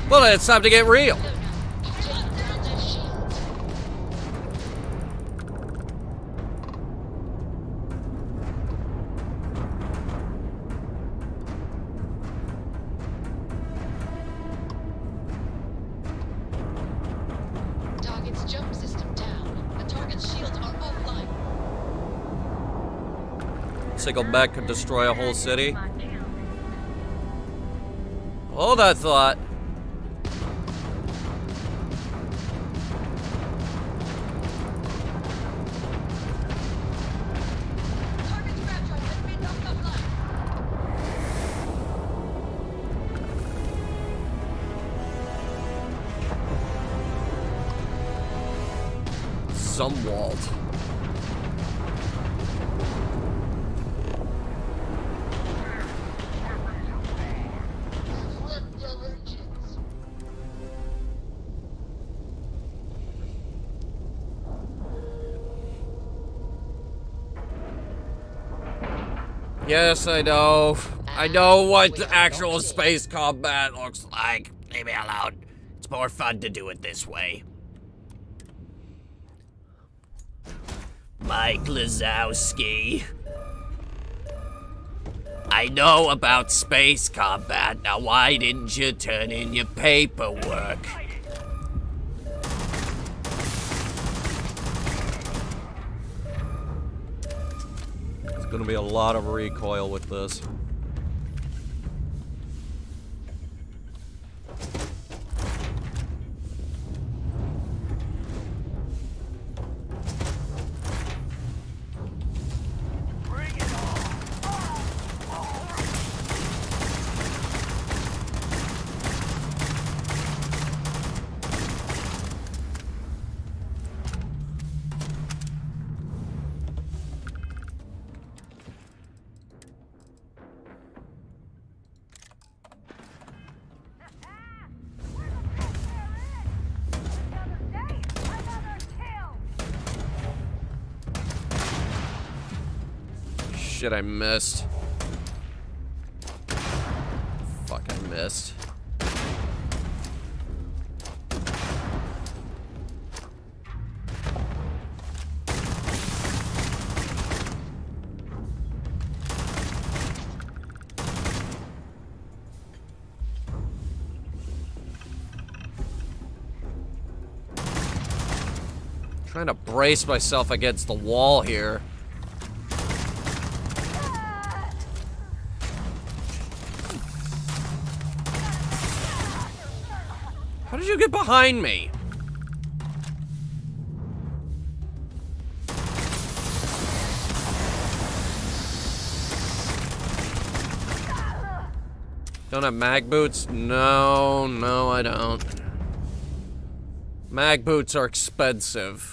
Well, then it's time to get real. Target's jump system down. The target's shields are offline. Single mech could destroy a whole city. Hold that thought. Zumwalt. Yes, I know. I know what the actual space combat looks like. Leave me alone. It's more fun to do it this way. Mike Lazowski. I know about space combat. Now why didn't you turn in your paperwork? There's gonna be a lot of recoil with this. Shit, I missed. Fuck, I missed. Trying to brace myself against the wall here. How did you get behind me? Don't have mag boots? No, no, I don't. Mag boots are expensive.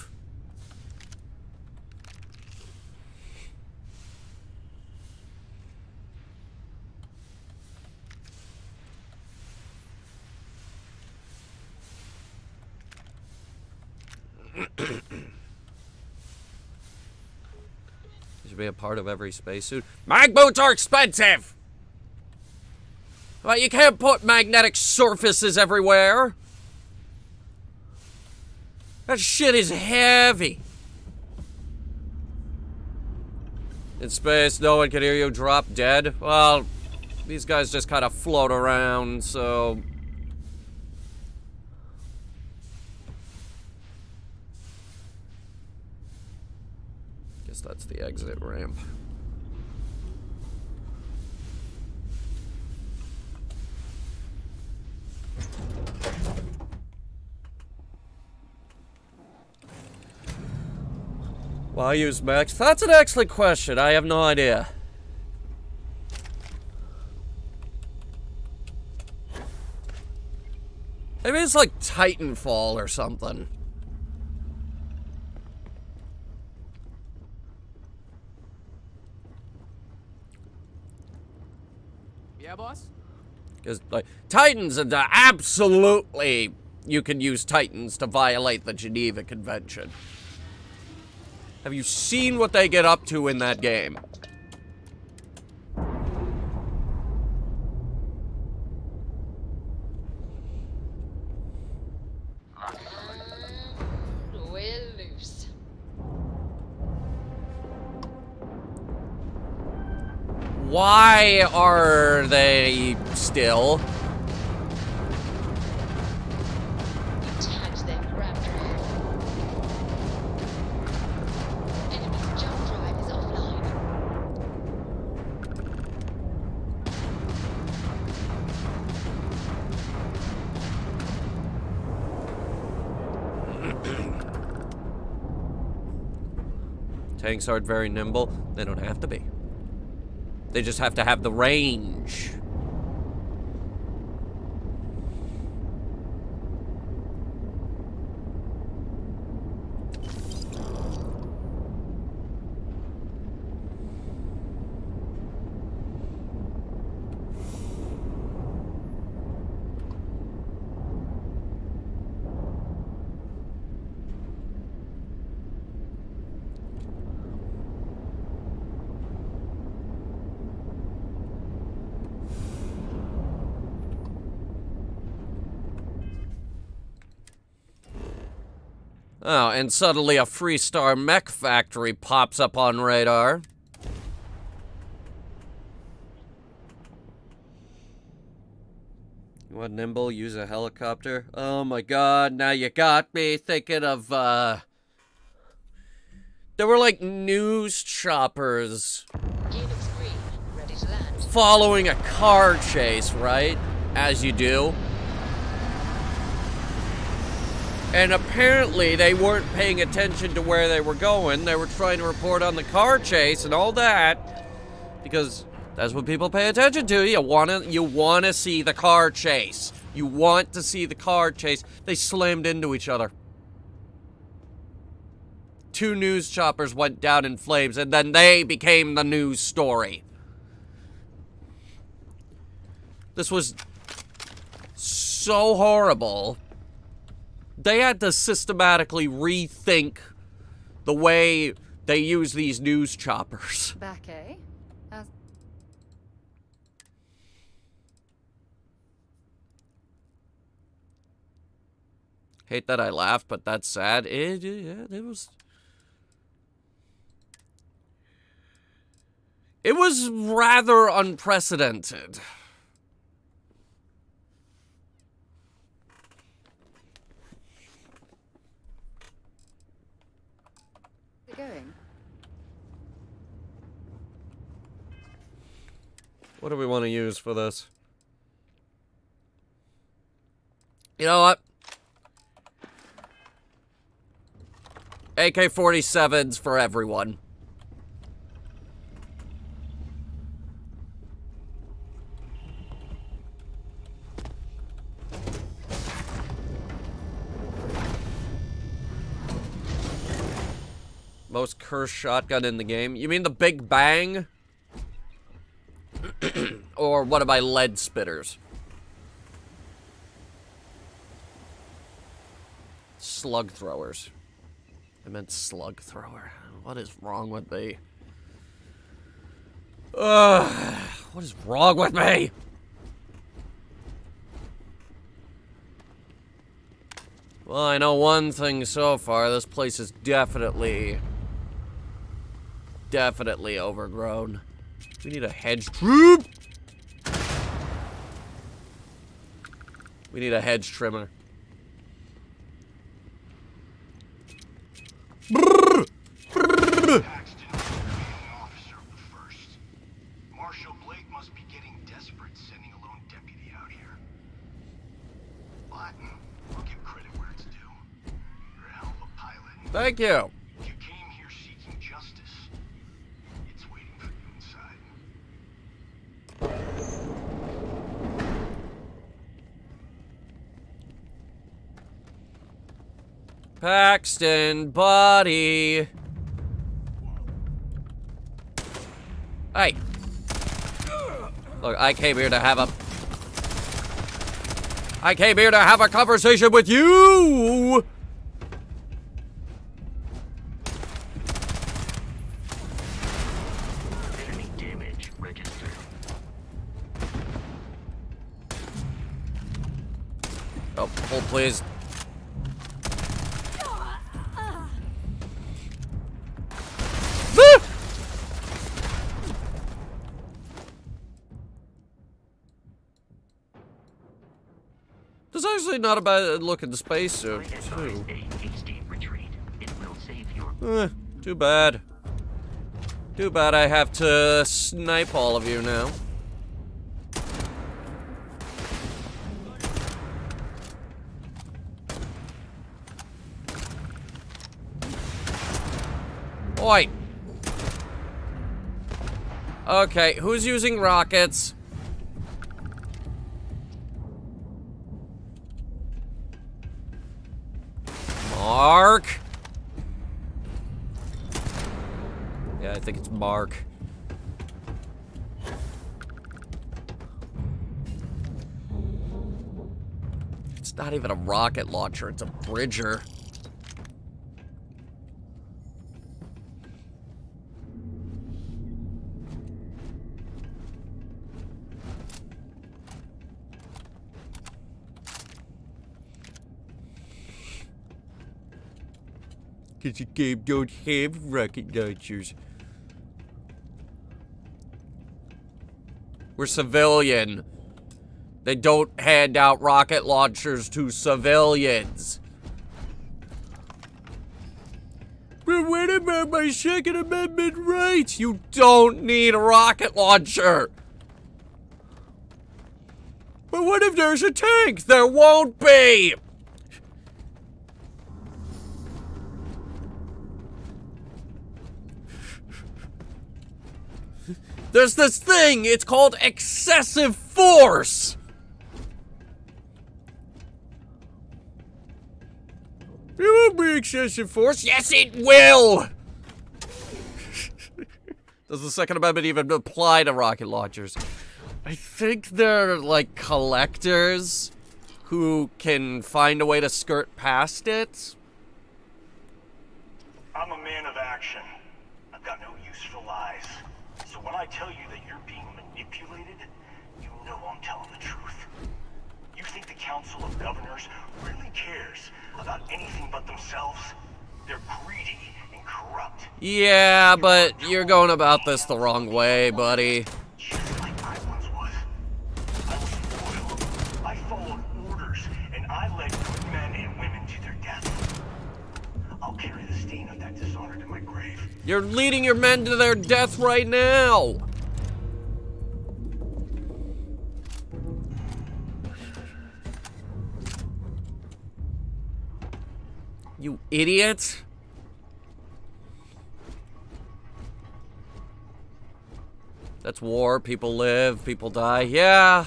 Should be a part of every spacesuit. Mag boots are expensive! Well, you can't put magnetic surfaces everywhere. That shit is heavy. In space, no one can hear you drop dead. Well, these guys just kind of float around, so... Guess that's the exit ramp. Why use Max? That's an excellent question. I have no idea. Maybe it's like Titanfall or something. Yeah, boss? Because, like, Titans, and absolutely you can use Titans to violate the Geneva Convention. Have you seen what they get up to in that game? We're loose. Why are they still? Tagged their grab drive. Enemy's jump drive is offline. Tanks aren't very nimble. They don't have to be. They just have to have the range. Oh, and suddenly a Freestar mech factory pops up on radar. You want nimble? Use a helicopter? Oh my god, now you got me thinking of, there were like news choppers Helix green, ready to land. following a car chase, right? As you do. And apparently they weren't paying attention to where they were going. They were trying to report on the car chase and all that. Because that's what people pay attention to. You wanna see the car chase. You want to see the car chase. They slammed into each other. 2 news choppers went down in flames, and then they became the news story. This was so horrible. They had to systematically rethink the way they use these news choppers. Back, eh? Hate that I laughed, but that's sad. It was rather unprecedented. going? What do we want to use for this? You know what? AK-47s for everyone. Most cursed shotgun in the game. You mean the Big Bang? Or one of my lead spitters? Slug throwers. I meant slug thrower. What is wrong with me? What is wrong with me? Well, I know one thing so far. This place is definitely overgrown. We need a hedge troop. We need a hedge trimmer. Marshal Blake must be getting desperate sending a lone deputy out here. But I'll give credit where it's due. You're a hell of a pilot. Thank you. If you came here seeking justice, it's waiting for you inside. Paxton, buddy. Hey. Look, I came here to have a conversation with you. Enemy damage registered. Oh, hold please. This is actually not a bad looking spacesuit, too. Too bad. Too bad I have to snipe all of you now. Oi! Okay, who's using rockets? Mark? Yeah, I think it's Mark. It's not even a rocket launcher, it's a bridger. Because the game don't have rocket launchers. We're civilian. They don't hand out rocket launchers to civilians. But what about my Second Amendment rights? You don't need a rocket launcher. But what if there's a tank? There won't be. There's this thing, it's called excessive force. It won't be excessive force. Yes, it will. Does the Second Amendment even apply to rocket launchers? I think they're like collectors who can find a way to skirt past it. I'm a man of action. I've got no use for lies. So when I tell you that you're being manipulated, you know I'm telling the truth. You think the Council of Governors really cares about anything but themselves? They're greedy and corrupt. Yeah, but you're going about this the wrong way, buddy. Just like I once was. I was loyal. I followed orders, and I led good men and women to their death. I'll carry the stain of that dishonor to my grave. You're leading your men to their death right now! You idiot! That's war. People live, people die. Yeah!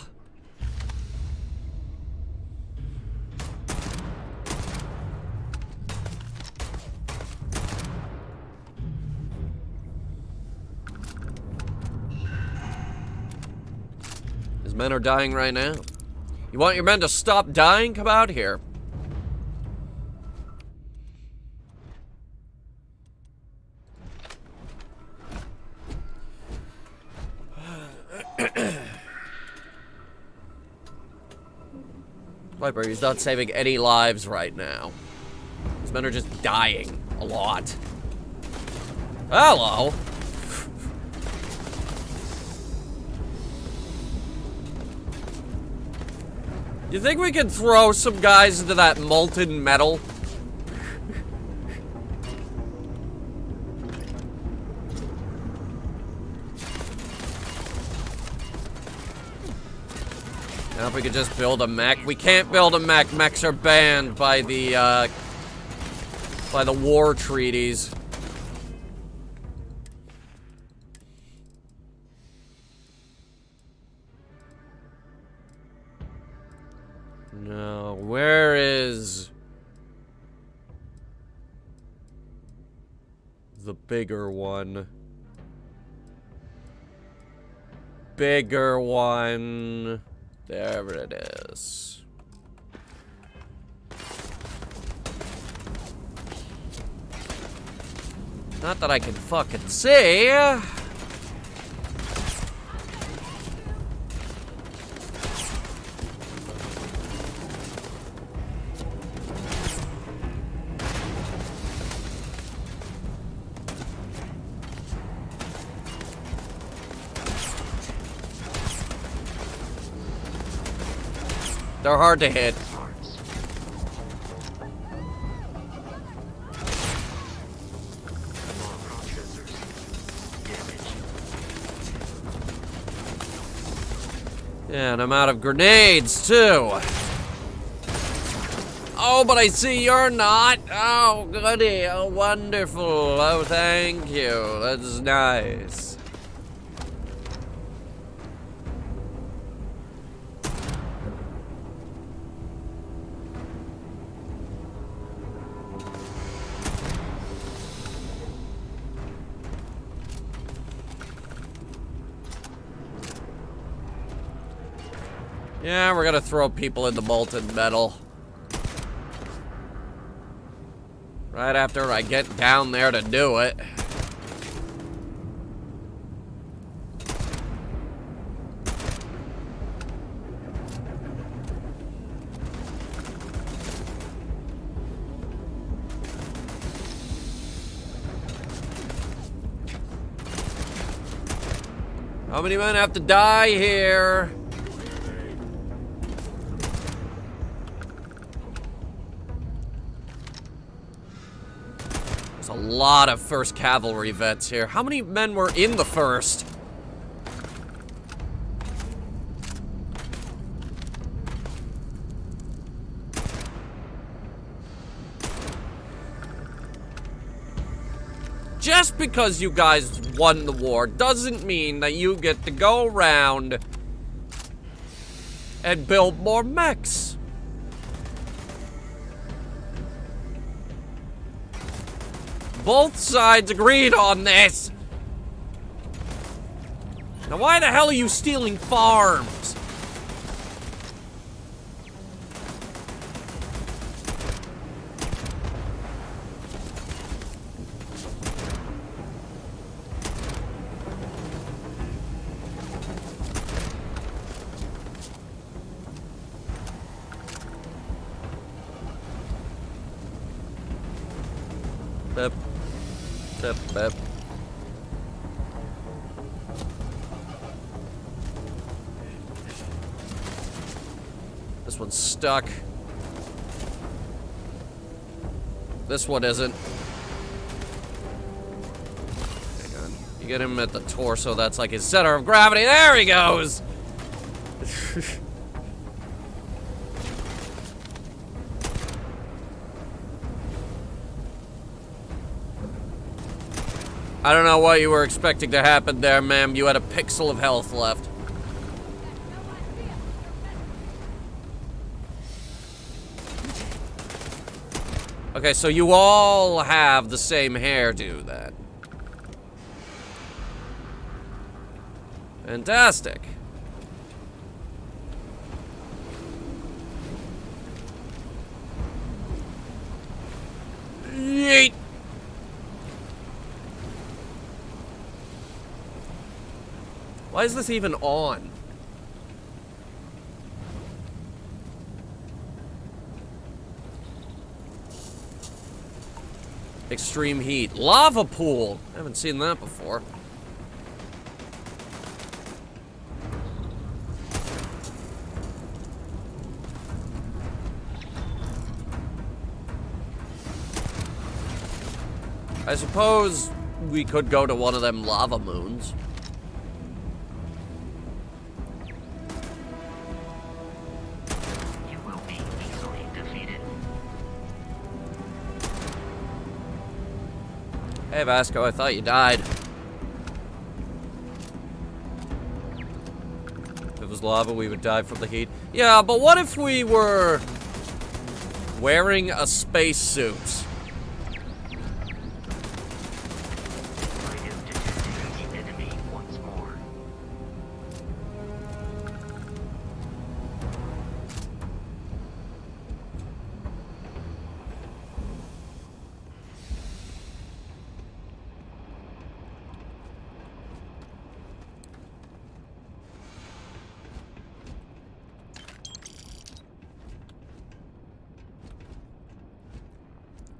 His men are dying right now. You want your men to stop dying? Come out here. Viper, he's not saving any lives right now. His men are just dying a lot. Hello? You think we can throw some guys into that molten metal? Now if we could just build a mech. We can't build a mech. Mechs are banned by the war treaties. No, where is the bigger one? Bigger one. There it is. Not that I can fucking see. They're hard to hit. Yeah, and I'm out of grenades, too. Oh, but I see you're not. Oh, goody. Oh, wonderful. Oh, thank you. That's nice. Yeah, we're gonna throw people in the molten metal. Right after I get down there to do it. How many men have to die here? A lot of 1st Cavalry vets here. How many men were in the 1st? Just because you guys won the war doesn't mean that you get to go around and build more mechs. Both sides agreed on this. Now why the hell are you stealing farms? Bep. Bep, bep. This one's stuck. This one isn't. You get him at the torso, that's like his center of gravity. There he goes! I don't know what you were expecting to happen there, ma'am. You had a pixel of health left. Okay, so you all have the same hairdo then. Fantastic. Yeet. Why is this even on? Extreme heat. Lava pool. I haven't seen that before. I suppose we could go to one of them lava moons. You will be easily defeated. Hey Vasco, I thought you died. If it was lava, we would die from the heat. Yeah, but what if we were wearing a spacesuit?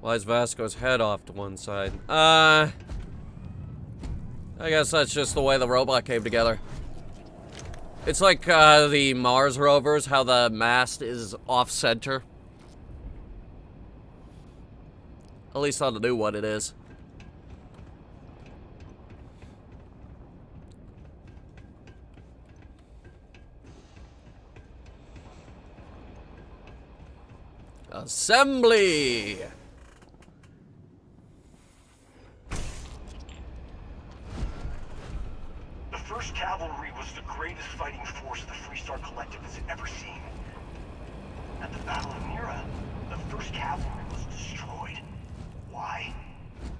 Why is Vasco's head off to one side? I guess that's just the way the robot came together. It's like the Mars rovers, how the mast is off-center. At least on the new one it is. Assembly! The 1st Cavalry was the greatest fighting force the Freestar Collective has ever seen. At the Battle of Mira, the 1st Cavalry was destroyed. Why?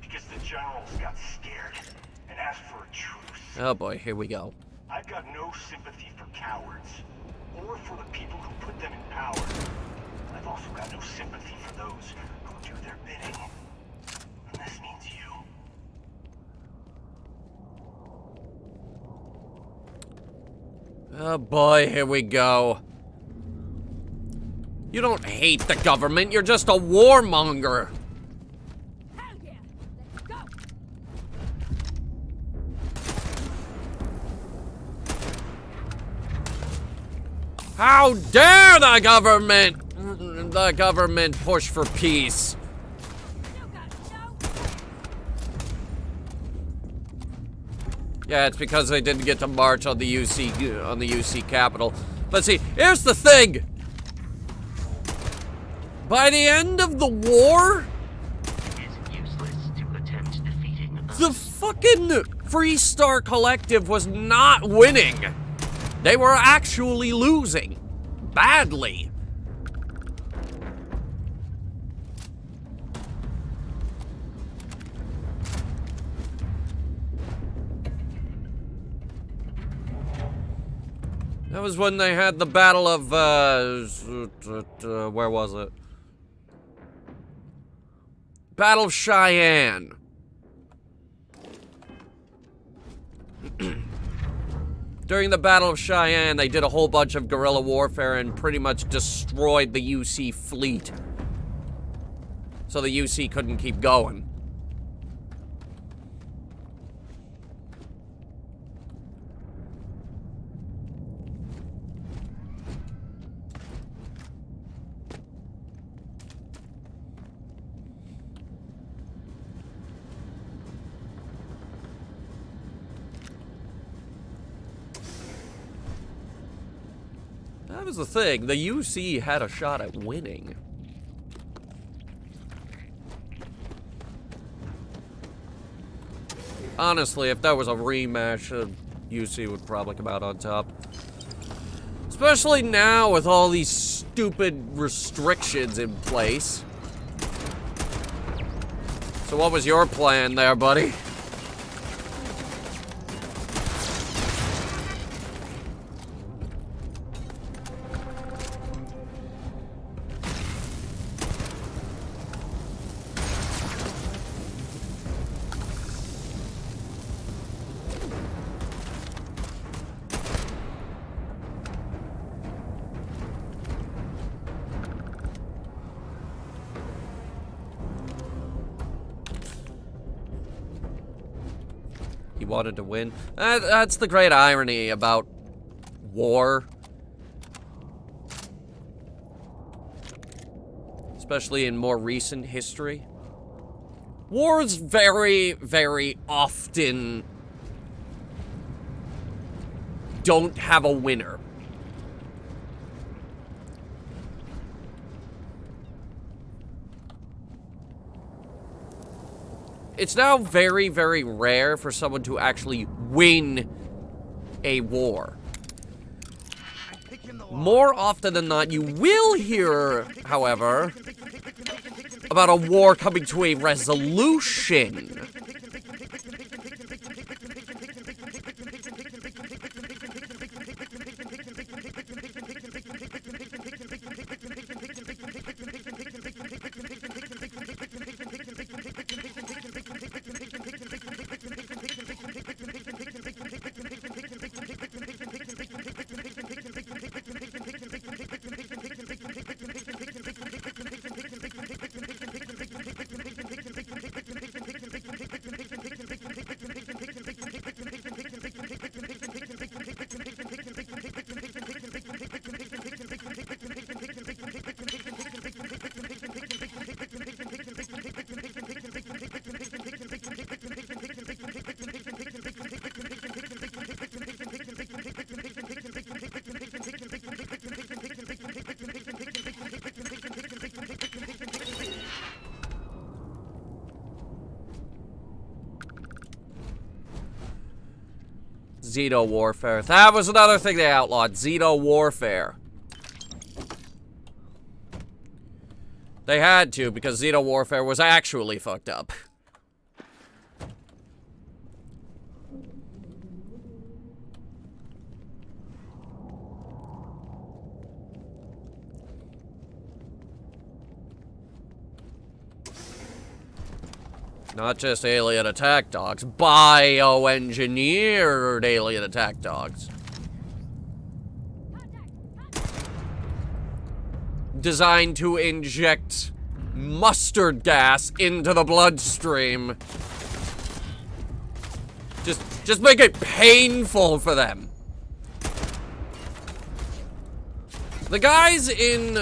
Because the generals got scared and asked for a truce. Oh boy, here we go. I've got no sympathy for cowards, or for the people who put them in power. I've also got no sympathy for those who do their bidding. And this means you. Oh boy, here we go. You don't hate the government, you're just a warmonger. Hell yeah! Let's go! How dare the government push for peace? Yeah, it's because they didn't get to march on the UC Capitol. But see, here's the thing. By the end of the war, the fucking Freestar Collective was not winning. They were actually losing. Badly. That was when they had the Battle of, where was it? Battle of Cheyenne. During the Battle of Cheyenne, they did a whole bunch of guerrilla warfare and pretty much destroyed the UC fleet. So the UC couldn't keep going. was the thing. The UC had a shot at winning. Honestly, if that was a rematch, UC would probably come out on top. Especially now with all these stupid restrictions in place. So what was your plan there, buddy? Wanted to win. That's the great irony about war. Especially in more recent history. Wars very, very often don't have a winner. It's now very, very rare for someone to actually win a war. More often than not, you will hear, however, about a war coming to a resolution. Xeno warfare. That was another thing they outlawed. Xeno warfare. They had to, because Xeno warfare was actually fucked up. Not just alien attack dogs, bioengineered alien attack dogs. Designed to inject mustard gas into the bloodstream. Just make it painful for them. The guys in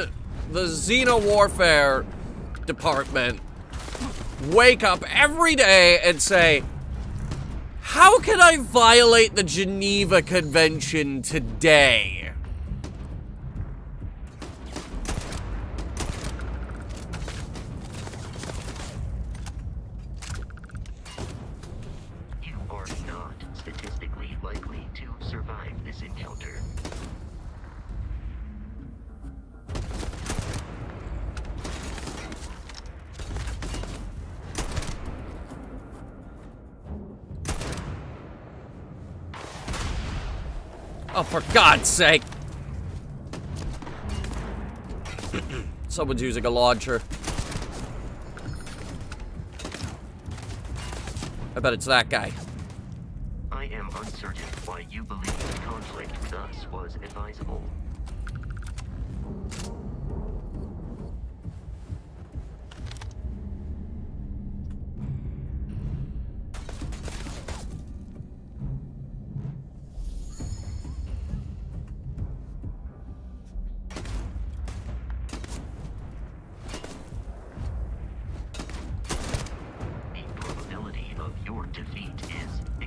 the Xeno warfare department wake up every day and say, how can I violate the Geneva Convention today? You are not statistically likely to survive this encounter. Oh, for God's sake. Someone's using a launcher. I bet it's that guy. I am uncertain why you believe conflict with us was advisable.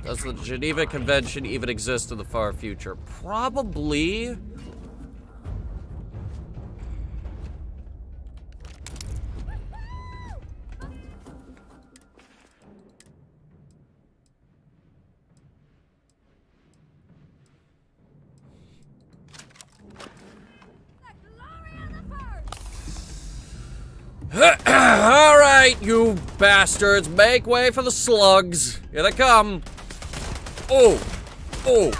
Does the Geneva Convention even exist in the far future? Probably. Alright, you bastards, make way for the slugs. Here they come. Oh, oh,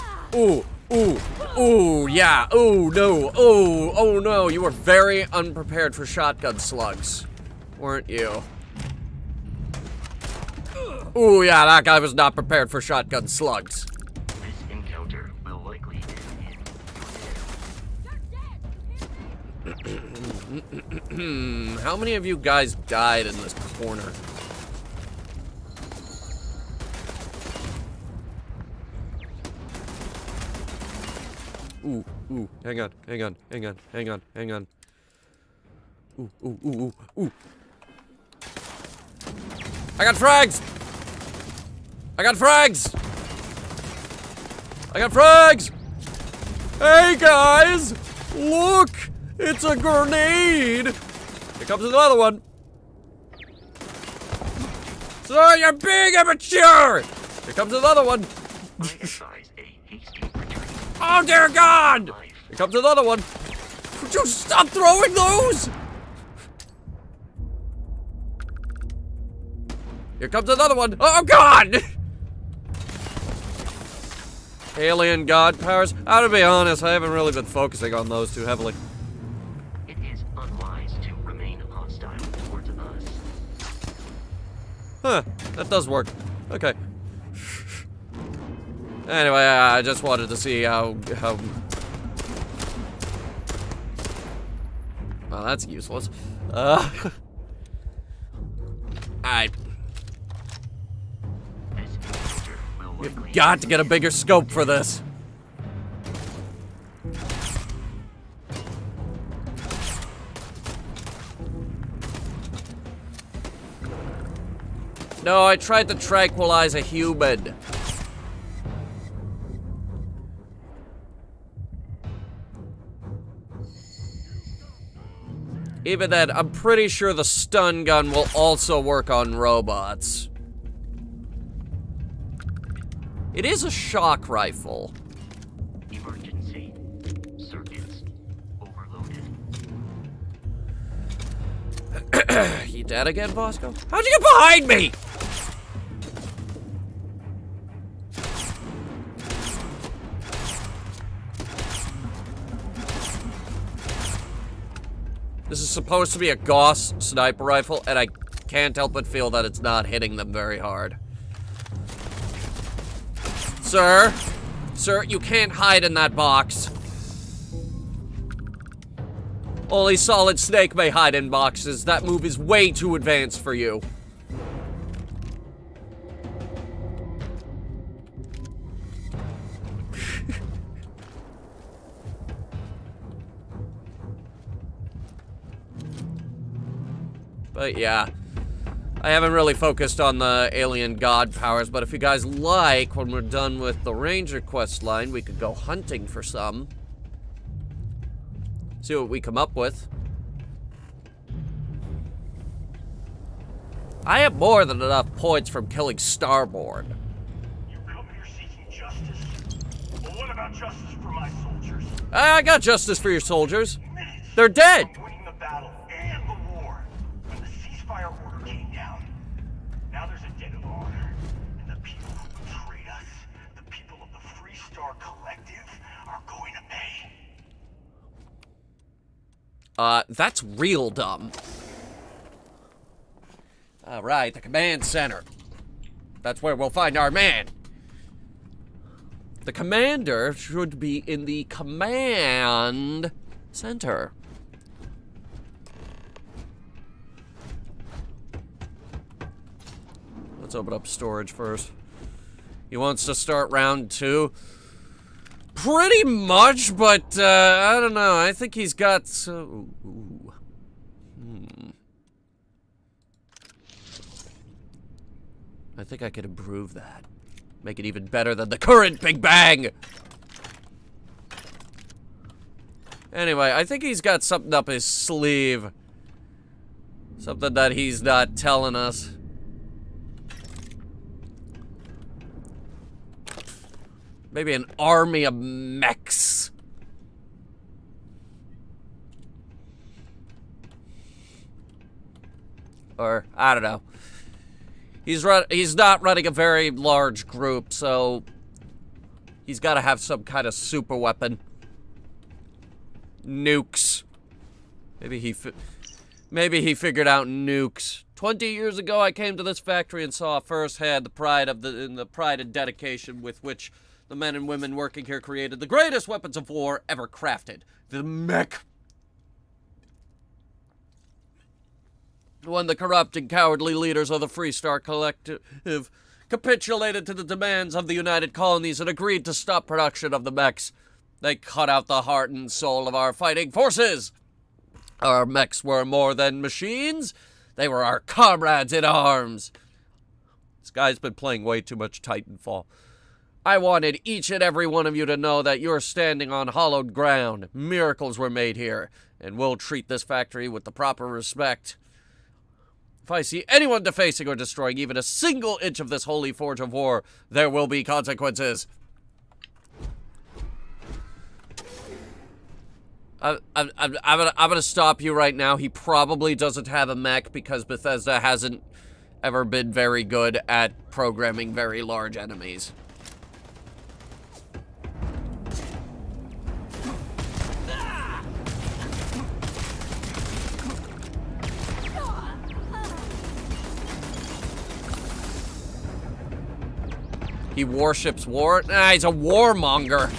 ooh, yeah, oh no, oh no. You were very unprepared for shotgun slugs, weren't you? Ooh, yeah, that guy was not prepared for shotgun slugs. This encounter will likely end. How many of you guys died in this corner? Ooh, hang on. Ooh. I got frags! Hey guys! Look! It's a grenade! Here comes another one. So you're being immature! Here comes another one. Oh dear God! Here comes another one. Would you stop throwing those? Here comes another one. Oh God! Alien god powers. To be honest, I haven't really been focusing on those too heavily. It is unwise to remain hostile towards us. Huh, that does work. Okay. Anyway, I just wanted to see how... Well, that's useless. We've got to get a bigger scope for this. No, I tried to tranquilize a human. Even then, I'm pretty sure the stun gun will also work on robots. It is a shock rifle. Emergency. Circuits overloaded. You dead again, Bosco? How'd you get behind me? This is supposed to be a Gauss sniper rifle, and I can't help but feel that it's not hitting them very hard. Sir, you can't hide in that box. Only Solid Snake may hide in boxes. That move is way too advanced for you. But yeah, I haven't really focused on the alien god powers, but if you guys like, when we're done with the Ranger quest line, we could go hunting for some. See what we come up with. I have more than enough points from killing Starborn. You come here seeking justice. Well, what about justice for my soldiers? I got justice for your soldiers. They're dead. Winning the battle and the war. When the ceasefire order came down, now there's a debt of honor. And the people who betrayed us, the people of the Free Star Collective, are going to pay. That's real dumb. All right, the command center. That's where we'll find our man. The commander should be in the command center. Let's open up storage first. He wants to start round 2. Pretty much, but I don't know. I think he's got so. I think I could improve that. Make it even better than the current Big Bang! Anyway, I think he's got something up his sleeve. Something that he's not telling us. Maybe an army of mechs. Or, I don't know. He's not running a very large group, so he's got to have some kind of super weapon. Nukes. Maybe he figured out nukes. 20 years ago, I came to this factory and saw firsthand the pride and dedication with which the men and women working here created the greatest weapons of war ever crafted. The mech. When the corrupt and cowardly leaders of the Freestar Collective capitulated to the demands of the United Colonies and agreed to stop production of the mechs, they cut out the heart and soul of our fighting forces. Our mechs were more than machines. They were our comrades in arms. This guy's been playing way too much Titanfall. I wanted each and every one of you to know that you're standing on hallowed ground. Miracles were made here, and we'll treat this factory with the proper respect. If I see anyone defacing or destroying even a single inch of this holy forge of war, there will be consequences. I'm gonna stop you right now. He probably doesn't have a mech because Bethesda hasn't ever been very good at programming very large enemies. He worships war? Nah, he's a warmonger.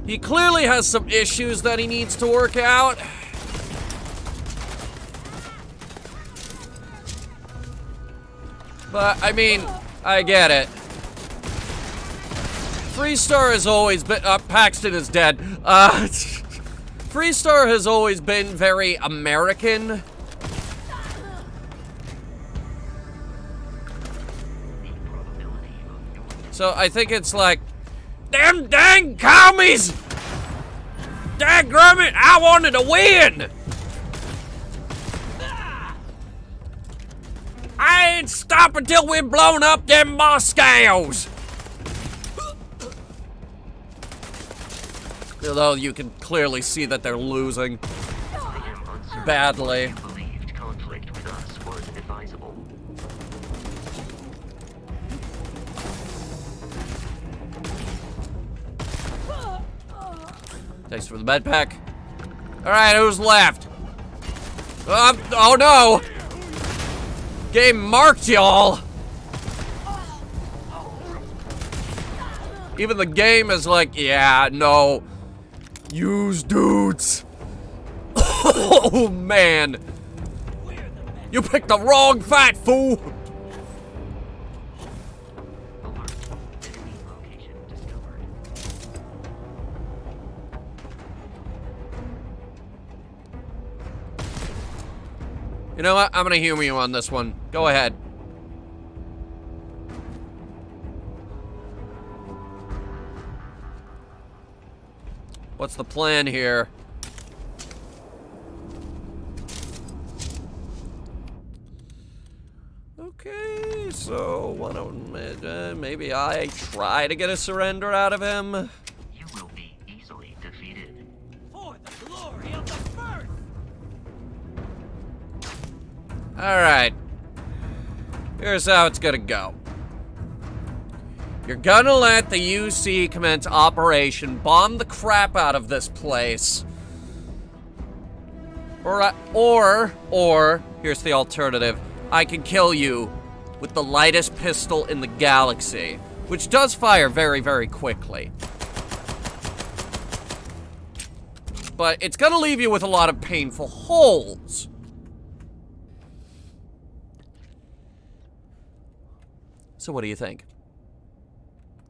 He clearly has some issues that he needs to work out. But, I mean, I get it. Freestar has always been... Paxton is dead. Freestar has always been very American. So I think it's like, them dang commies! Dadgummit, I wanted to win! I ain't stopping till we've blown up them Moscows! Although you can clearly see that they're losing badly. Conflict with us was advisable. Thanks for the med pack. Alright, who's left? Oh no! Game marked y'all! Even the game is like, yeah, no. Use dudes. Oh man! You picked the wrong fight, fool! You know what? I'm gonna humor you on this one. Go ahead. What's the plan here? Okay, so one of them, maybe I try to get a surrender out of him. You will be easily defeated. For the glory of the first! Alright. Here's how it's gonna go. You're gonna let the UC commence operation, bomb the crap out of this place. Or, here's the alternative. I can kill you with the lightest pistol in the galaxy, which does fire very, very quickly. But it's gonna leave you with a lot of painful holes. So what do you think?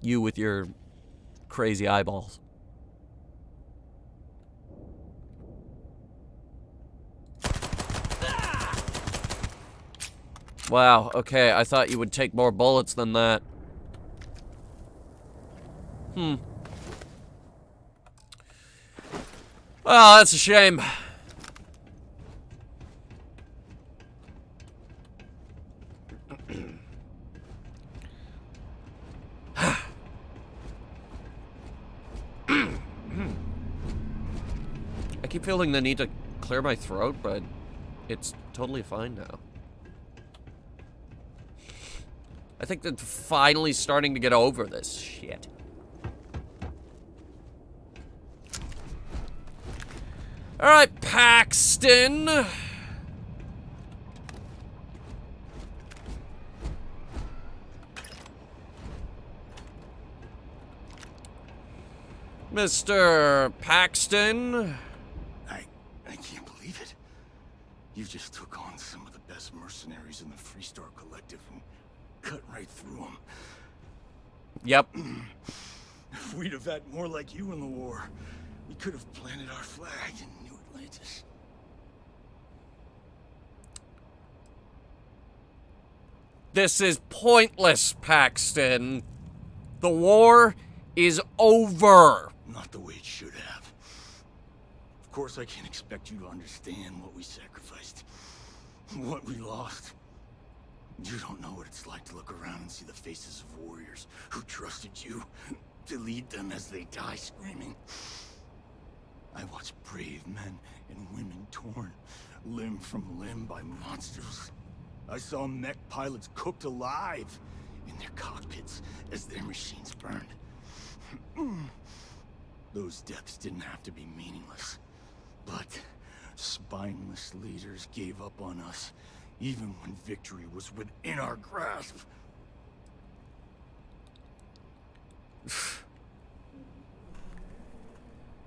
You with your crazy eyeballs. Wow, okay, I thought you would take more bullets than that. Well, that's a shame. I keep feeling the need to clear my throat, but it's totally fine now. I think they're finally starting to get over this shit. Alright, Paxton. Mr. Paxton. I can't believe it. You just took on some of the best mercenaries in the Freestar Collective and cut right through them. Yep. If we'd have had more like you in the war, we could have planted our flag in New Atlantis. This is pointless, Paxton. The war is over. Not the way it should have. Of course, I can't expect you to understand what we sacrificed, what we lost. You don't know what it's like to look around and see the faces of warriors who trusted you to lead them as they die screaming. I watched brave men and women torn limb from limb by monsters. I saw mech pilots cooked alive in their cockpits as their machines burned. Those deaths didn't have to be meaningless, but spineless leaders gave up on us, even when victory was within our grasp.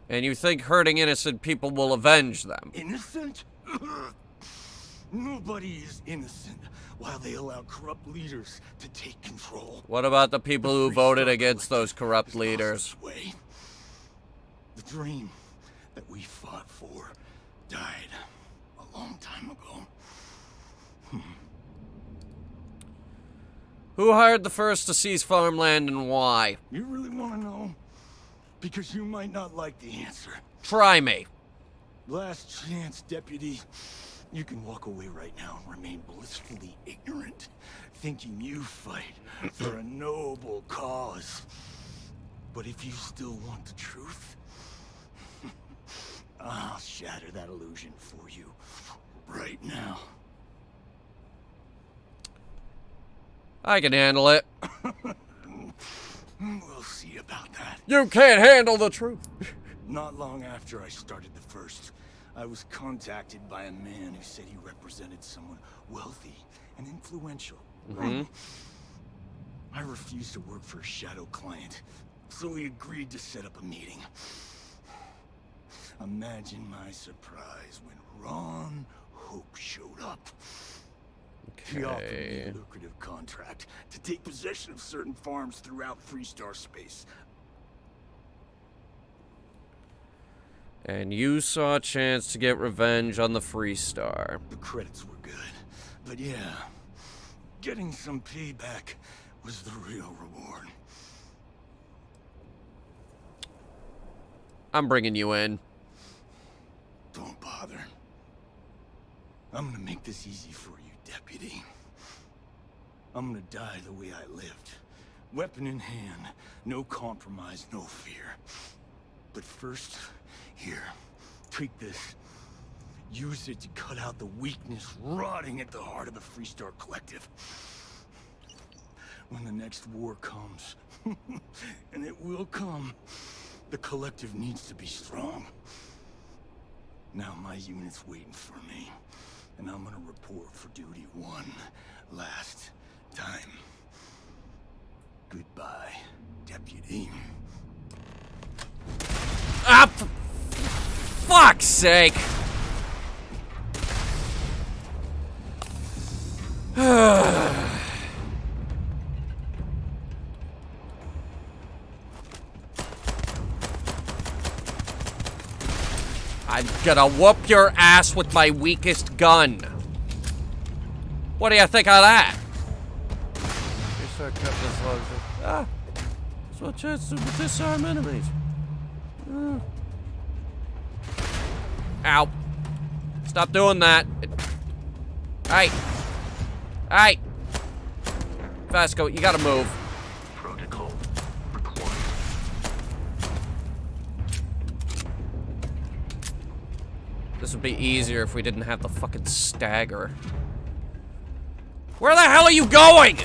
And you think hurting innocent people will avenge them? Innocent? Nobody is innocent while they allow corrupt leaders to take control. What about the people who voted against those corrupt leaders? The dream that we fought for died a long time ago. Who hired the first to seize farmland and why? You really want to know? Because you might not like the answer. Try me. Last chance, Deputy. You can walk away right now and remain blissfully ignorant, thinking you fight for a noble cause. But if you still want the truth, I'll shatter that illusion for you right now. I can handle it. We'll see about that. You can't handle the truth. Not long after I started the first, I was contacted by a man who said he represented someone wealthy and influential. I refused to work for a shadow client, so he agreed to set up a meeting. Imagine my surprise when Ron Hope showed up. He offered me a lucrative contract to take possession of certain farms throughout Freestar space. And you saw a chance to get revenge on the Freestar. The credits were good, but yeah, getting some payback was the real reward. I'm bringing you in. Don't bother. I'm gonna make this easy for you, Deputy. I'm gonna die the way I lived. Weapon in hand, no compromise, no fear. But first, here, take this. Use it to cut out the weakness rotting at the heart of the Freestar Collective. When the next war comes, and it will come, the Collective needs to be strong. Now my unit's waiting for me, and I'm gonna report for duty one last time. Goodbye, Deputy. Ah, for fuck's sake! I'm gonna whoop your ass with my weakest gun. What do you think of that? Ah, so a chance to disarm enemies. Ow. Stop doing that. Hey. Hey. Vasco, you gotta move. Protocol required. This would be easier if we didn't have the fucking stagger. Where the hell are you going?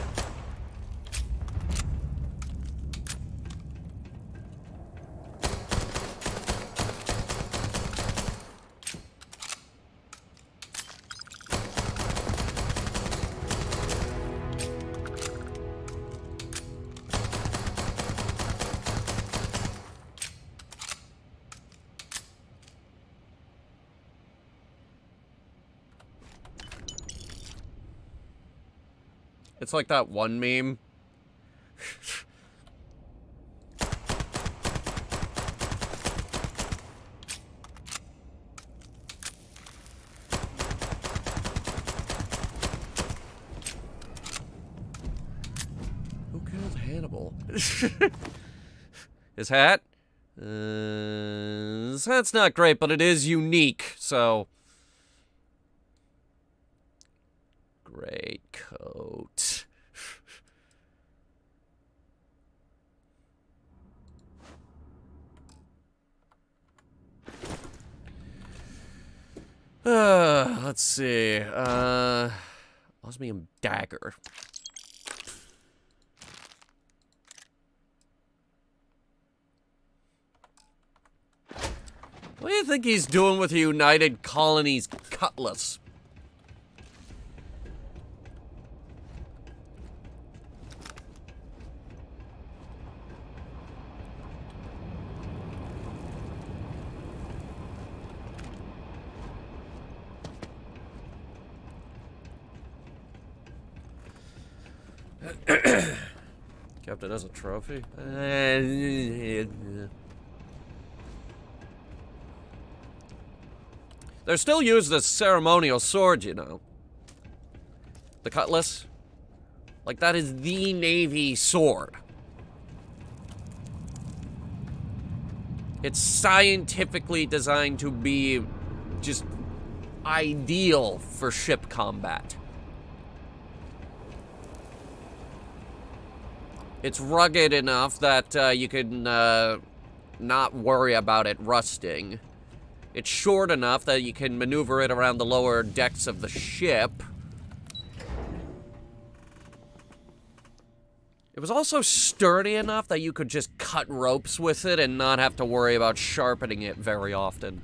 It's like that one meme. Who killed Hannibal? His hat? His hat's not great, but it is unique, so... Great coat. Let's see. Osmium dagger. What do you think he's doing with the United Colonies cutlass? Kept it as a trophy? They're still used as ceremonial swords, you know. The cutlass. Like, that is the Navy sword. It's scientifically designed to be just ideal for ship combat. It's rugged enough that you can not worry about it rusting. It's short enough that you can maneuver it around the lower decks of the ship. It was also sturdy enough that you could just cut ropes with it and not have to worry about sharpening it very often.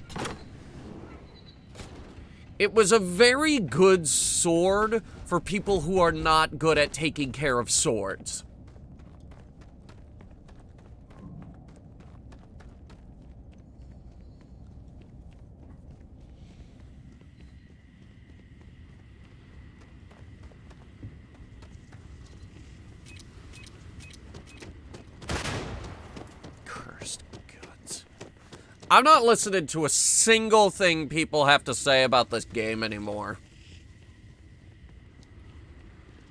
It was a very good sword for people who are not good at taking care of swords. I'm not listening to a single thing people have to say about this game anymore.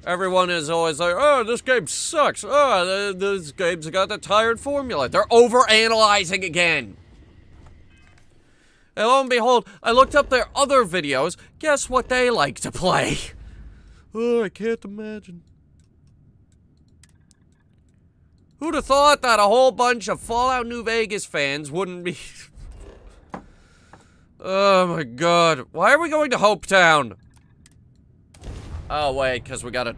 Everyone is always like, oh, this game sucks. Oh, this game's got the tired formula. They're overanalyzing again. And lo and behold, I looked up their other videos. Guess what they like to play? Oh, I can't imagine. Who'd have thought that a whole bunch of Fallout New Vegas fans wouldn't be... Oh my god. Why are we going to Hopetown? Oh wait, because we gotta...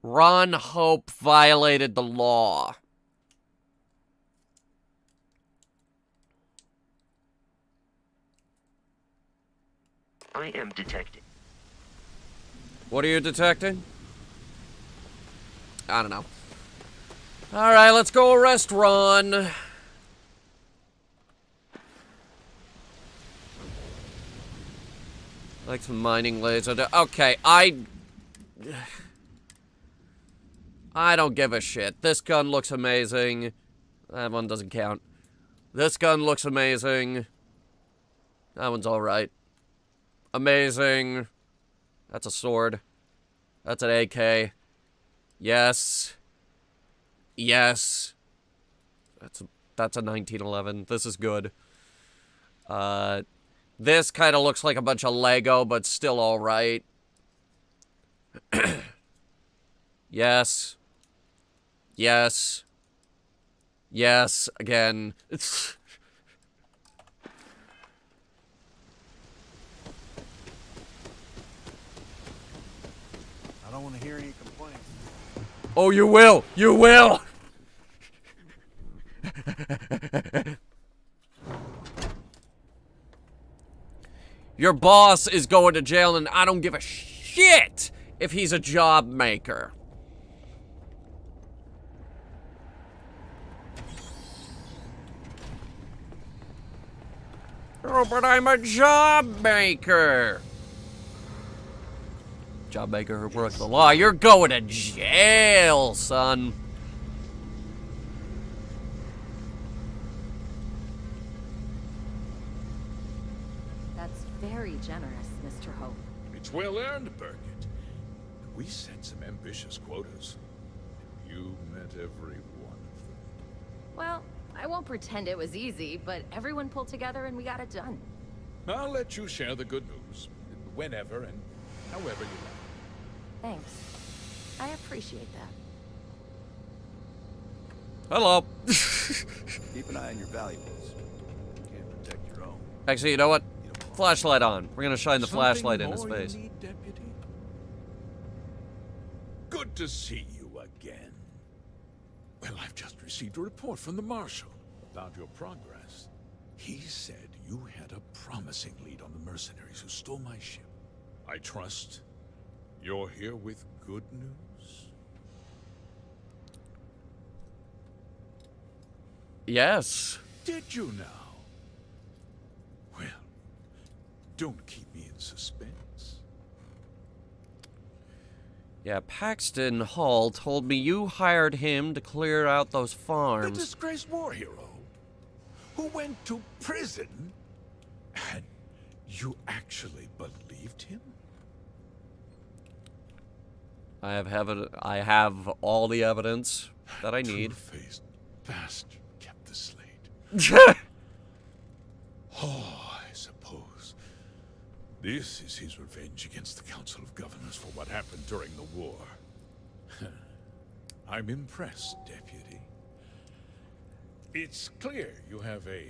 Ron Hope violated the law. I am detecting. What are you detecting? I don't know. Alright, let's go arrest Ron. Like some mining laser. Okay, I don't give a shit. This gun looks amazing. That one doesn't count. This gun looks amazing. That one's alright. Amazing. That's a sword. That's an AK. Yes. Yes. That's a 1911. This is good. This kind of looks like a bunch of Lego, but still alright. Yes. Yes. Yes, again. It's... I don't want to hear any complaints. Oh, you will! You will! Your boss is going to jail, and I don't give a shit if he's a job maker. Oh, but I'm a job maker. Job maker who broke the law. You're going to jail, son. That's very generous, Mr. Hope. It's well earned, Burkett. We set some ambitious quotas. You met every one of them. Well, I won't pretend it was easy, but everyone pulled together and we got it done. I'll let you share the good news, whenever and however you like. Thanks. I appreciate that. Hello. Keep an eye on your valuables. You can't protect your own. Actually, you know what? Flashlight on. We're gonna shine the flashlight in his Something more face. you need, Deputy? Good to see you again. Well, I've just received a report from the Marshal about your progress. He said you had a promising lead on the mercenaries who stole my ship. I trust you're here with good news? Yes. Did you now? Well, don't keep me in suspense. Yeah, Paxton Hall told me you hired him to clear out those The farms. disgraced war hero who went to prison, and you actually believed him? I have all the evidence that I need. Two-faced bastard kept the slate. Oh, I suppose this is his revenge against the Council of Governors for what happened during the war. I'm impressed, Deputy. It's clear you have a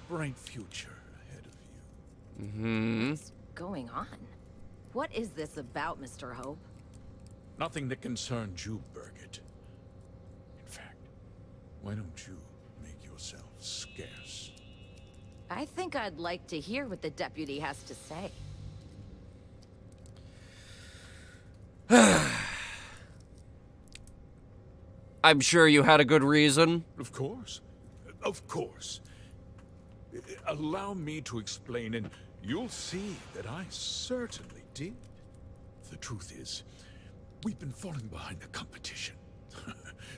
bright future ahead of you. Mm-hmm. What's going on? What is this about, Mr. Hope? Nothing that concerns you, Burkett. In fact, why don't you make yourself scarce? I think I'd like to hear what the deputy has to say. I'm sure you had a good reason. Of course. Of course. Allow me to explain, and you'll see that I certainly did. The truth is, we've been falling behind the competition.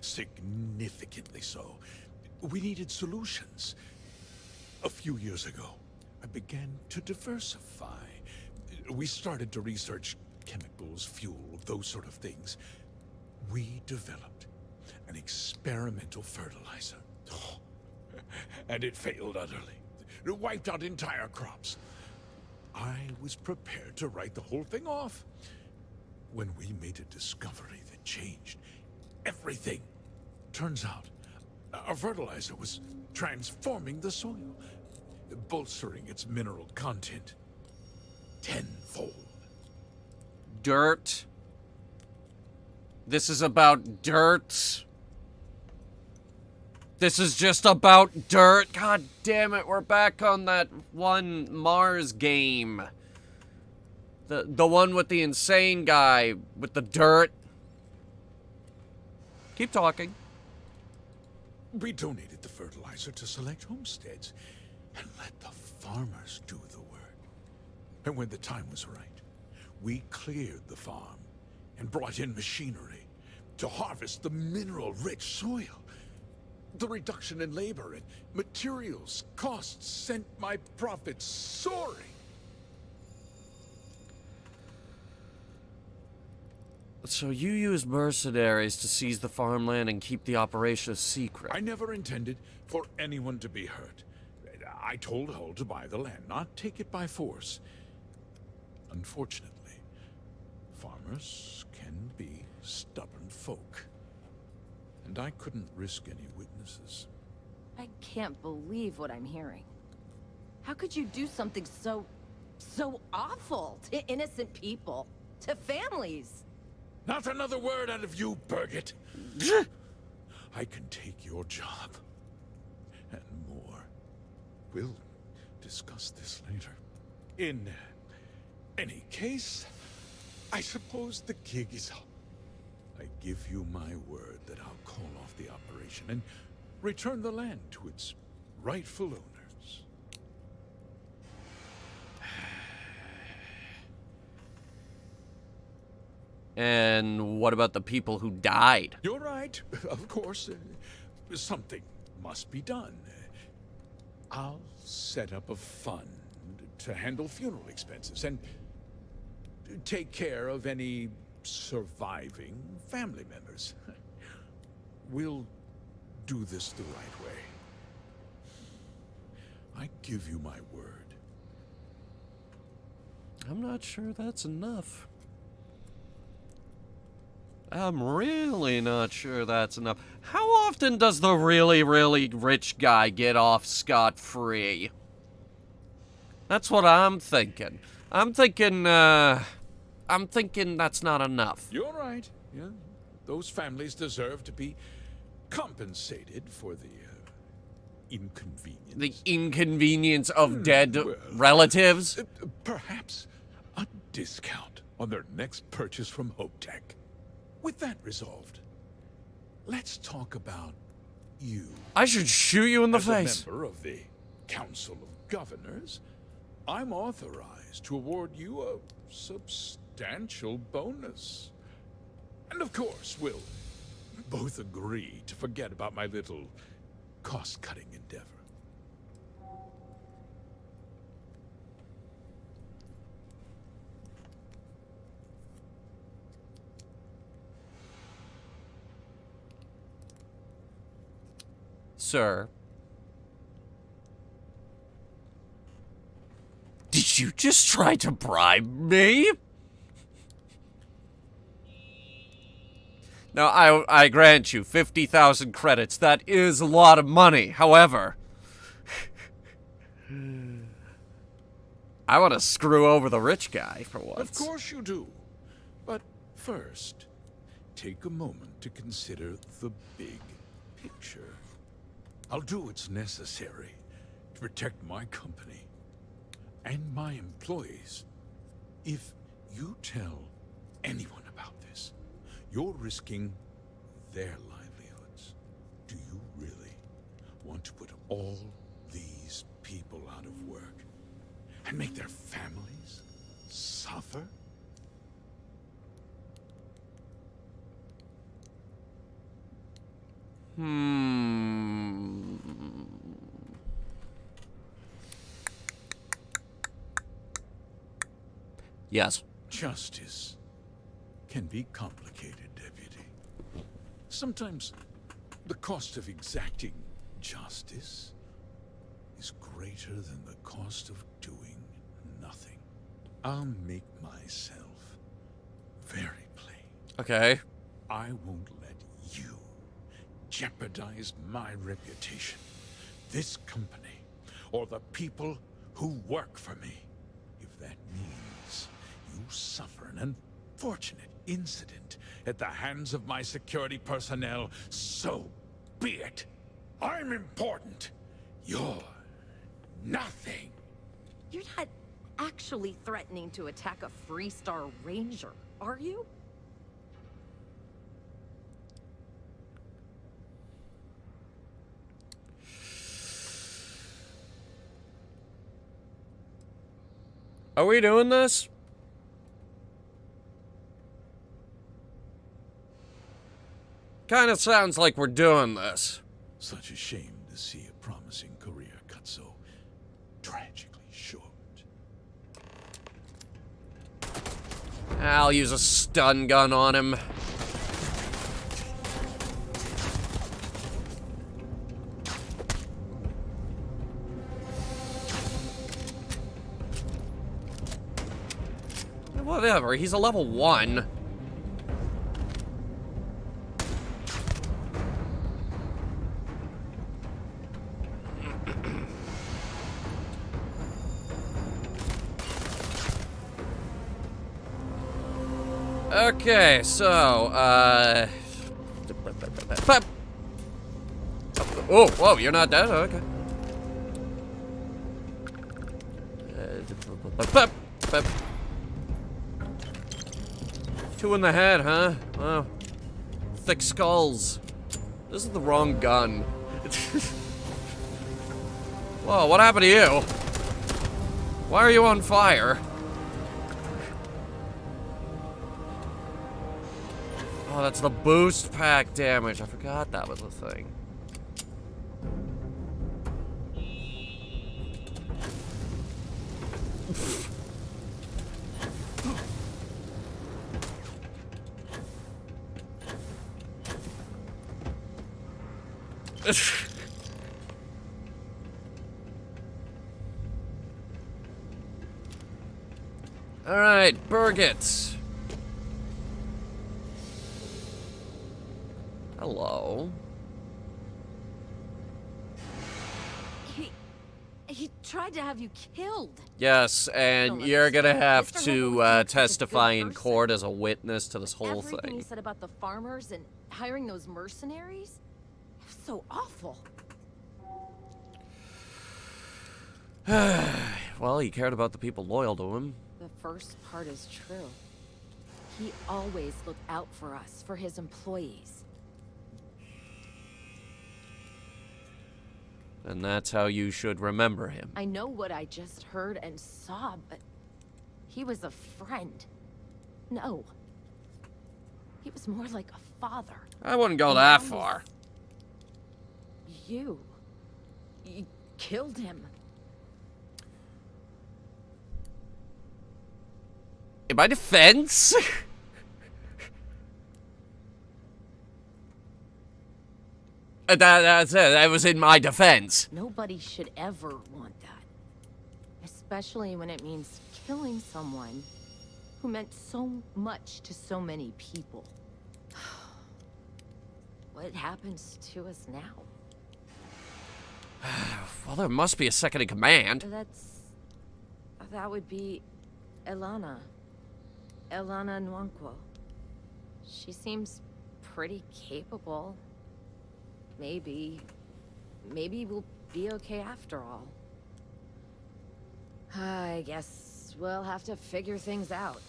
Significantly so. We needed solutions. A few years ago, I began to diversify. We started to research chemicals, fuel, those sort of things. We developed an experimental fertilizer. And it failed utterly. It wiped out entire crops. I was prepared to write the whole thing off when we made a discovery that changed everything. Turns out, our fertilizer was transforming the soil, bolstering its mineral content tenfold. Dirt. This is about dirt. This is just about dirt. God damn it, we're back on that one Mars game. The one with the insane guy with the dirt. Keep talking. We donated the fertilizer to select homesteads and let the farmers do the work. And when the time was right, we cleared the farm and brought in machinery to harvest the mineral-rich soil. The reduction in labor and materials costs sent my profits soaring. So you use mercenaries to seize the farmland and keep the operation a secret? I never intended for anyone to be hurt. I told Hull to buy the land, not take it by force. Unfortunately, farmers can be stubborn folk. and I couldn't risk any witnesses. I can't believe what I'm hearing. How could you do something so awful to innocent people, to families? Not another word out of you, Birgit. I can take your job. And more. We'll discuss this later. In any case, I suppose the gig is up. I give you my word that I'll call off the operation and return the land to its rightful owners. And what about the people who died? You're right, of course. Something must be done. I'll set up a fund to handle funeral expenses and take care of any surviving family members. We'll do this the right way. I give you my word. I'm not sure that's enough. I'm really not sure that's enough. How often does the really, really rich guy get off scot-free? That's what I'm thinking. I'm thinking that's not enough. You're right. Yeah, those families deserve to be compensated for the inconvenience. The inconvenience of dead relatives? Perhaps a discount on their next purchase from Hope Tech. With that resolved, let's talk about you. I should shoot you in the face. As a member of the Council of Governors, I'm authorized to award you a substantial bonus. And of course, we'll both agree to forget about my little cost-cutting endeavor. Sir, did you just try to bribe me? Now, I grant you 50,000 credits. That is a lot of money. However, I want to screw over the rich guy for once. Of course you do. But first, take a moment to consider the big picture. I'll do what's necessary to protect my company and my employees. If you tell anyone about this, you're risking their livelihoods. Do you really want to put all these people out of work and make their families suffer? Yes. Justice can be complicated, Deputy. Sometimes the cost of exacting justice is greater than the cost of doing nothing. I'll make myself very plain. Okay. I won't let you jeopardize my reputation, this company, or the people who work for me. If that means you suffer an unfortunate incident at the hands of my security personnel, so be it. I'm important. You're nothing. You're not actually threatening to attack a Freestar Ranger, are you? Are we doing this? Kind of sounds like we're doing this. Such a shame to see a promising career cut so tragically short. I'll use a stun gun on him. Whatever, he's a level 1. Okay, so, oh, whoa, you're not dead? Okay. Two in the head, huh? Wow. Thick skulls. This is the wrong gun. Whoa, what happened to you? Why are you on fire? Oh, that's the boost pack damage. I forgot that was a thing. All right, Birgit. Hello. He tried to have you killed. Yes, and you're gonna have to testify in court as a witness to this whole Everything thing. he said about the farmers and hiring those mercenaries, so awful. Well, he cared about the people loyal to him. The first part is true. He always looked out for us, for his employees. And that's how you should remember him. I know what I just heard and saw, but he was a friend. No. He was more like a father. I wouldn't go that far. You killed him. In my defense? That's it. That was in my defense. Nobody should ever want that. Especially when it means killing someone who meant so much to so many people. What happens to us now? Well, there must be a second in command. That would be Elana. Elana Nwankwo. She seems pretty capable. Maybe we'll be okay after all. I guess we'll have to figure things out.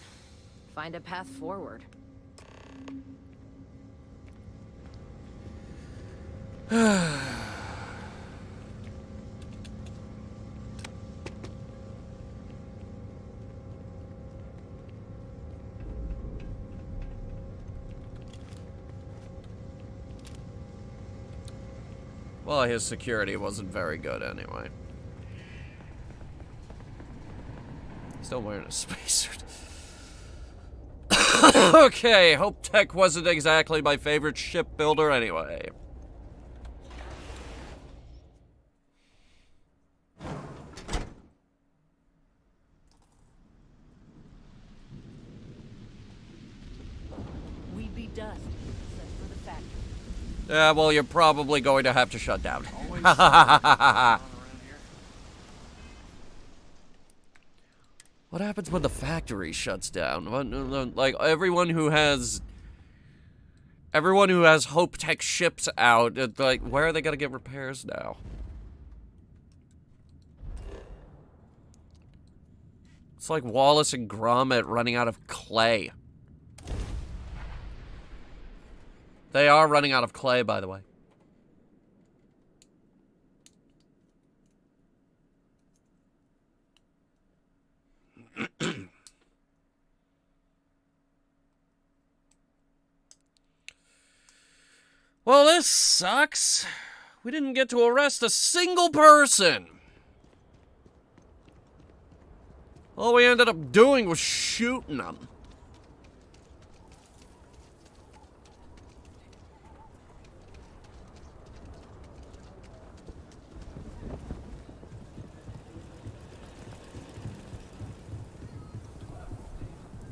Find a path forward. Well, his security wasn't very good anyway. Still wearing a spacesuit. Okay, Hope Tech wasn't exactly my favorite shipbuilder anyway. We'd be dust, except for the factory. Yeah, well, you're probably going to have to shut down. What happens when the factory shuts down? Like, everyone who has Hope Tech ships out, like, where are they gonna get repairs now? It's like Wallace and Gromit running out of clay. They are running out of clay, by the way. Well, this sucks. We didn't get to arrest a single person. All we ended up doing was shooting them.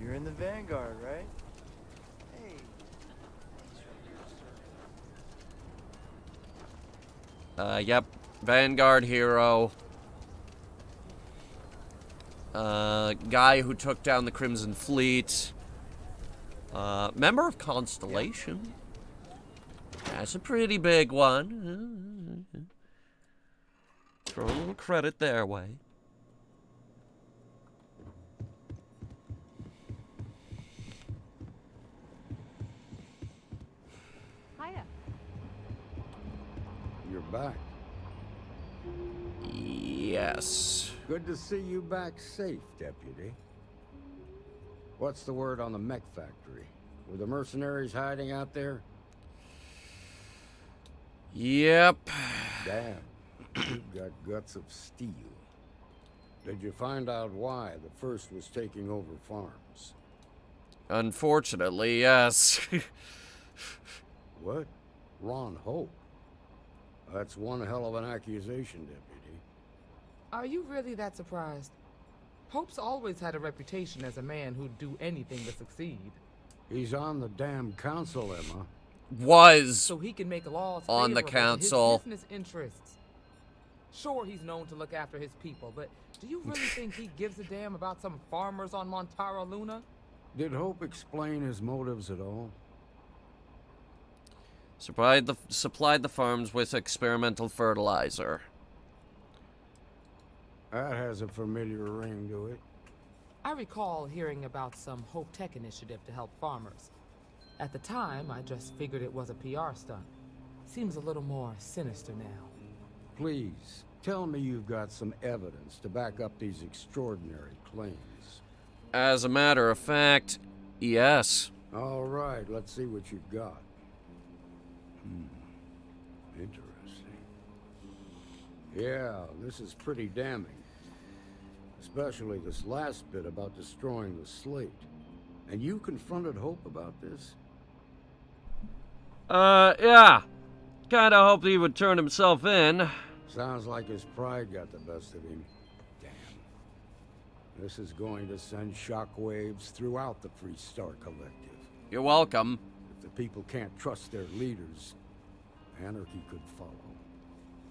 You're in the Vanguard, right? Hey. Yep. Vanguard hero. Guy who took down the Crimson Fleet. Member of Constellation. That's a pretty big one. Throw a little credit their way. Hiya. You're back. Yes. Good to see you back safe, Deputy. What's the word on the mech factory? Were the mercenaries hiding out there? Yep. Damn. You've got guts of steel. Did you find out why the first was taking over farms? Unfortunately, yes. What? Ron Hope? That's one hell of an accusation, Deputy. Are you really that surprised? Hope's always had a reputation as a man who'd do anything to succeed. He's on the damn council, Emma. Was so he can make laws on the favorable to council. his business interests. Sure, he's known to look after his people, but do you really think he gives a damn about some farmers on Montara Luna? Did Hope explain his motives at all? Supplied the farms with experimental fertilizer. That has a familiar ring to it. I recall hearing about some Hope Tech initiative to help farmers. At the time, I just figured it was a PR stunt. Seems a little more sinister now. Please, tell me you've got some evidence to back up these extraordinary claims. As a matter of fact, yes. All right, let's see what you've got. Interesting. Yeah, this is pretty damning. Especially this last bit about destroying the slate. And you confronted Hope about this? Yeah. Kinda hoped he would turn himself in. Sounds like his pride got the best of him. Damn. This is going to send shockwaves throughout the Free Star Collective. You're welcome. If the people can't trust their leaders, anarchy could follow.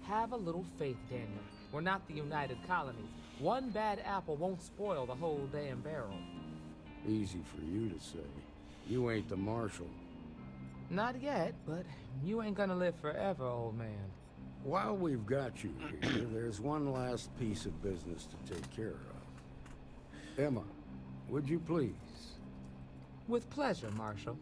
Have a little faith, Daniel. We're not the United Colonies. One bad apple won't spoil the whole damn barrel. Easy for you to say. You ain't the marshal. Not yet, but you ain't gonna live forever, old man. While we've got you here, there's one last piece of business to take care of. Emma, would you please? With pleasure, Marshal.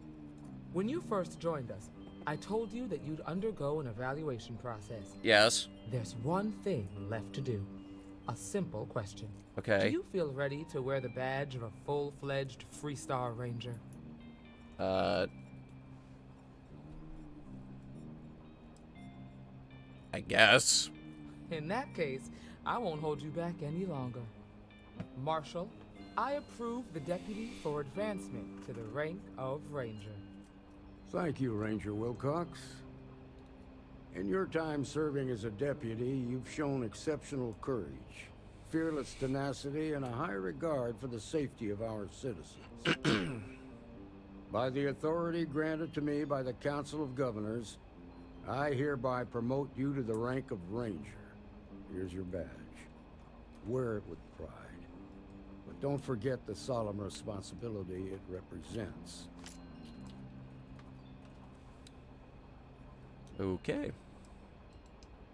When you first joined us, I told you that you'd undergo an evaluation process. Yes. There's one thing left to do. A simple question. Okay. Do you feel ready to wear the badge of a full-fledged Free Star Ranger? I guess. In that case, I won't hold you back any longer. Marshal, I approve the deputy for advancement to the rank of Ranger. Thank you, Ranger Wilcox. In your time serving as a deputy, you've shown exceptional courage, fearless tenacity, and a high regard for the safety of our citizens. By the authority granted to me by the Council of Governors, I hereby promote you to the rank of Ranger. Here's your badge. Wear it with pride. But don't forget the solemn responsibility it represents. Okay.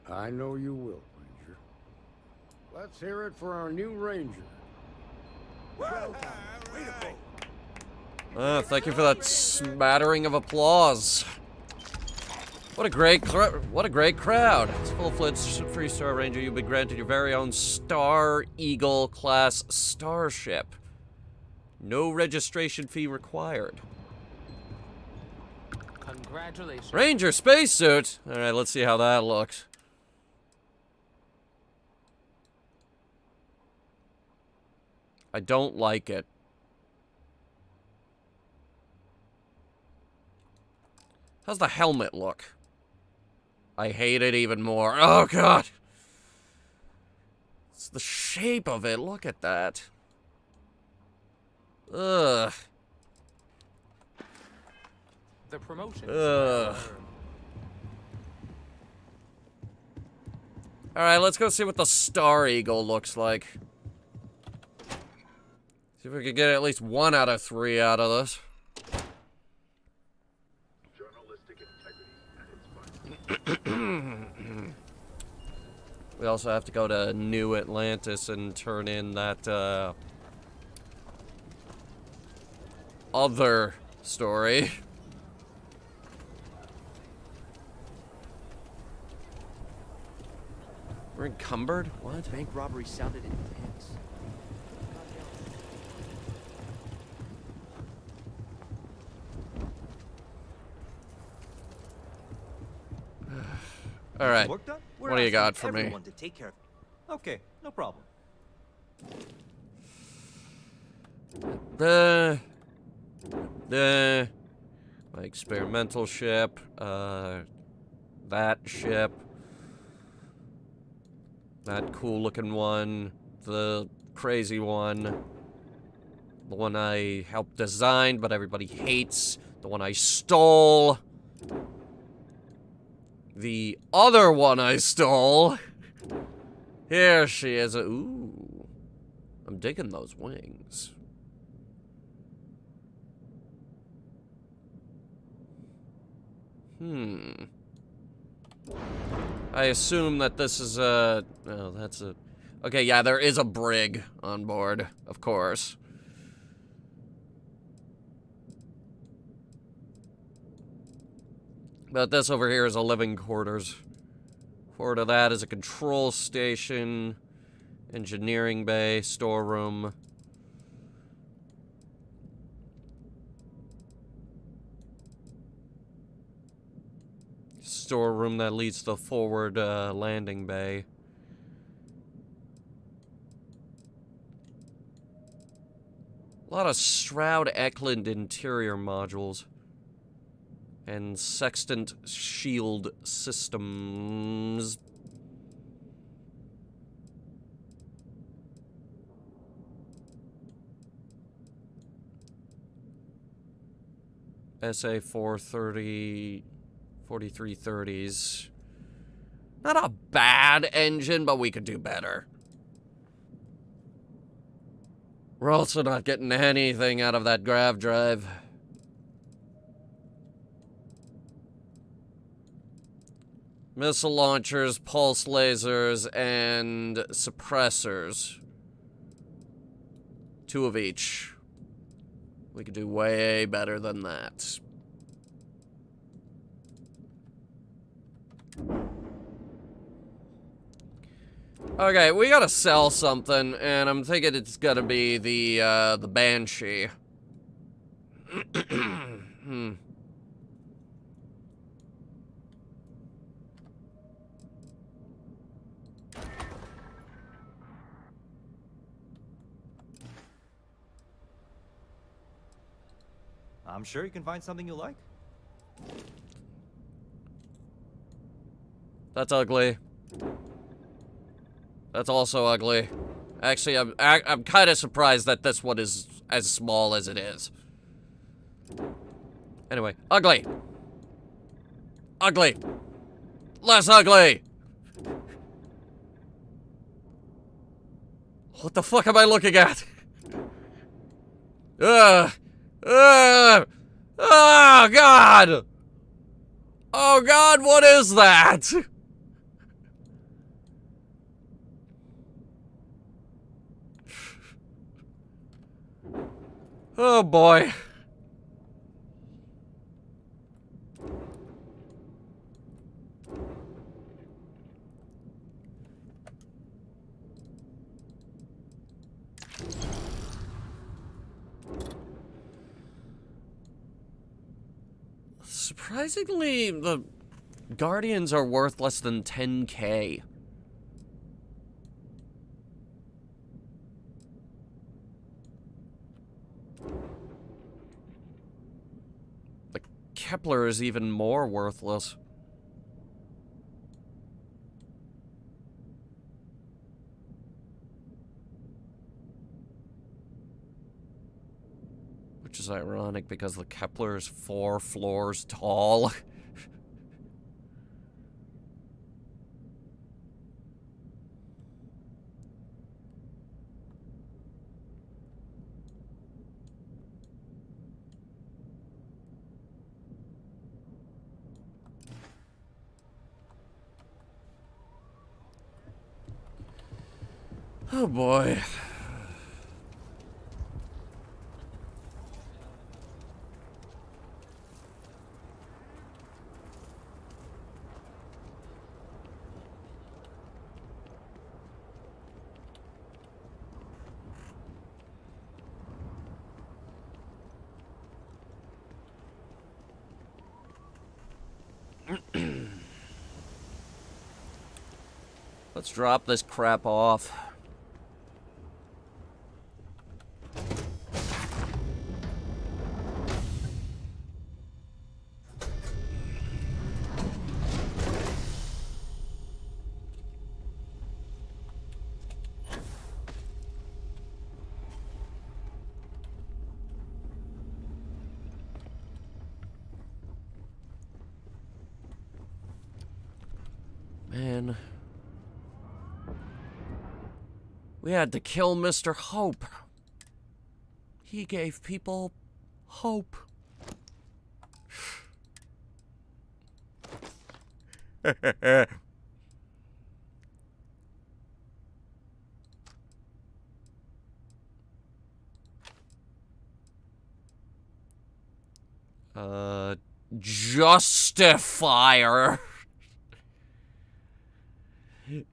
I know you will, Ranger. Let's hear it for our new Ranger. Thank you for that smattering of applause. What a great crowd. As full-fledged Free Star Ranger, you've been granted your very own Star Eagle class starship. No registration fee required. Congratulations. Ranger spacesuit. All right, let's see how that looks. I don't like it. How's the helmet look? I hate it even more. Oh, God. It's the shape of it. Look at that. Ugh. The promotion. Ugh. Alright, let's go see what the Star Eagle looks like. See if we can get at least 1 out of 3 out of this. We also have to go to New Atlantis and turn in that, other story. We're encumbered? What? Bank robbery sounded intense. All right. Work done? We're What do you got asking for me? everyone to take care of it. Okay, no problem. My experimental ship, that ship, that cool looking one, the crazy one, the one I helped design but everybody hates, the one I stole, the other one I stole. Here she is. Ooh, I'm digging those wings. I assume that this is a... Oh, that's a... Okay, yeah, there is a brig on board, of course. But this over here is a living quarters. Forward of that is a control station, engineering bay, storeroom. Storeroom that leads to the forward landing bay. A lot of Stroud Eklund interior modules. And sextant shield systems. SA 430... 4330s. Not a bad engine, but we could do better. We're also not getting anything out of that grav drive. Missile launchers, pulse lasers, and suppressors. 2 of each. We could do way better than that. Okay, we gotta sell something, and I'm thinking it's gonna be the Banshee. I'm sure you can find something you like. That's ugly. That's also ugly. Actually, I'm kind of surprised that this one is as small as it is. Anyway, ugly. Ugly. Less ugly. What the fuck am I looking at? Oh, God. Oh, God, what is that? Oh, boy. Surprisingly, the Guardians are worth less than 10K. The Kepler is even more worthless. Which is ironic because the Kepler is 4 floors tall. Oh boy. Let's drop this crap off. Man. We had to kill Mr. Hope. He gave people hope. Justifier.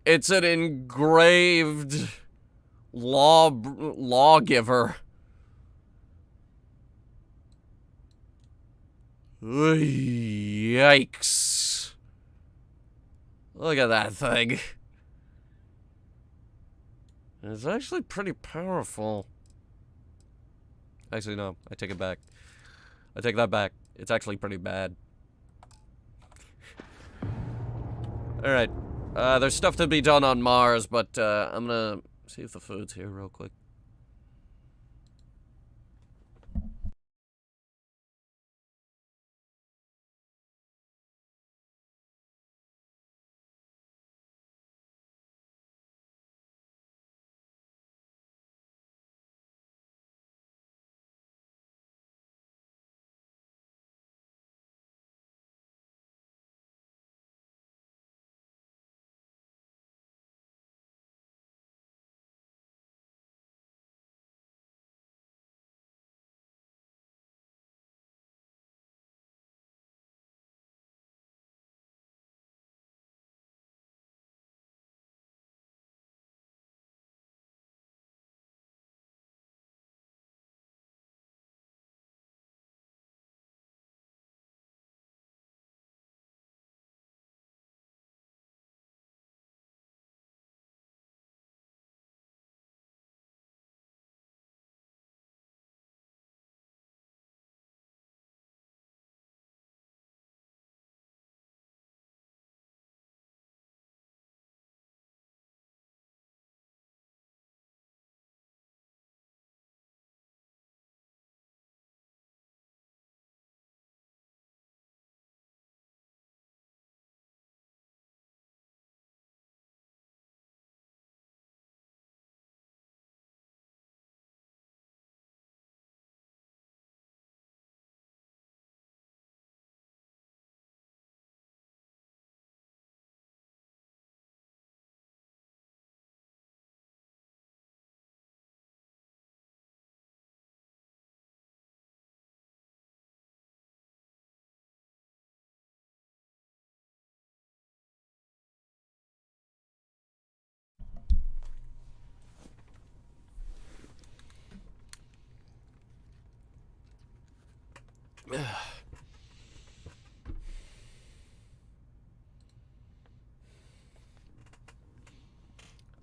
It's an engraved lawgiver. Yikes. Look at that thing. It's actually pretty powerful. Actually, no. I take it back. I take that back. It's actually pretty bad. Alright. There's stuff to be done on Mars, but I'm gonna see if the food's here real quick.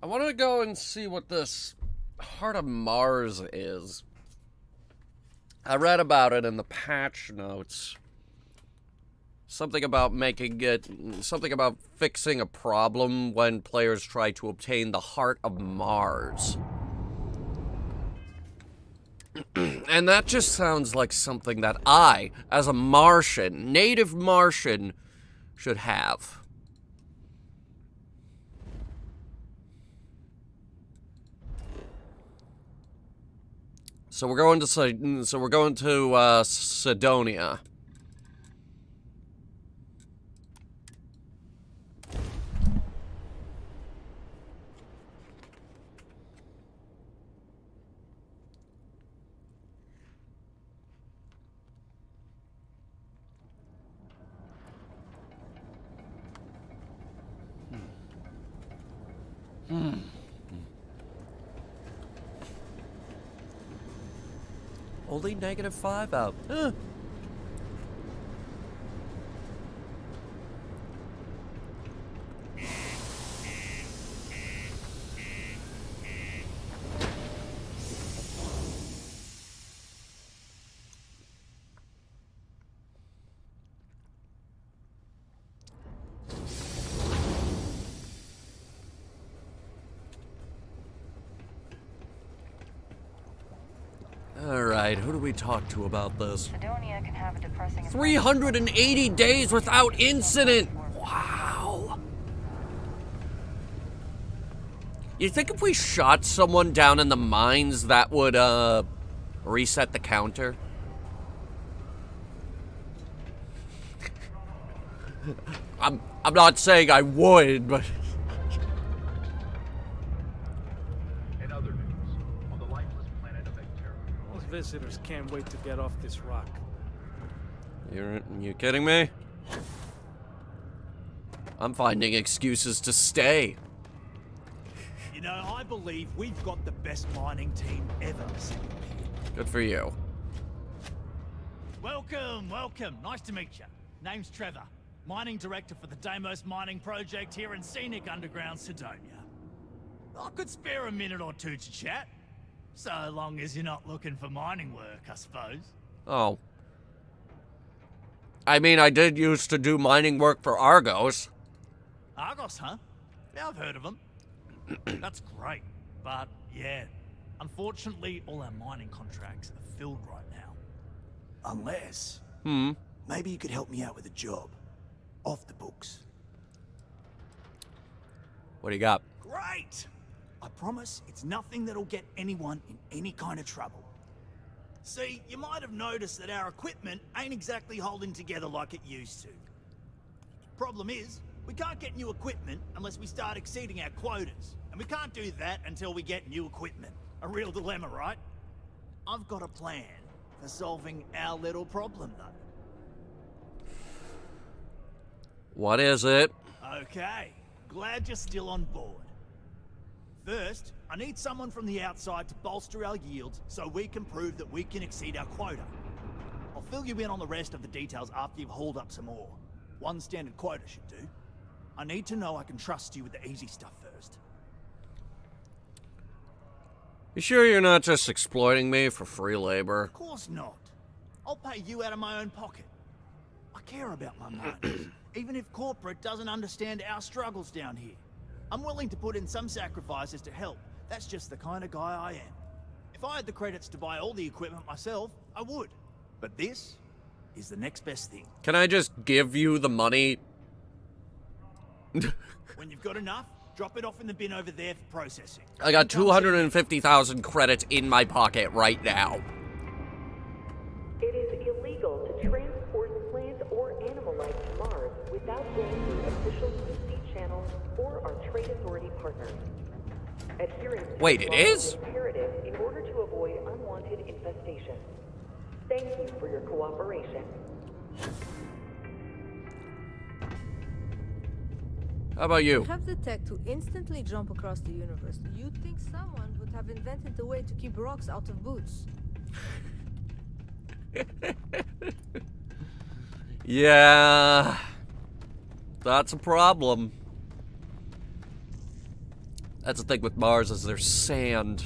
I want to go and see what this Heart of Mars is. I read about it in the patch notes. Something about fixing a problem when players try to obtain the Heart of Mars. And that just sounds like something that I, as a Martian, native Martian, should have. So we're going to Sidonia. Only -5 out. Huh. Alright, who do we talk to about this? Sidonia can have a depressing 380 days without incident! Wow! You think if we shot someone down in the mines, that would, reset the counter? I'm not saying I would, but... Visitors can't wait to get off this rock. You kidding me? I'm finding excuses to stay. You know, I believe we've got the best mining team ever. Good for you. Welcome, welcome. Nice to meet you. Name's Trevor, mining director for the Deimos mining project here in scenic underground Sidonia. I could spare a minute or two to chat. So long as you're not looking for mining work, I suppose. Oh. I mean, I did used to do mining work for Argos. Argos, huh? Yeah, I've heard of them. That's great. But, yeah, unfortunately, all our mining contracts are filled right now. Unless... maybe you could help me out with a job. Off the books. What do you got? Great! I promise it's nothing that'll get anyone in any kind of trouble. See, you might have noticed that our equipment ain't exactly holding together like it used to. Problem is, we can't get new equipment unless we start exceeding our quotas. And we can't do that until we get new equipment. A real dilemma, right? I've got a plan for solving our little problem, though. What is it? Okay, glad you're still on board. First, I need someone from the outside to bolster our yields so we can prove that we can exceed our quota. I'll fill you in on the rest of the details after you've hauled up some ore. One standard quota should do. I need to know I can trust you with the easy stuff first. You sure you're not just exploiting me for free labor? Of course not. I'll pay you out of my own pocket. I care about my miners, even if corporate doesn't understand our struggles down here. I'm willing to put in some sacrifices to help. That's just the kind of guy I am. If I had the credits to buy all the equipment myself, I would. But this is the next best thing. Can I just give you the money? When you've got enough, drop it off in the bin over there for processing. I got 250,000 credits in my pocket right now. It is illegal to transport plant or animal life to Mars without going through official UC channels or our trade authority partners. Adherence to Wait, the it law is? imperative in order to avoid unwanted infestation. Thank you for your cooperation. How about you? We have the tech to instantly jump across the universe. You'd think someone would have invented a way to keep rocks out of boots. Yeah, that's a problem. That's the thing with Mars, is there's sand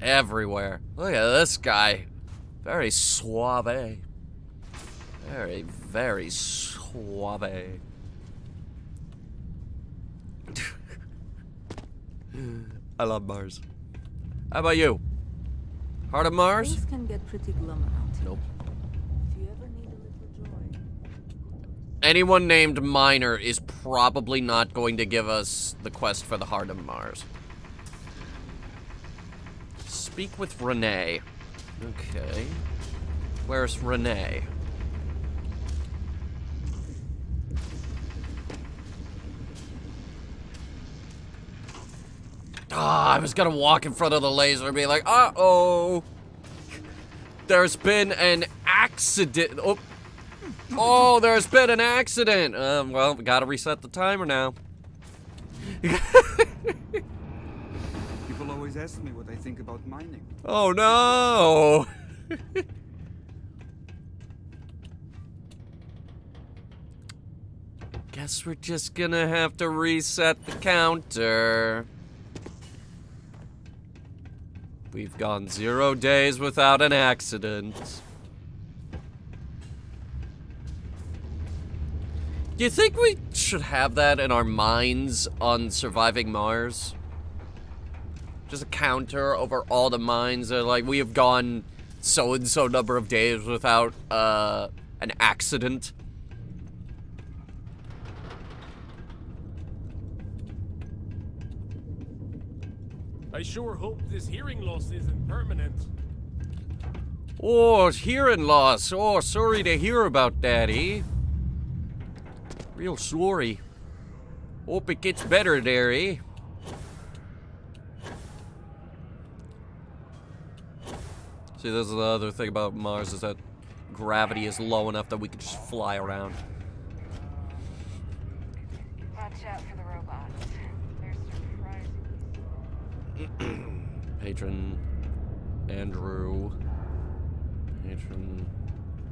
everywhere. Look at this guy. Very suave. Very, very suave. I love Mars. How about you? Heart of Mars? Things can get pretty glum out here. Nope. If you ever need a little joy. Anyone named Miner is probably not going to give us the quest for the Heart of Mars. Speak with Renee. Okay. Where's Renee? Ah, I was gonna walk in front of the laser and be like, uh-oh. There's been an accident. Oh. Oh, there's been an accident. Well, we gotta reset the timer now. People always ask me what I think about mining. Oh no! Guess we're just gonna have to reset the counter. We've gone 0 days without an accident. Do you think we should have that in our minds on surviving Mars? Just a counter over all the mines that, like, we have gone so and so number of days without an accident. I sure hope this hearing loss isn't permanent. Oh, hearing loss. Oh, sorry to hear about that, eh? Real sorry. Hope it gets better there, eh? See, this is the other thing about Mars, is that gravity is low enough that we could just fly around. Watch out for the robots. They're surprising. Patron, Andrew, Patron.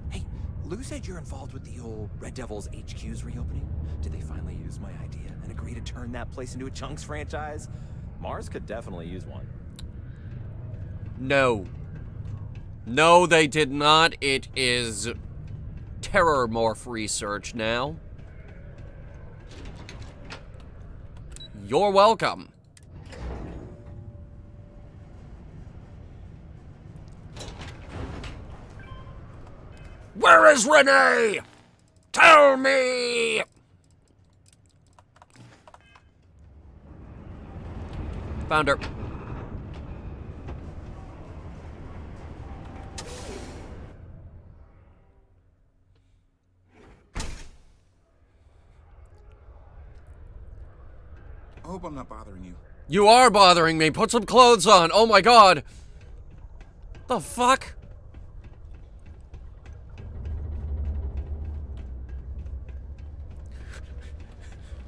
Hey, Lou said you're involved with the old Red Devils HQ's reopening. Did they finally use my idea and agree to turn that place into a Chunks franchise? Mars could definitely use one. No. No, they did not. It is terror morph research now. You're welcome. Where is Renee? Tell me! Found her. I hope I'm not bothering you. You are bothering me. Put some clothes on. Oh my god. The fuck?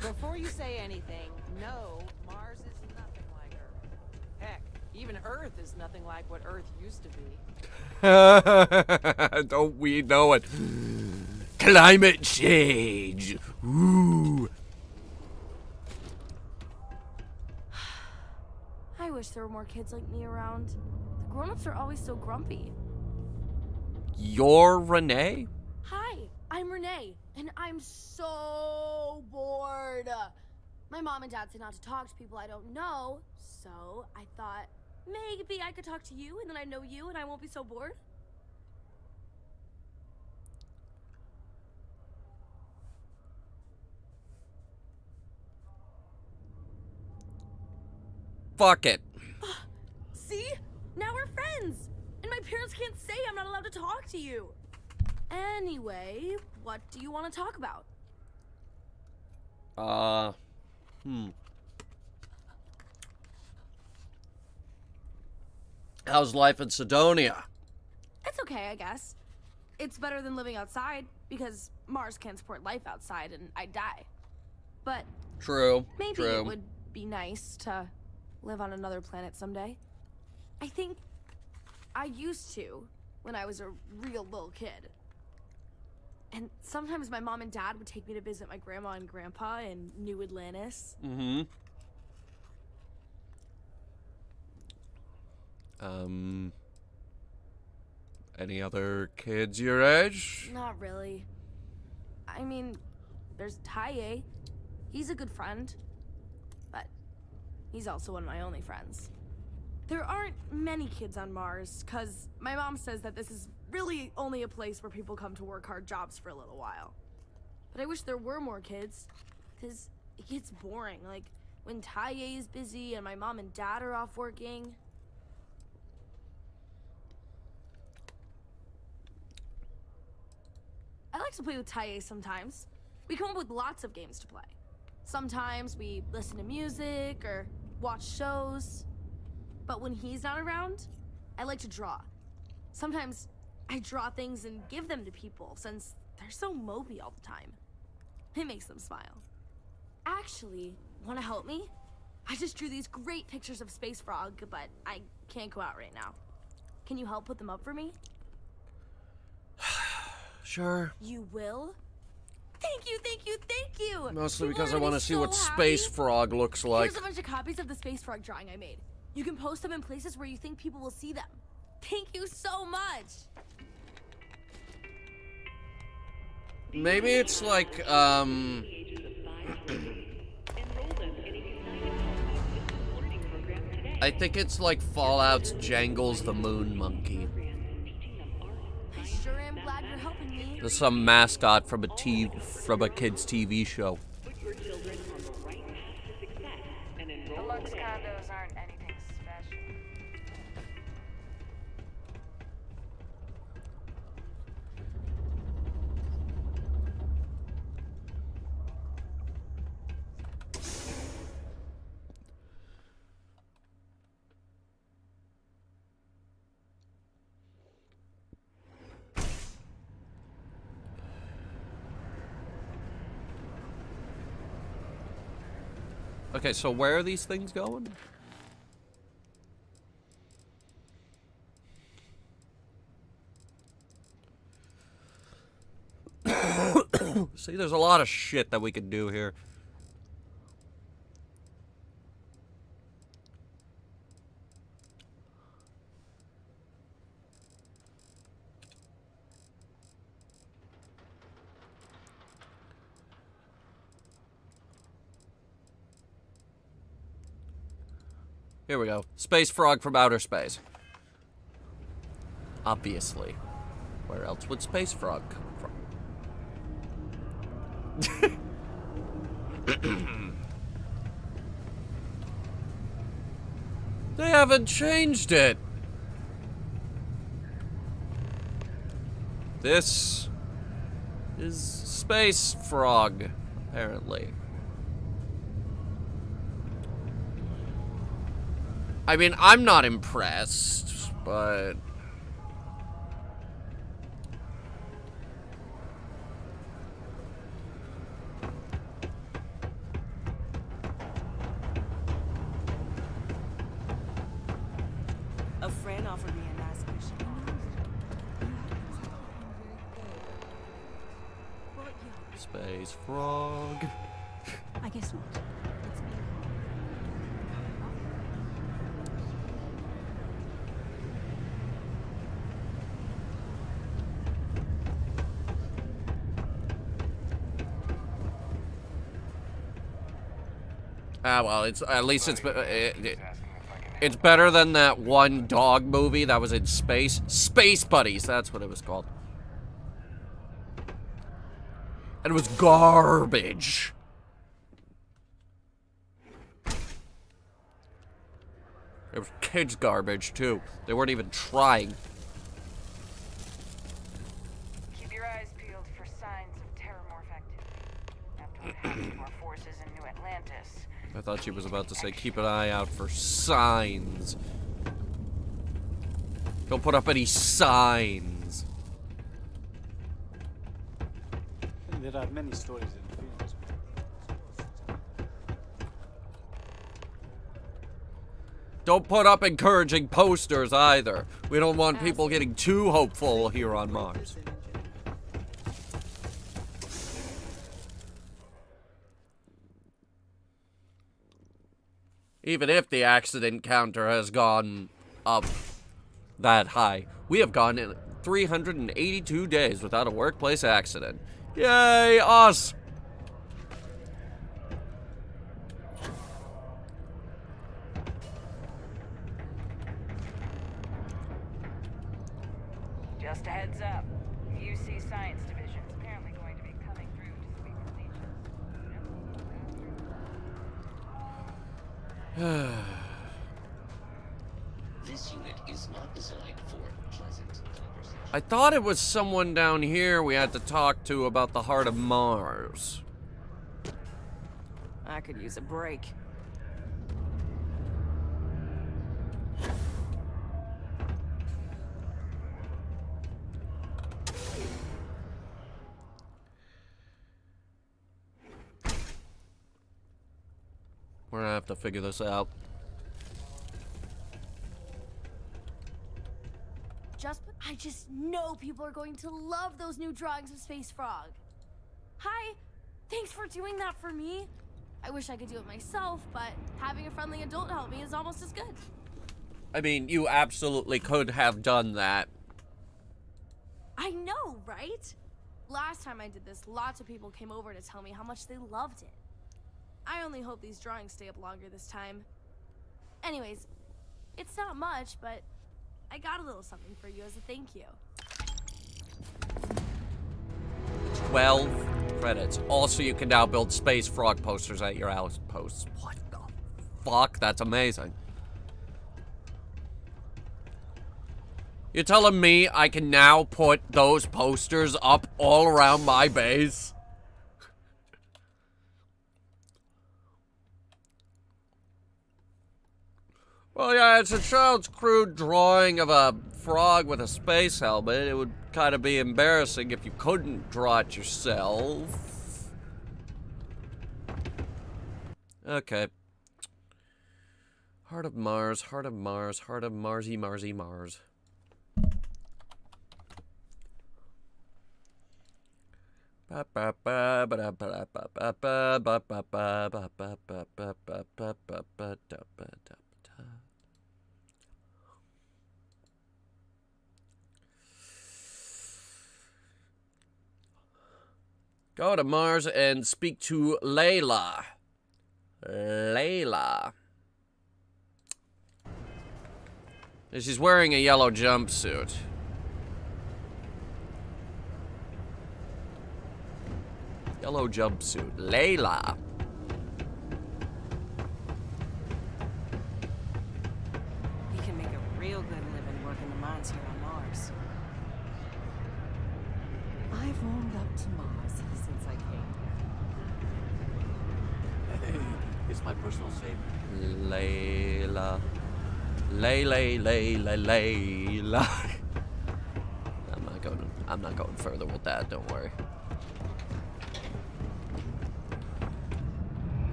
Before you say anything, no, Mars is nothing like Earth. Heck, even Earth is nothing like what Earth used to be. Don't we know it? Climate change. Ooh. I wish there were more kids like me around. The grown-ups are always so grumpy. You're Renee? Hi, I'm Renee, and I'm so bored. My mom and dad said not to talk to people I don't know, so I thought maybe I could talk to you, and then I know you, and I won't be so bored. Fuck it. See? Now we're friends! And my parents can't say I'm not allowed to talk to you. Anyway, what do you want to talk about? How's life in Sidonia? It's okay, I guess. It's better than living outside, because Mars can't support life outside and I'd die. But True. maybe it would be nice to live on another planet someday. I think I used to when I was a real little kid. And sometimes my mom and dad would take me to visit my grandma and grandpa in New Atlantis. Mm-hmm. Any other kids your age? Not really. I mean, there's Taye. He's a good friend. But he's also one of my only friends. There aren't many kids on Mars, because my mom says that this is really only a place where people come to work hard jobs for a little while. But I wish there were more kids, because it gets boring. Like, when Taye is busy and my mom and dad are off working. I like to play with Taye sometimes. We come up with lots of games to play. Sometimes we listen to music or watch shows. But when he's not around, I like to draw. Sometimes I draw things and give them to people since they're so mopey all the time. It makes them smile. Actually, Want to help me? I just drew these great pictures of Space Frog, but I can't go out right now. Can you help put them up for me? Sure. You will? Thank you, thank you, thank you! Mostly People because are I want gonna to be see what so Space happy. Frog looks like. Here's a bunch of copies of the Space Frog drawing I made. You can post them in places where you think people will see them. Thank you so much! Maybe it's like, I think it's like Fallout's Jangles the Moon Monkey. I sure am glad you're helping me. There's some mascot from a kid's TV show. The Lux condos aren't anything special. Okay, so where are these things going? See, there's a lot of shit that we could do here. Here we go. Space Frog from outer space. Obviously. Where else would Space Frog come from? They haven't changed it. This is Space Frog, apparently. I mean, I'm not impressed, but... A friend offered me a nice cushion. Space Frog. I guess not. Ah, well, it's at least it's better than that one dog movie that was in space. Space Buddies, that's what it was called. And it was garbage. It was kids' garbage too. They weren't even trying. Keep your eyes peeled for signs of terramorph activity. After what happened to our forces in New Atlantis. I thought she was about to say, keep an eye out for signs. Don't put up any signs. There are many stories in films. Don't put up encouraging posters either. We don't want people getting too hopeful here on Mars. Even if the accident counter has gone up that high, we have gone in 382 days without a workplace accident. Yay, us! Just a heads up. UC Science Division is apparently going to be coming through to speak with Legion. This unit is not designed for pleasant conversation. I thought it was someone down here we had to talk to about the heart of Mars. I could use a break. We're gonna have to figure this out. I just know people are going to love those new drawings of Space Frog. Hi, thanks for doing that for me. I wish I could do it myself, but having a friendly adult help me is almost as good. I mean, you absolutely could have done that. I know, right? Last time I did this, lots of people came over to tell me how much they loved it. I only hope these drawings stay up longer this time. Anyways, it's not much, but I got a little something for you as a thank you. 12 credits. Also, you can now build Space Frog posters at your outposts. What the fuck? That's amazing. You're telling me I can now put those posters up all around my base? Well, yeah, it's a child's crude drawing of a frog with a space helmet. It would kind of be embarrassing if you couldn't draw it yourself. Okay. Heart of Mars, heart of Mars, heart of Marsy, Marsy, Mars. Go to Mars and speak to Layla. Layla. She's wearing a yellow jumpsuit. Yellow jumpsuit. Layla. You can make a real good living working the mines here on Mars. I've warmed up to Mars since I came. Hey, it's my personal favorite. Layla. Layla. I'm not going further with that, don't worry.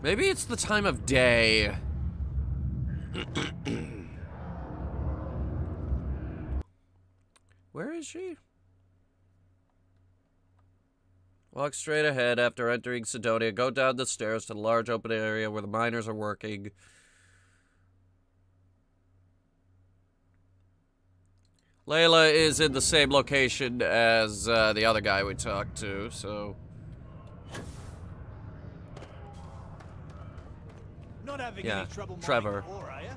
Maybe it's the time of day. Where is she? Walk straight ahead after entering Sidonia. Go down the stairs to the large open area where the miners are working. Layla is in the same location as the other guy we talked to, so... Not having yeah, any trouble Trevor. before, are ya?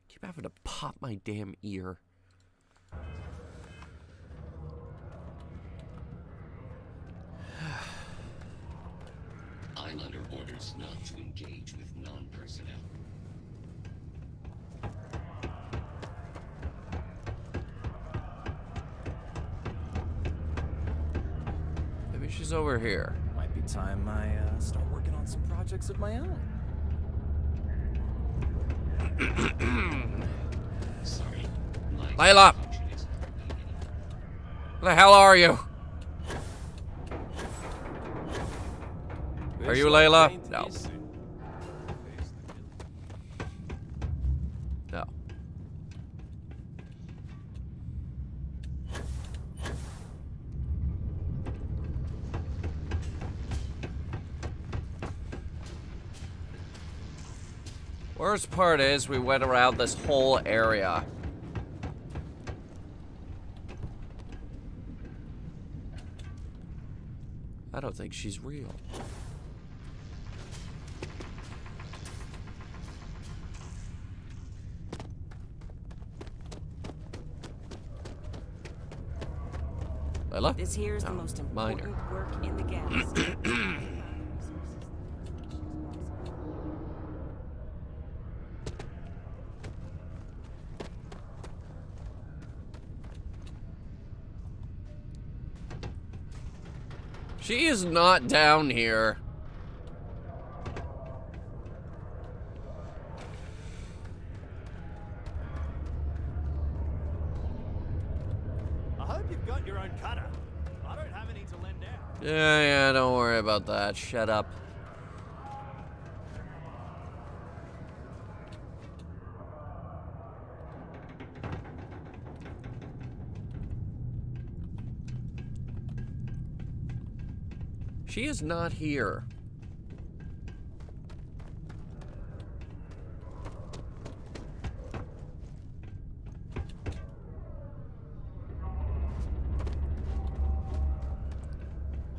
Keep having to pop my damn ear. I'm under orders not to engage with non-personnel. Maybe she's over here. Might be time I start working on some projects of my own. Sorry. Layla! Where the hell are you? Are you Layla? No. No. Worst part is we went around this whole area. I don't think she's real. Layla? This here is the most important work in the galaxy. She is not down here. I hope you've got your your own cutter. I don't have any to lend out. Yeah, don't worry about that. Shut up. She is not here.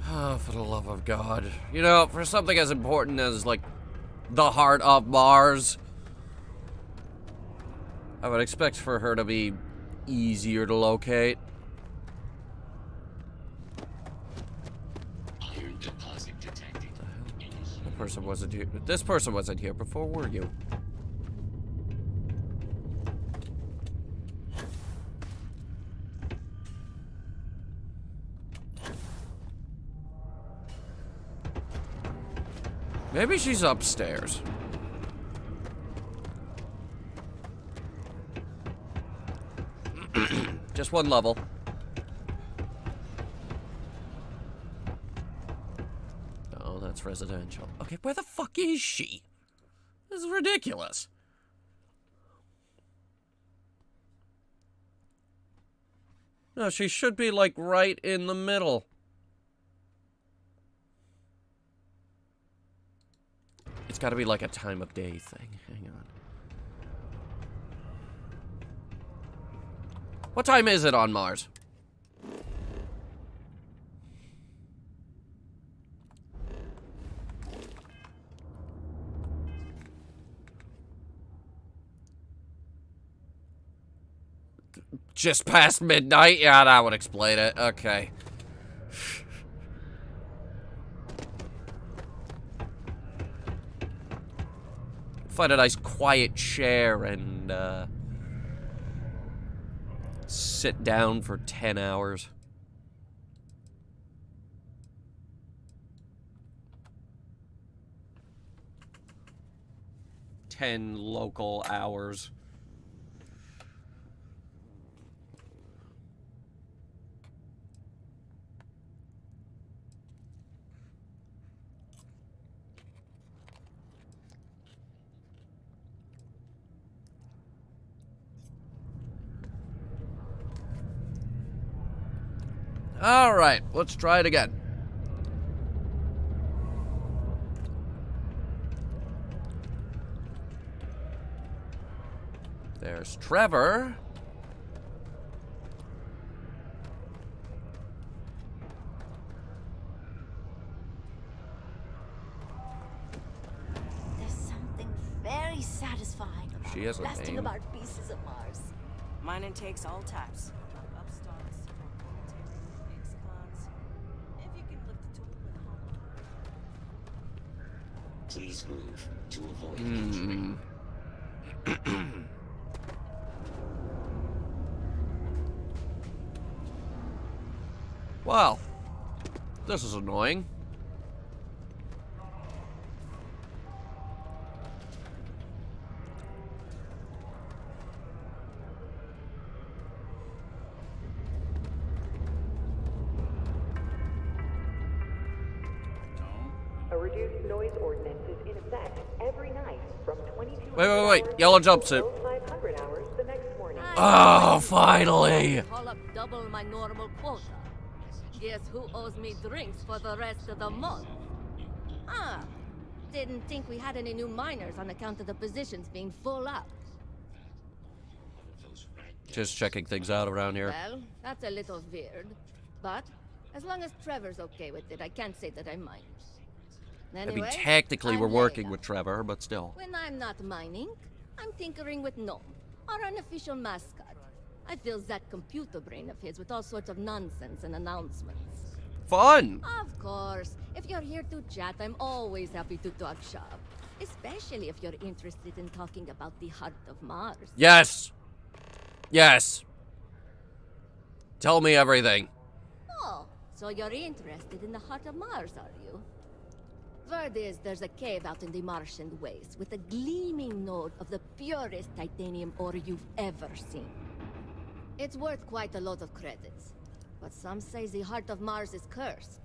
Oh, for the love of God. You know, for something as important as, like, the heart of Mars, I would expect for her to be easier to locate. Iron deposit detected. The person wasn't here. This person wasn't here before, were you? Maybe she's upstairs. Just one level. Oh, that's residential. Okay, where the fuck is she? This is ridiculous. No, she should be, like, right in the middle. It's gotta be like a time of day thing. Hang on. What time is it on Mars? Just past midnight? Yeah, that would explain it. Okay. Find a nice quiet chair and sit down for 10 hours. 10 local hours. All right, let's try it again. There's Trevor. There's something very satisfying about She has a blasting name. about pieces of Mars. Mine intakes all types. Upstarts, ex-cons. If you can lift the tool with a Please move to avoid injury. Wow. This is annoying. A reduced noise ordinance is in effect every night from 22 Wait. Yellow jumpsuit. 500 hours the next morning. Oh, finally. Call up double my normal quota. Guess who owes me drinks for the rest of the month? Ah, didn't think we had any new miners on account of the positions being full up. Just checking things out around here. Well, that's a little weird. But as long as Trevor's okay with it, I can't say that I mind. I mean, Anyway, technically I'm we're working Layla. with Trevor, but still. When I'm not mining, I'm tinkering with Gnome, our unofficial mascot. I fill that computer brain of his with all sorts of nonsense and announcements. Fun! Of course. If you're here to chat, I'm always happy to talk shop. Especially if you're interested in talking about the heart of Mars. Yes! Yes! Tell me everything. Oh, so you're interested in the heart of Mars, are you? Word is there's a cave out in the Martian waste with a gleaming node of the purest titanium ore you've ever seen. It's worth quite a lot of credits. But some say the heart of Mars is cursed.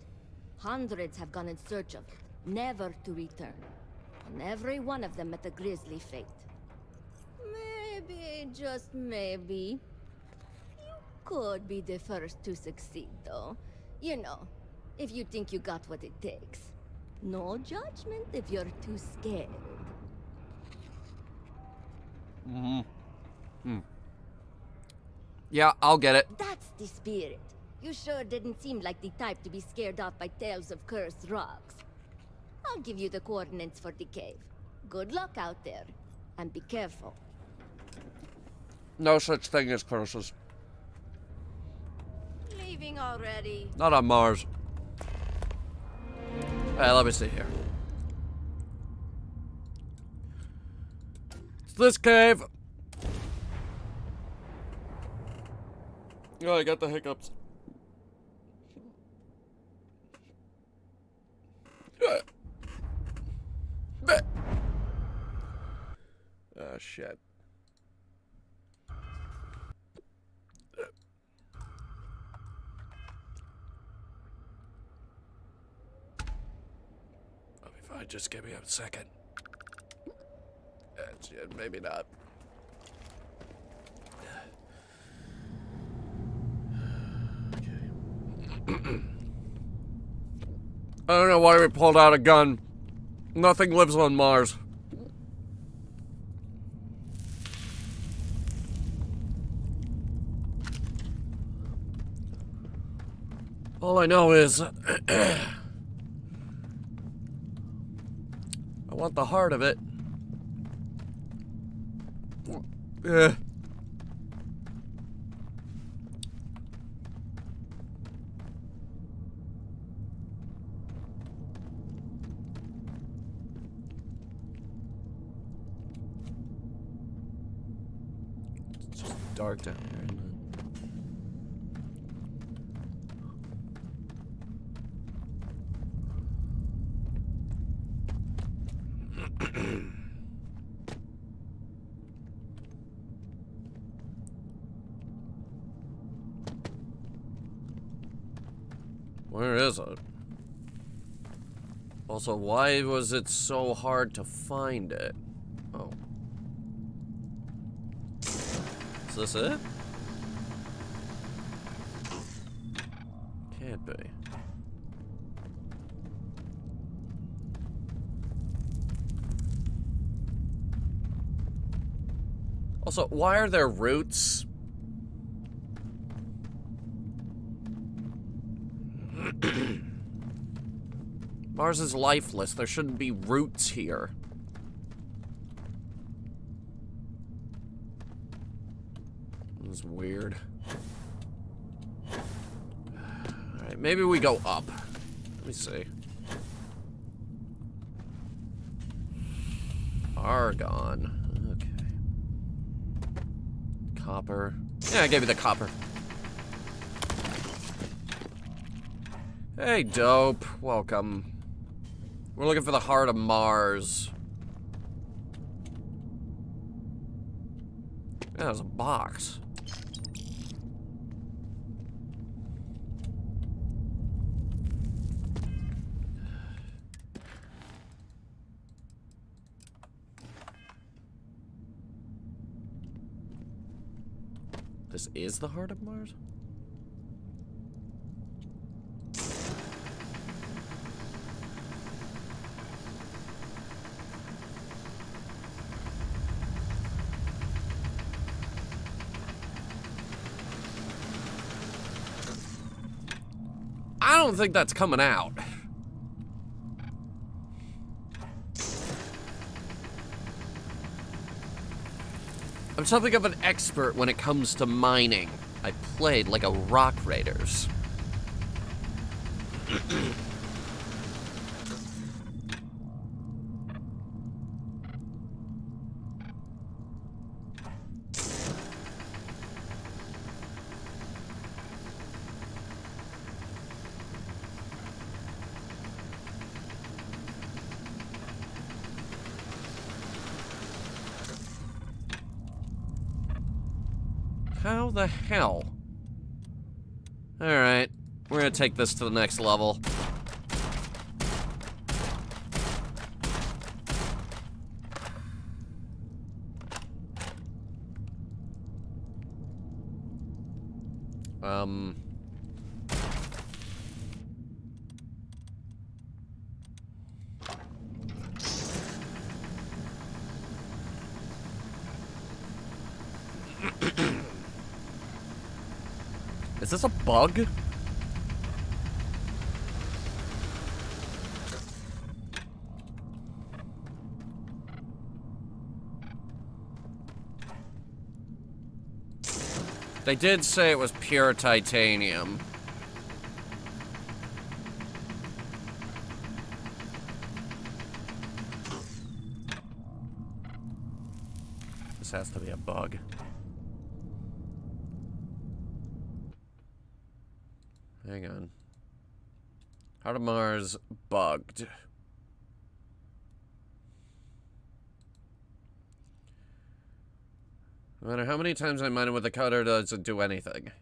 Hundreds have gone in search of it, never to return. And every one of them met a grisly fate. Maybe, just maybe, you could be the first to succeed, though. You know, if you think you got what it takes. No judgment if you're too scared. Yeah, I'll get it. That's the spirit. You sure didn't seem like the type to be scared off by tales of cursed rocks. I'll give you the coordinates for the cave. Good luck out there, and be careful. No such thing as curses. Leaving already? Not on Mars. Alright, let me see here. It's this cave. Oh, I got the hiccups. Oh, shit. I'll be fine, just give me a second. Shit, maybe not. I don't know why we pulled out a gun. Nothing lives on Mars. All I know is I want the heart of it. Yeah. It's just dark down here, isn't it? Where is it? Also, why was it so hard to find it? Oh. Is this it? Can't be. Also, why are there roots? Mars is lifeless. There shouldn't be roots here. This is weird. Alright, maybe we go up. Let me see. Argon. Okay. Copper. Yeah, I gave you the copper. Hey, dope. Welcome. We're looking for the heart of Mars. Yeah, there's a box. This is the heart of Mars? I don't think that's coming out. I'm something of an expert when it comes to mining. I played like a rock raiders. How the hell? Alright. We're gonna take this to the next level. Is this a bug? They did say it was pure titanium. This has to be a bug. Hang on. Heart of Mars bugged. No matter how many times I mine it with the cutter, does it do anything?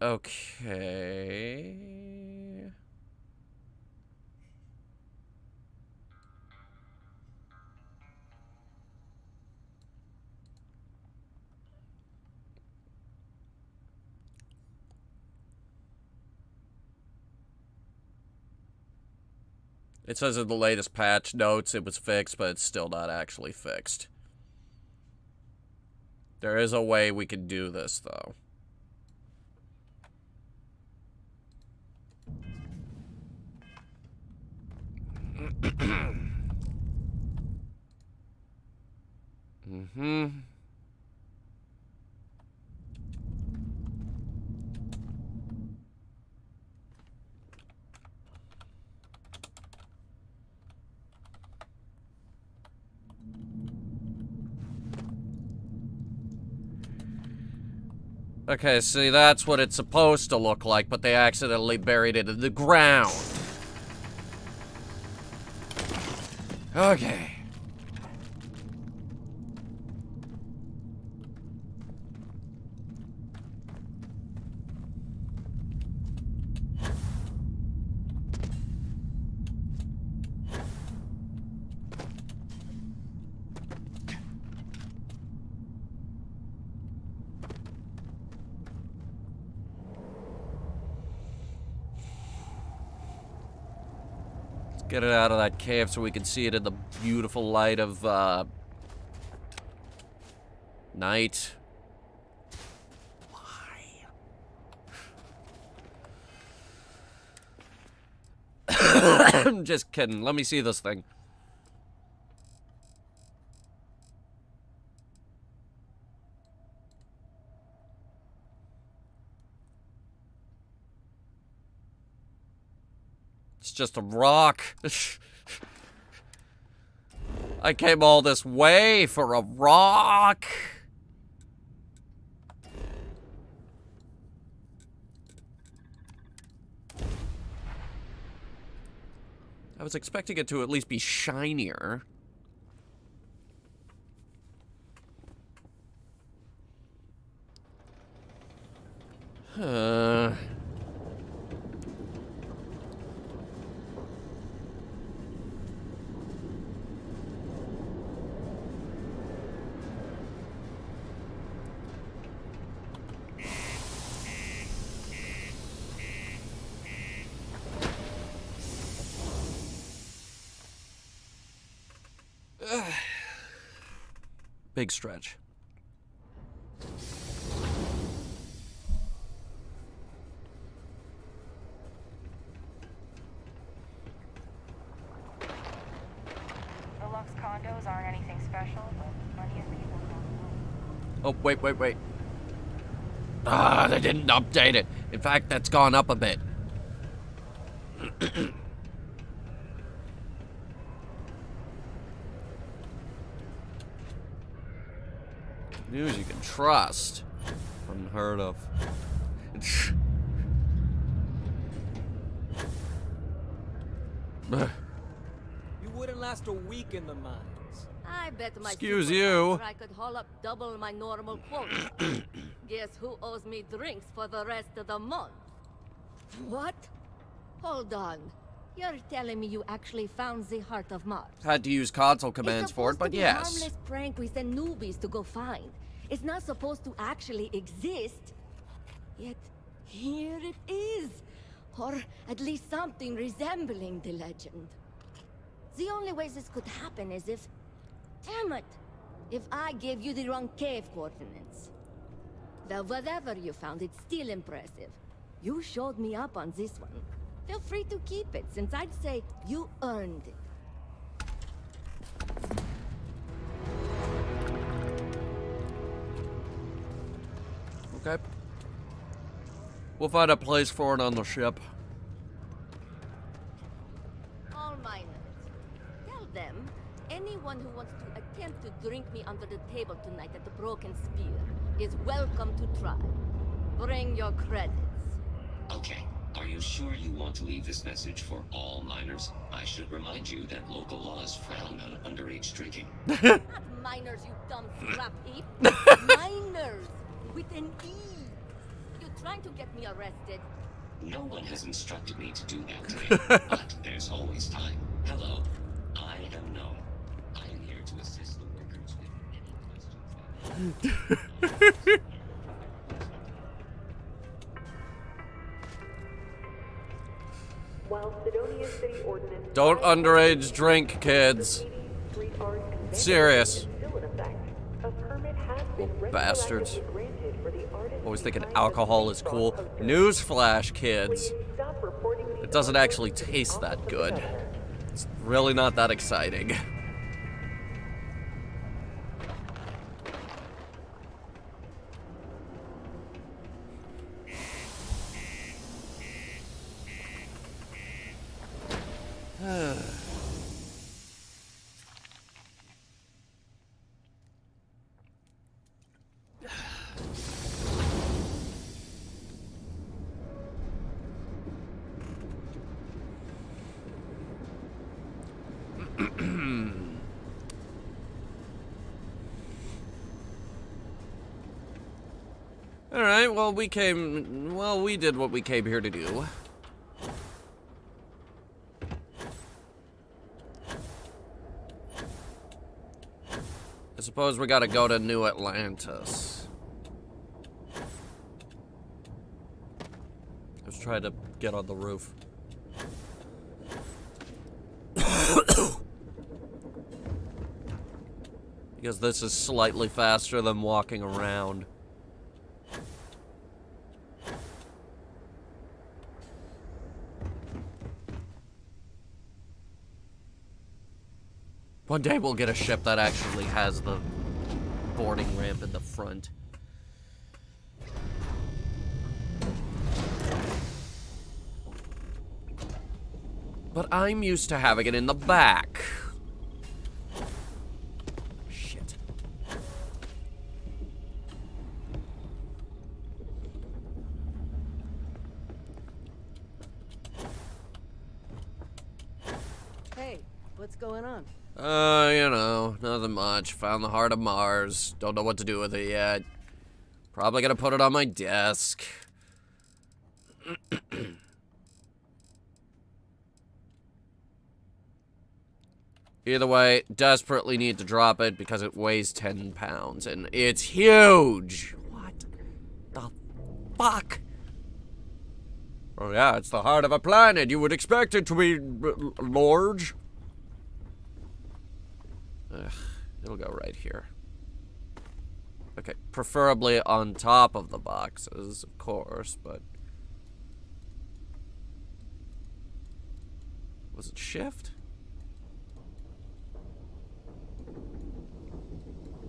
Okay. It says in the latest patch notes it was fixed, but it's still not actually fixed. There is a way we can do this, though. Okay, see, that's what it's supposed to look like, but they accidentally buried it in the ground. Okay. Get it out of that cave so we can see it in the beautiful light of, night. Why? I'm just kidding. Let me see this thing. It's just a rock. I came all this way for a rock. I was expecting it to at least be shinier. Big stretch. Deluxe condos aren't anything special, but plenty of people come. Oh, wait. Ah, they didn't update it. In fact, that's gone up a bit. News you can trust. Unheard of. You wouldn't last a week in the mines. I bet my Excuse you. I could haul up double my normal quota. Guess who owes me drinks for the rest of the month? What? Hold on. You're telling me you actually found the heart of Mars? Had to use console commands for it, but It's yes. a harmless prank we send newbies to go find. It's not supposed to actually exist. Yet, here it is. Or at least something resembling the legend. The only way this could happen is if... Damn it! If I gave you the wrong cave coordinates. Well, whatever you found, it's still impressive. You showed me up on this one. Feel free to keep it, since I'd say you earned it. Okay. We'll find a place for it on the ship. All miners. Tell them, anyone who wants to attempt to drink me under the table tonight at the Broken Spear is welcome to try. Bring your credits. Okay. Are you sure you want to leave this message for all minors? I should remind you that local laws frown on underage drinking. Not minors, you dumb scrap heap. Minors! With an E! You're trying to get me arrested. No one has instructed me to do that today, but there's always time. Hello, I am Noah. I am here to assist the workers with any questions. While Sidonia City Ordinance... Don't underage drink, kids. Serious. Bastards. Always thinking alcohol is cool. Newsflash, kids. It doesn't actually taste that good. It's really not that exciting. Alright, well, we did what we came here to do. I suppose we gotta go to New Atlantis. Let's try to get on the roof. Because this is slightly faster than walking around. One day we'll get a ship that actually has the boarding ramp in the front. But I'm used to having it in the back. Shit. Hey, what's going on? You know, nothing much. Found the heart of Mars. Don't know what to do with it yet. Probably gonna put it on my desk. Either way, desperately need to drop it because it weighs 10 pounds and it's huge. What the fuck? Oh yeah, it's the heart of a planet. You would expect it to be large. Ugh, it'll go right here. Okay, preferably on top of the boxes, of course, but... Was it shift?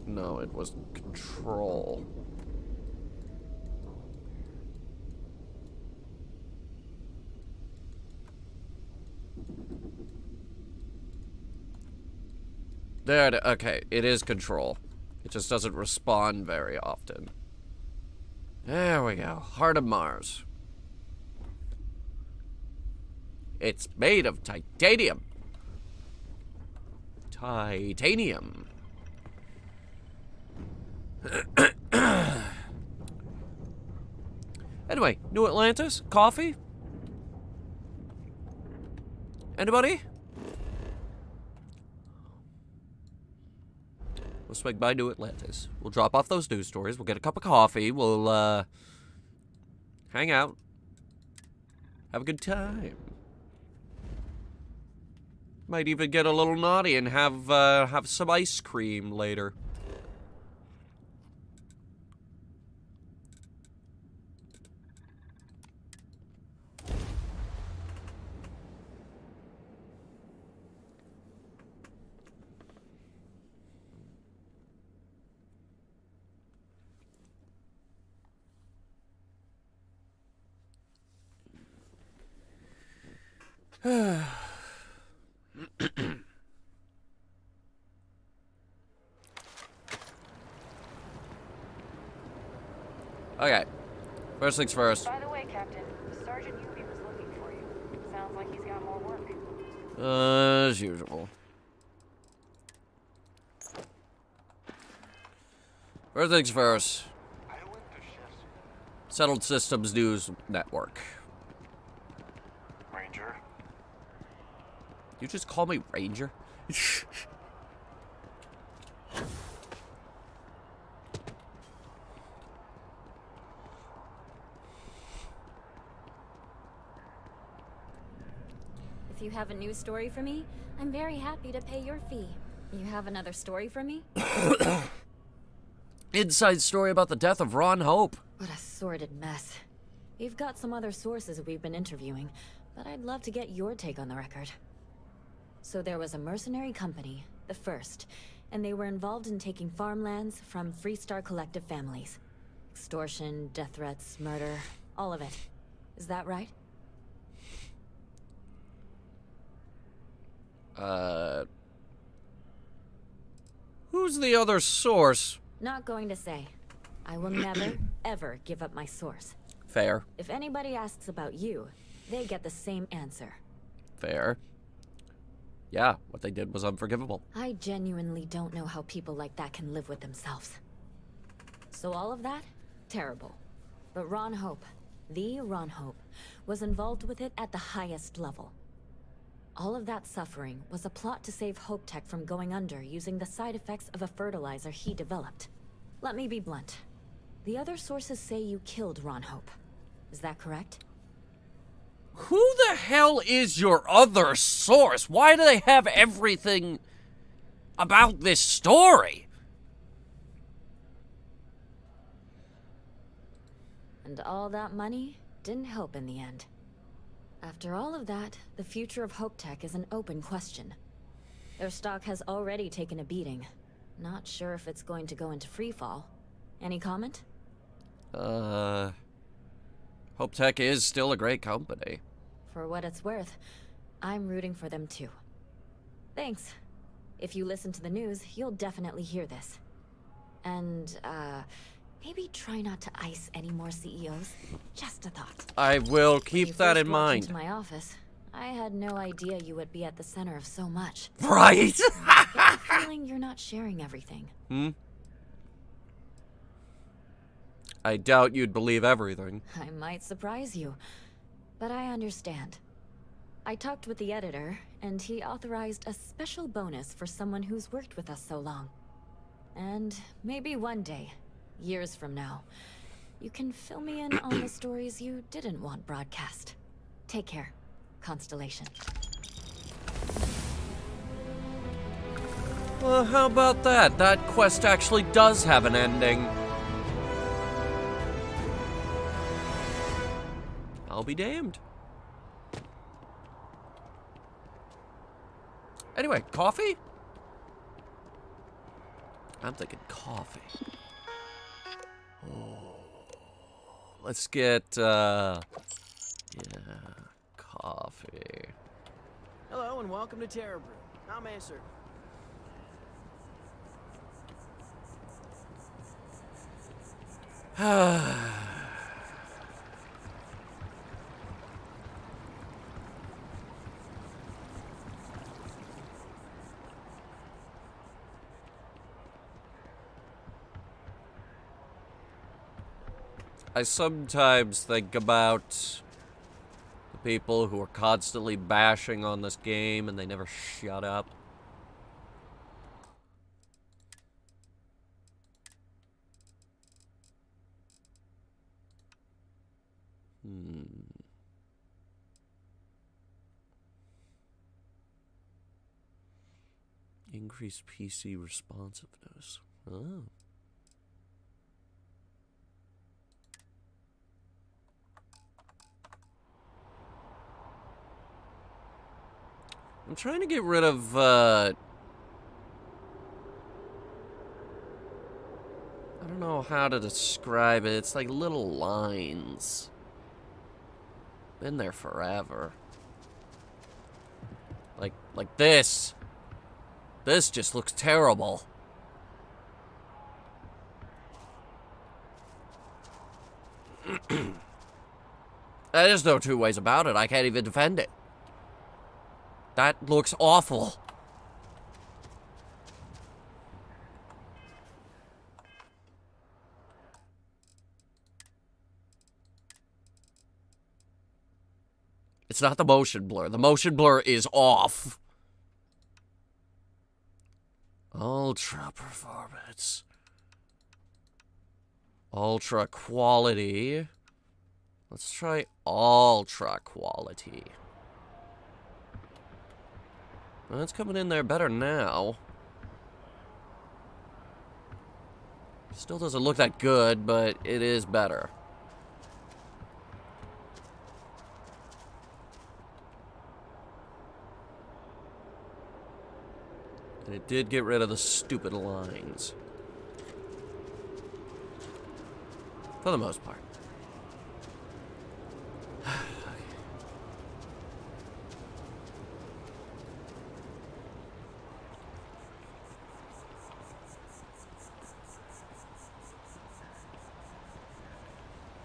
No, it was control. There, okay, it is control. It just doesn't respond very often. There we go. Heart of Mars. It's made of titanium. Titanium. Anyway, New Atlantis? Coffee? Anybody? We'll swing by New Atlantis. We'll drop off those news stories. We'll get a cup of coffee. We'll, hang out. Have a good time. Might even get a little naughty and have some ice cream later. Okay. First things first. By the way, Captain, Sergeant Yubi was looking for you. Sounds like he's got more work. As usual. First things first. Settled Systems News Network. Ranger? You just call me Ranger? If you have a news story for me, I'm very happy to pay your fee. You have another story for me? Inside story about the death of Ron Hope. What a sordid mess. We've got some other sources we've been interviewing, but I'd love to get your take on the record. So there was a mercenary company, the First, and they were involved in taking farmlands from Freestar Collective families. Extortion, death threats, murder, all of it. Is that right? Who's the other source? Not going to say. I will never, ever give up my source. Fair. If anybody asks about you, they get the same answer. Fair. Yeah, what they did was unforgivable. I genuinely don't know how people like that can live with themselves. So all of that? Terrible. But Ron Hope, the Ron Hope, was involved with it at the highest level. All of that suffering was a plot to save Hope Tech from going under using the side effects of a fertilizer he developed. Let me be blunt. The other sources say you killed Ron Hope. Is that correct? Who the hell is your other source? Why do they have everything about this story? And all that money didn't help in the end. After all of that, the future of Hope Tech is an open question. Their stock has already taken a beating. Not sure if it's going to go into freefall. Any comment? Hope Tech is still a great company. For what it's worth, I'm rooting for them too. Thanks. If you listen to the news, you'll definitely hear this. And, maybe try not to ice any more CEOs. Just a thought. I will keep that in mind. Into my office, I had no idea you would be at the center of so much. Right? I get the feeling you're not sharing everything. I doubt you'd believe everything. I might surprise you, but I understand. I talked with the editor, and he authorized a special bonus for someone who's worked with us so long. And maybe one day, years from now, you can fill me in on the stories you didn't want broadcast. Take care, Constellation. Well, how about that? That quest actually does have an ending. I'll be damned. Anyway, coffee? I'm thinking coffee. Oh, let's get, yeah, coffee. Hello and welcome to Terra Brew. How may I serve you? I sometimes think about the people who are constantly bashing on this game and they never shut up. Increased PC responsiveness. Oh. I'm trying to get rid of, I don't know how to describe it. It's like little lines. Been there forever. Like this. This just looks terrible. There's no two ways about it. I can't even defend it. That looks awful. It's not the motion blur. The motion blur is off. Ultra performance. Ultra quality. Let's try ultra quality. Well, it's coming in there better now. Still doesn't look that good, but it is better. And it did get rid of the stupid lines. For the most part.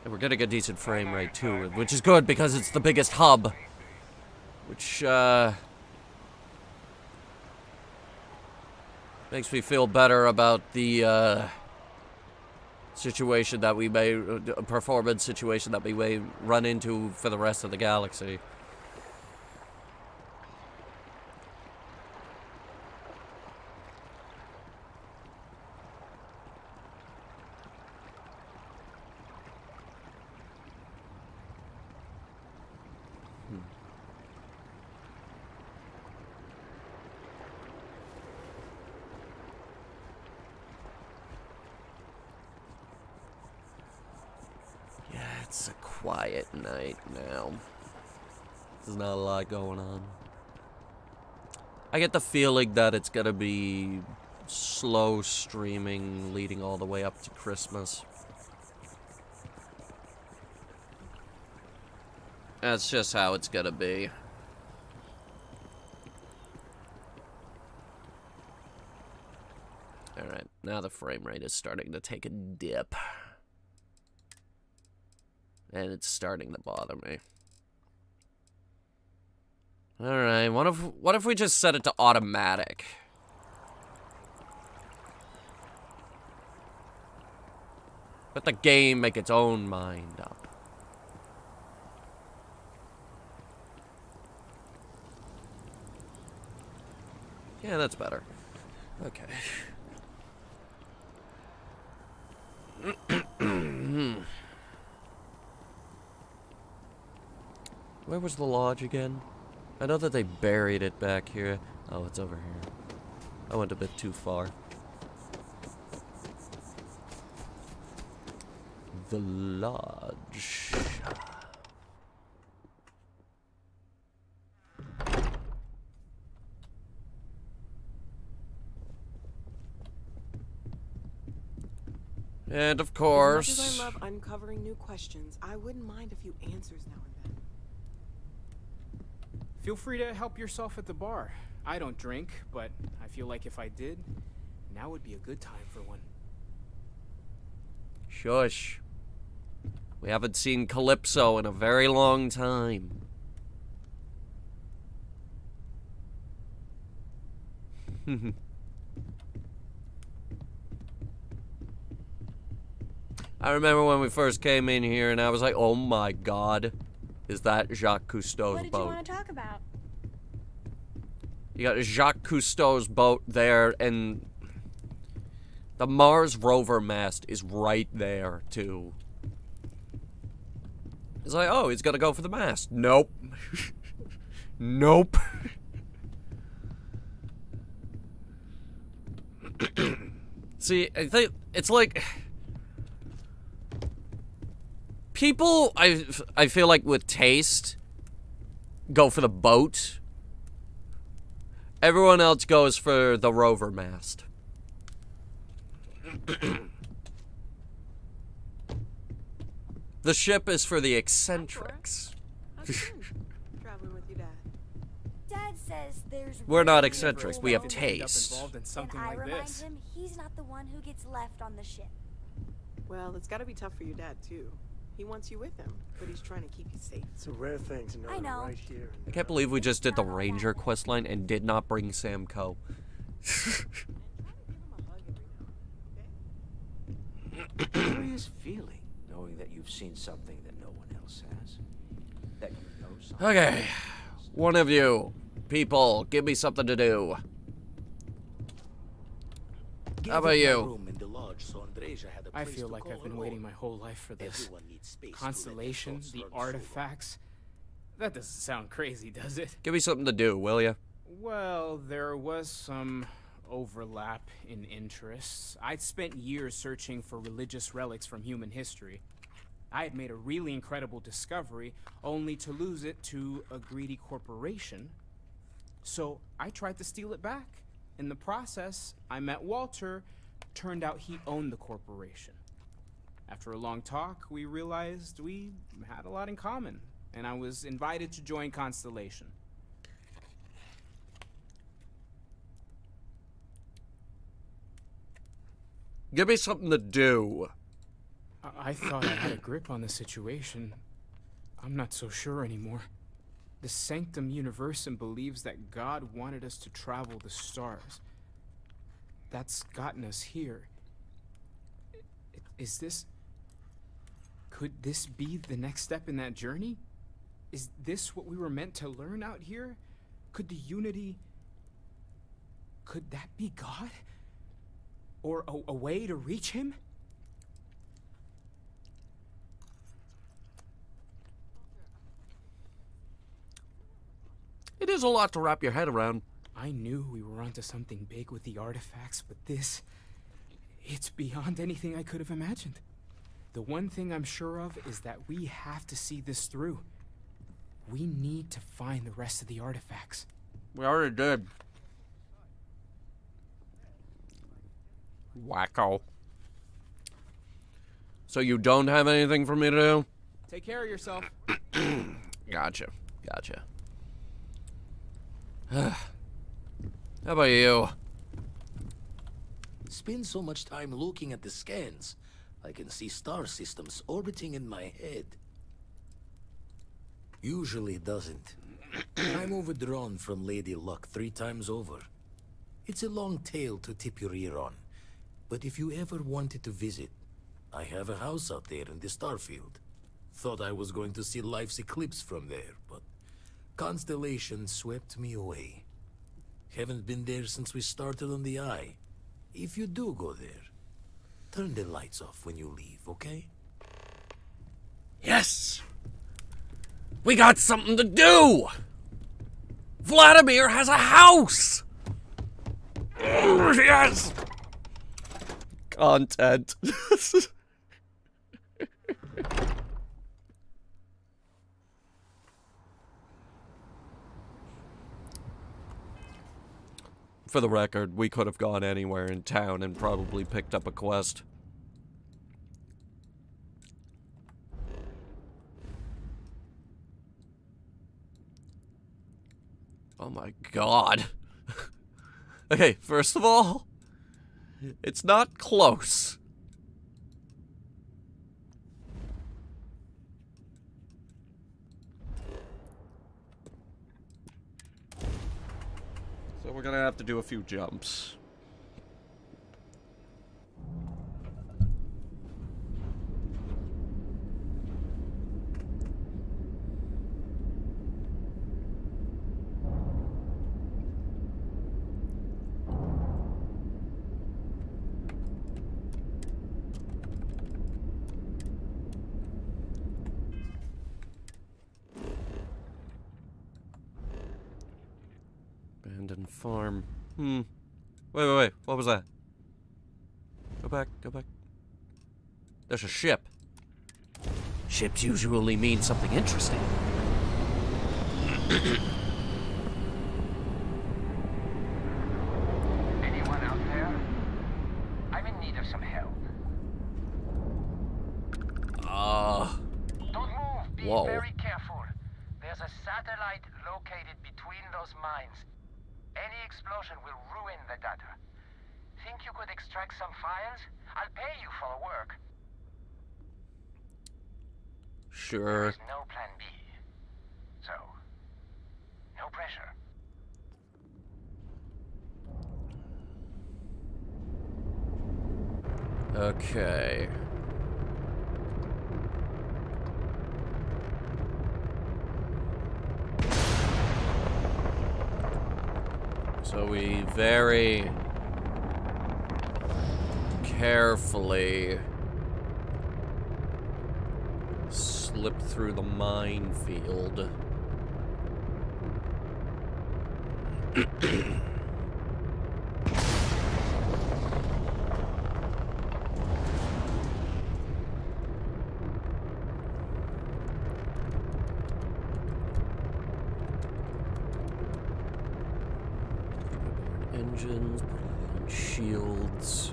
And we're getting a decent frame rate too, which is good because it's the biggest hub. Which, makes me feel better about the, situation that we may, performance situation that we may run into for the rest of the galaxy. It's a quiet night now. There's not a lot going on. I get the feeling that it's gonna be slow streaming leading all the way up to Christmas. That's just how it's gonna be. Alright, now the frame rate is starting to take a dip. And it's starting to bother me. Alright, what if we just set it to automatic? Let the game make its own mind up. Yeah, that's better. Okay. Where was the lodge again? I know that they buried it back here. Oh, it's over here. I went a bit too far. The lodge. And of course... As much as I love uncovering new questions, I wouldn't mind a few answers now and then. Feel free to help yourself at the bar. I don't drink, but I feel like if I did, now would be a good time for one. Shush. We haven't seen Calypso in a very long time. I remember when we first came in here and I was like, oh my god, is that Jacques Cousteau's What did boat? you want to talk about? You got Jacques Cousteau's boat there, and the Mars rover mast is right there, too. It's like, oh, he's gonna go for the mast. Nope. Nope. See, I think it's like people, I feel like with taste, go for the boat. Everyone else goes for the rover mast. The ship is for the eccentrics. Traveling with your dad. Dad says there's. We're not really eccentrics, cool we have moments. taste. Involved in something And I like remind this. him he's not the one who gets left on the ship. Well, it's got to be tough for your dad too. He wants you with him, but he's trying to keep you safe. It's a rare thing to know, I know. right here. I can't believe we just did the Ranger questline and did not bring Sam Coe. Curious feeling, knowing that you've seen something that no one else has. That you know something. Okay, one of you people, give me something to do. How about you? I feel like I've been waiting my whole life for this. Constellation, the artifacts. That doesn't sound crazy, does it? Give me something to do, will ya? Well, there was some overlap in interests. I'd spent years searching for religious relics from human history. I had made a really incredible discovery, only to lose it to a greedy corporation. So I tried to steal it back. In the process, I met Walter. Turned out he owned the corporation. After a long talk, we realized we had a lot in common, and I was invited to join Constellation. Give me something to do. I thought I had a grip on the situation. I'm not so sure anymore. The Sanctum Universum believes that God wanted us to travel the stars. That's gotten us here. Is this... Could this be the next step in that journey? Is this what we were meant to learn out here? Could the unity... Could that be God? Or a way to reach him? It is a lot to wrap your head around. I knew we were onto something big with the artifacts, but this... It's beyond anything I could have imagined. The one thing I'm sure of is that we have to see this through. We need to find the rest of the artifacts. We already did. Wacko. So you don't have anything for me to do? Take care of yourself. Gotcha. How about you? Spend so much time looking at the scans, I can see star systems orbiting in my head. Usually it doesn't. I'm overdrawn from Lady Luck 3 times over. It's a long tale to tip your ear on, but if you ever wanted to visit, I have a house out there in the Starfield. Thought I was going to see life's eclipse from there, but Constellation swept me away. Haven't been there since we started on the Eye. If you do go there, turn the lights off when you leave, okay? Yes! We got something to do! Vladimir has a house! Yes! Content. For the record, we could have gone anywhere in town and probably picked up a quest. Oh my god. Okay, first of all, it's not close. So we're gonna have to do a few jumps. Abandoned farm. Wait. What was that? Go back. There's a ship. Ships usually mean something interesting. Anyone out there? I'm in need of some help. Don't move. Be Whoa. very careful. There's a satellite located between those mines. Any explosion will ruin the data. Think you could extract some files? I'll pay you for the work. Sure. There is no plan B. So, no pressure. Okay. So we very carefully slip through the minefield. Engines, put on shields.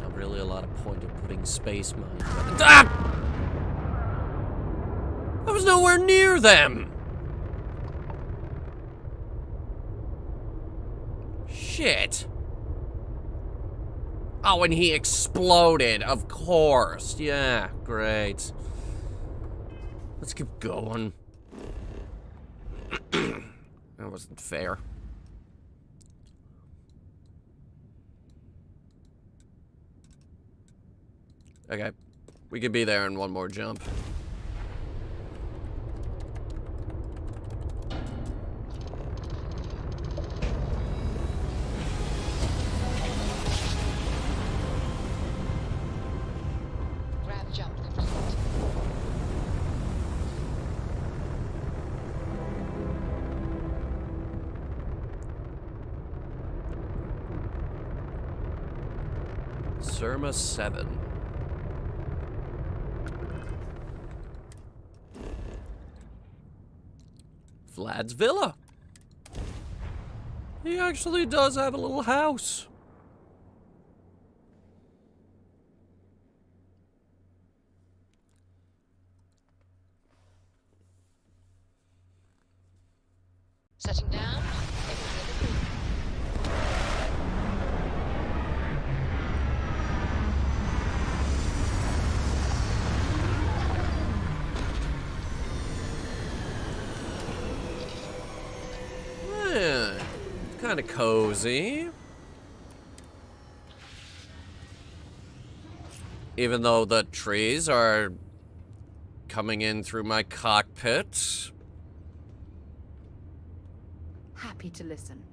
Not really a lot of point of putting space mines. Ah! I was nowhere near them! Shit. Oh, and he exploded, of course. Yeah, great. Let's keep going. That wasn't fair. Okay. We could be there in one more jump. Grab jump. Surma 7. Vlad's villa. He actually does have a little house. Setting down. Yeah, kind of cozy. Even though the trees are coming in through my cockpit. Happy to listen.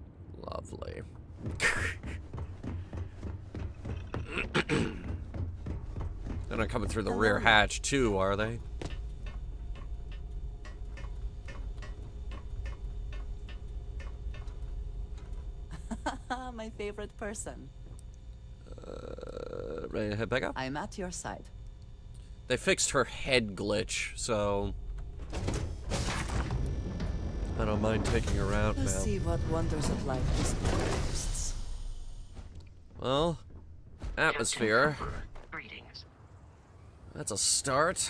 Lovely. They're not coming through the rear hatch too, are they? My favorite person. Ready to head back up? I'm at your side. They fixed her head glitch, so I don't mind taking her out now. Let's see what wonders of life this boasts. Well, atmosphere. Greetings. That's a start.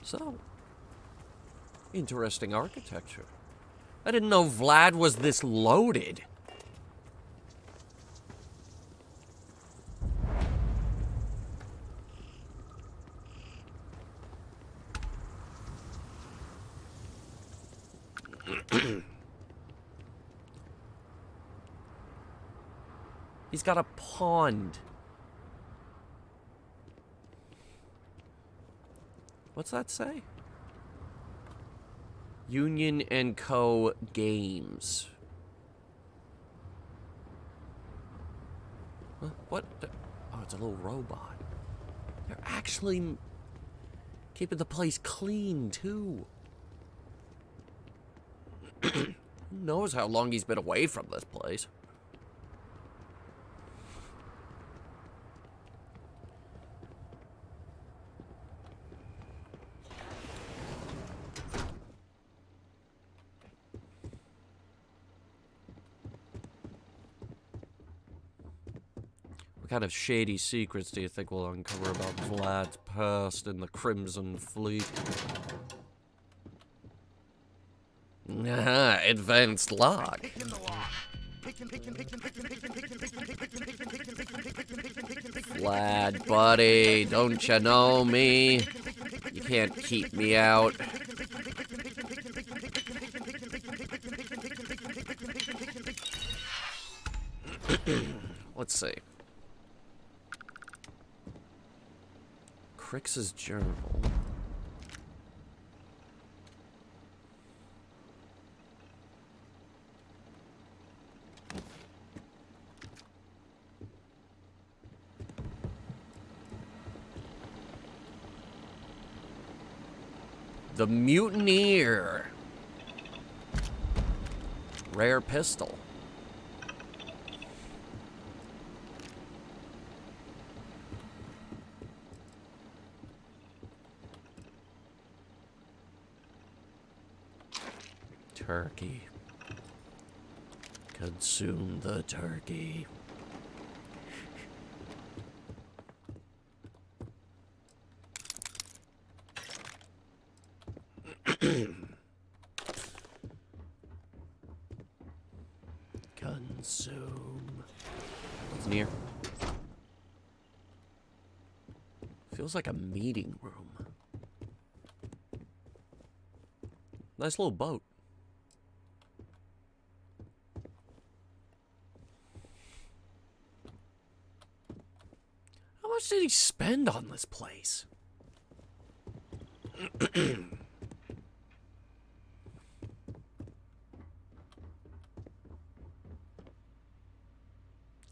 So, interesting architecture. I didn't know Vlad was this loaded. He's got a pond. What's that say? Union and Co. Games. Huh? What? Oh, it's a little robot. They're actually keeping the place clean, too. Who knows how long he's been away from this place? What kind of shady secrets do you think we'll uncover about Vlad's past in the Crimson Fleet? Aha, advanced lock. Vlad, buddy, don't you know me? You can't keep me out. Let's see. Crix's journal. The Mutineer. Rare pistol. Turkey. Consume the turkey. Consume. It's near. Feels like a meeting room. Nice little boat. How much did he spend on this place?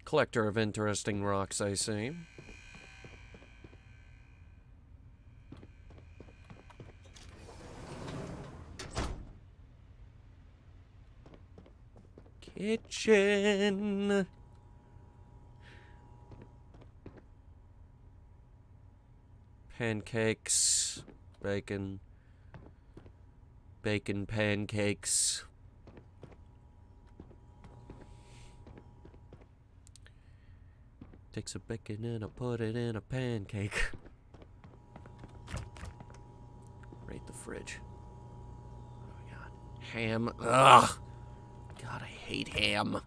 Collector of interesting rocks, I see. Kitchen. Pancakes. Bacon. Bacon pancakes. Take some bacon and I put it in a pancake. Rate the fridge. What do we got? Ham. Ugh. God, I hate ham.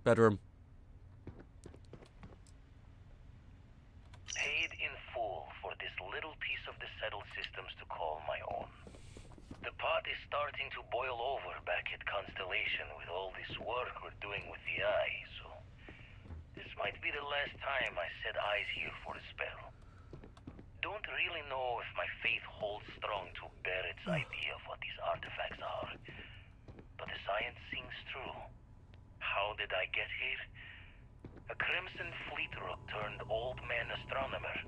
Bedroom. Paid in full for this little piece of the settled systems to call my own. The pot is starting to boil over back at Constellation with all this work we're doing with the eye, so this might be the last time I set eyes here for a spell. Don't really know if my faith holds strong to Barrett's idea of what these artifacts are, but the science sings true. How did I get here? A Crimson Fleet rook turned old man astronomer,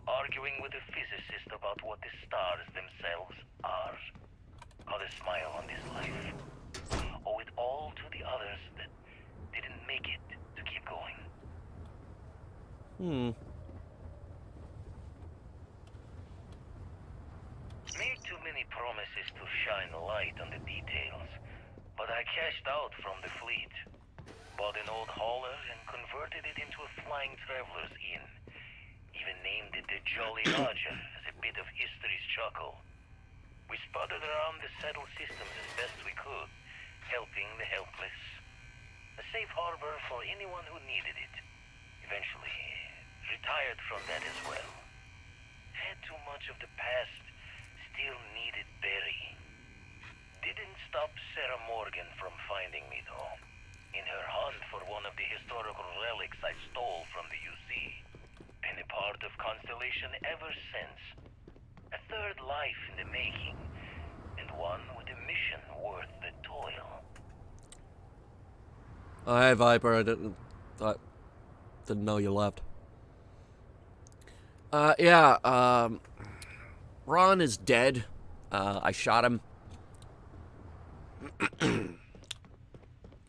arguing with a physicist about what the stars themselves are. How to smile on this life. Owe it all to the others that didn't make it to keep going. Made too many promises to shine light on the details, but I cashed out from the fleet. Bought an old hauler and converted it into a flying traveler's inn. Even named it the Jolly Roger as a bit of history's chuckle. We sputtered around the settled systems as best we could, helping the helpless. A safe harbor for anyone who needed it. Eventually, retired from that as well. Had too much of the past still needed burying. Didn't stop Sarah Morgan from finding me, though. In her hunt for one of the historical relics I stole from the UC. Been a part of Constellation ever since. A third life in the making, and one with a mission worth the toil. Oh, hey, Viper, I didn't know you left. Ron is dead. I shot him.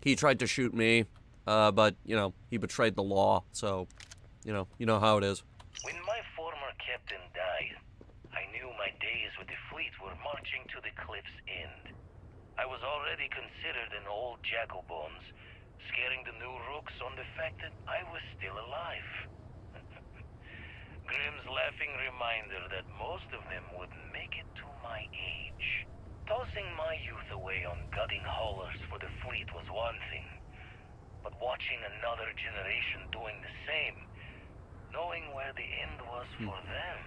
He tried to shoot me, but, you know, he betrayed the law, so, you know how it is. When my former captain died, I knew my days with the fleet were marching to the cliff's end. I was already considered an old jack-o'-bones, scaring the new rooks on the fact that I was still alive. Grimm's laughing reminder that most of them wouldn't make it to my age. Tossing my youth away on gutting haulers for the fleet was one thing, but watching another generation doing the same, knowing where the end was for them,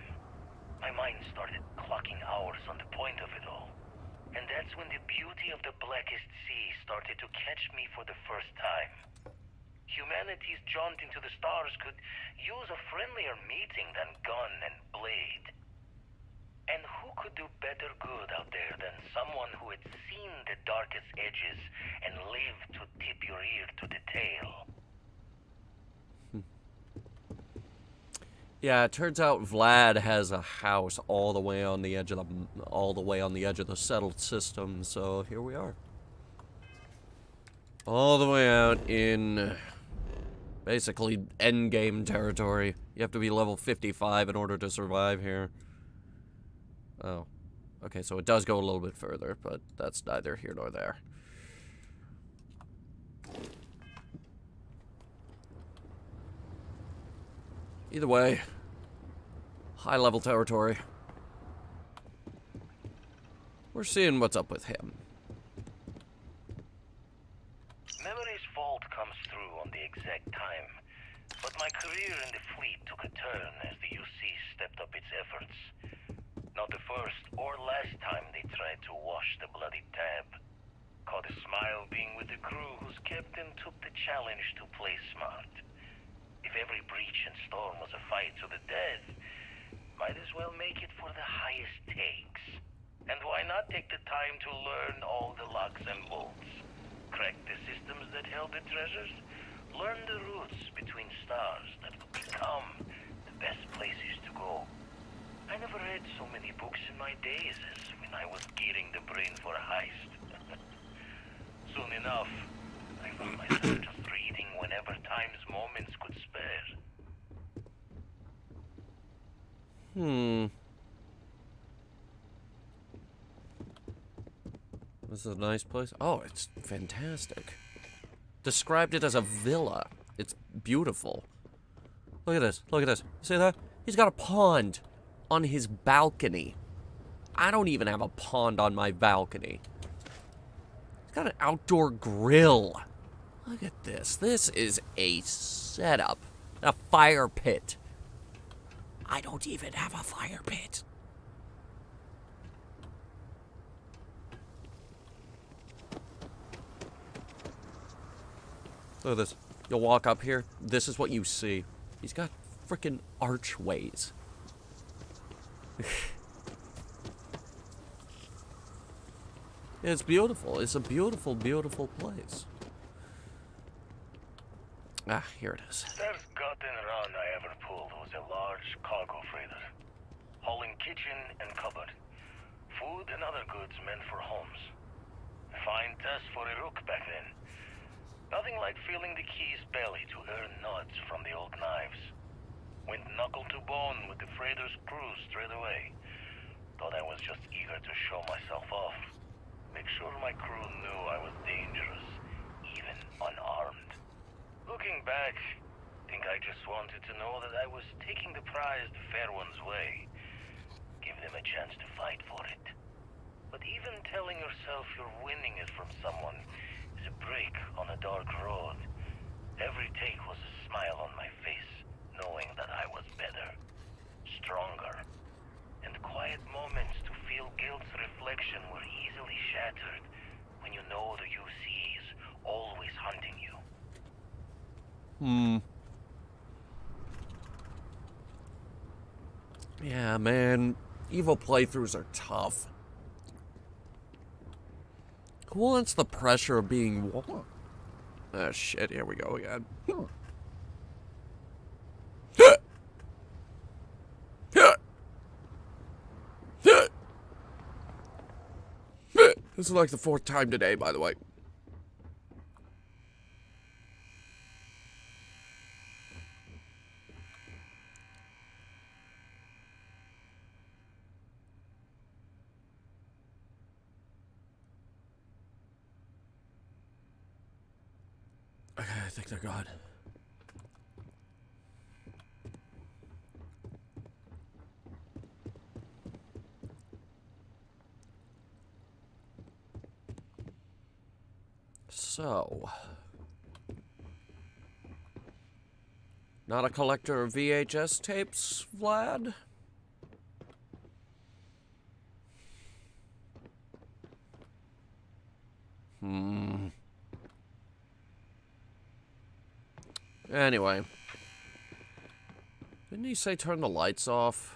my mind started clocking hours on the point of it all. And that's when the beauty of the Blackest Sea started to catch me for the first time. Humanity's jaunt into the stars could use a friendlier meeting than gun and blade. And who could do better good out there than someone who had seen the darkest edges and lived to tip your ear to the tale? Yeah, it turns out Vlad has a house all the way on the edge of the settled system, so here we are. All the way out in basically endgame territory. You have to be level 55 in order to survive here. Oh. Okay, so it does go a little bit further, but that's neither here nor there. Either way, high-level territory. We're seeing what's up with him. Memory's fault comes through on the exact time, but my career in the fleet took a turn as the UC stepped up its efforts. Not the first or last time they tried to wash the bloody tab. Caught a smile being with the crew whose captain took the challenge to play smart. If every breach and storm was a fight to the death, might as well make it for the highest stakes. And why not take the time to learn all the locks and bolts? Crack the systems that held the treasures? Learn the routes between stars that would become the best places to go. I never read so many books in my days as when I was gearing the brain for a heist. Soon enough, I found myself just reading whenever time's moments could spare. This is a nice place. Oh, it's fantastic. Described it as a villa. It's beautiful. Look at this. Look at this. See that? He's got a pond on his balcony. I don't even have a pond on my balcony. He's got an outdoor grill. Look at this. This is a setup. A fire pit. I don't even have a fire pit. Look at this. You'll walk up here. This is what you see. He's got frickin' archways. It's beautiful. It's a beautiful, beautiful place. Ah, here it is. First gotten run I ever pulled was a large cargo freighter, hauling kitchen and cupboard, food and other goods meant for homes. A fine test for a rook back then. Nothing like feeling the key's belly to earn nods from the old knives. Went knuckle to bone with the freighter's crew straight away. Thought I was just eager to show myself off. Make sure my crew knew I was dangerous, even unarmed. Looking back, think I just wanted to know that I was taking the prize the fair one's way. Give them a chance to fight for it. But even telling yourself you're winning it from someone is a break on a dark road. Every take was a smile on my face, knowing that I was better, stronger, and Yeah, man. Evil playthroughs are tough. Who wants the pressure of being... Ah, shit. Here we go again. This is like the 4th time today, by the way. Okay, I think they're gone. So, not a collector of VHS tapes, Vlad? Anyway. Didn't he say turn the lights off?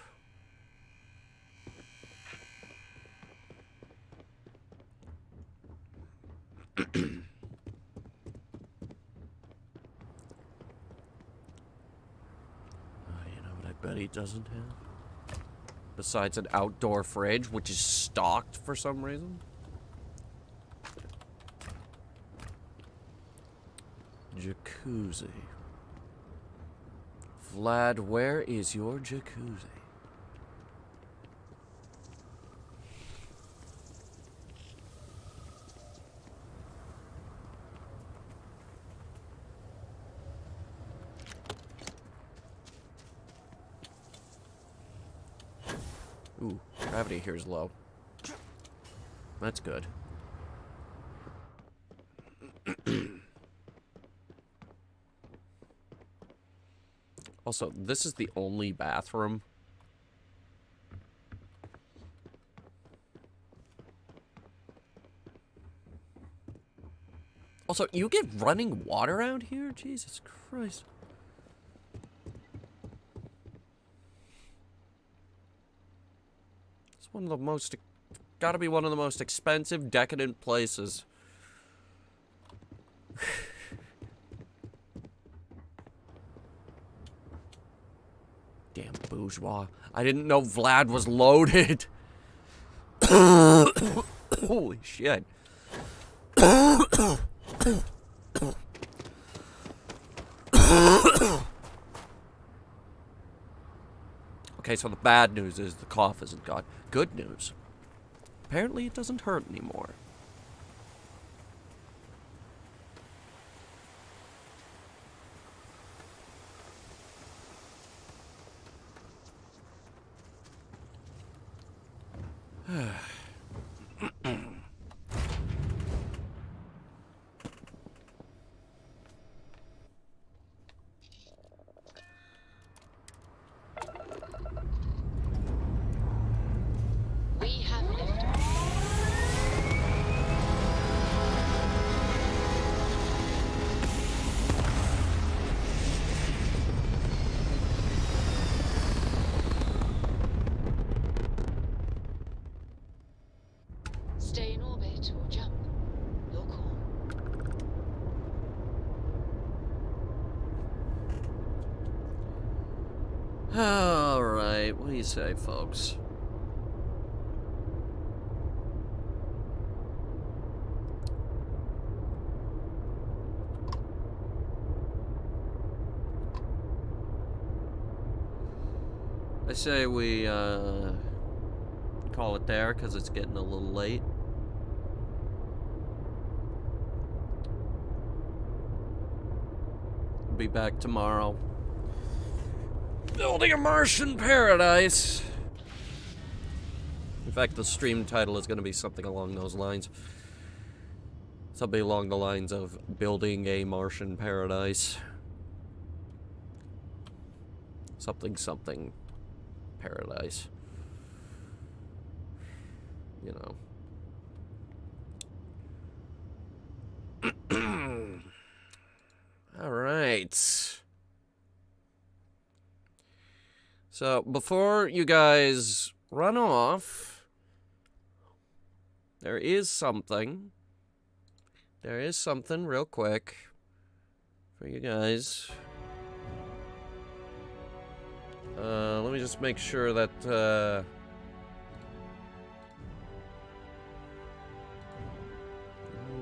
Bet he doesn't have. Besides an outdoor fridge, which is stocked for some reason. Jacuzzi. Vlad, where is your jacuzzi? Ooh, gravity here is low. That's good. Also, this is the only bathroom. Also, you get running water out here? Jesus Christ. One of the most, gotta be one of the most expensive, decadent places. Damn bourgeois. I didn't know Vlad was loaded. Holy shit. Okay, so the bad news is the cough isn't gone. Good news. Apparently it doesn't hurt anymore. Stay in orbit or jump. Your call. Alright, what do you say, folks? I say we, call it there, because it's getting a little late. Be back tomorrow. Building a Martian paradise. In fact, the stream title is going to be something along those lines. Something along the lines of building a Martian paradise. Something paradise. You know. Alright. So, before you guys run off, there is something. There is something real quick for you guys. Let me just make sure that,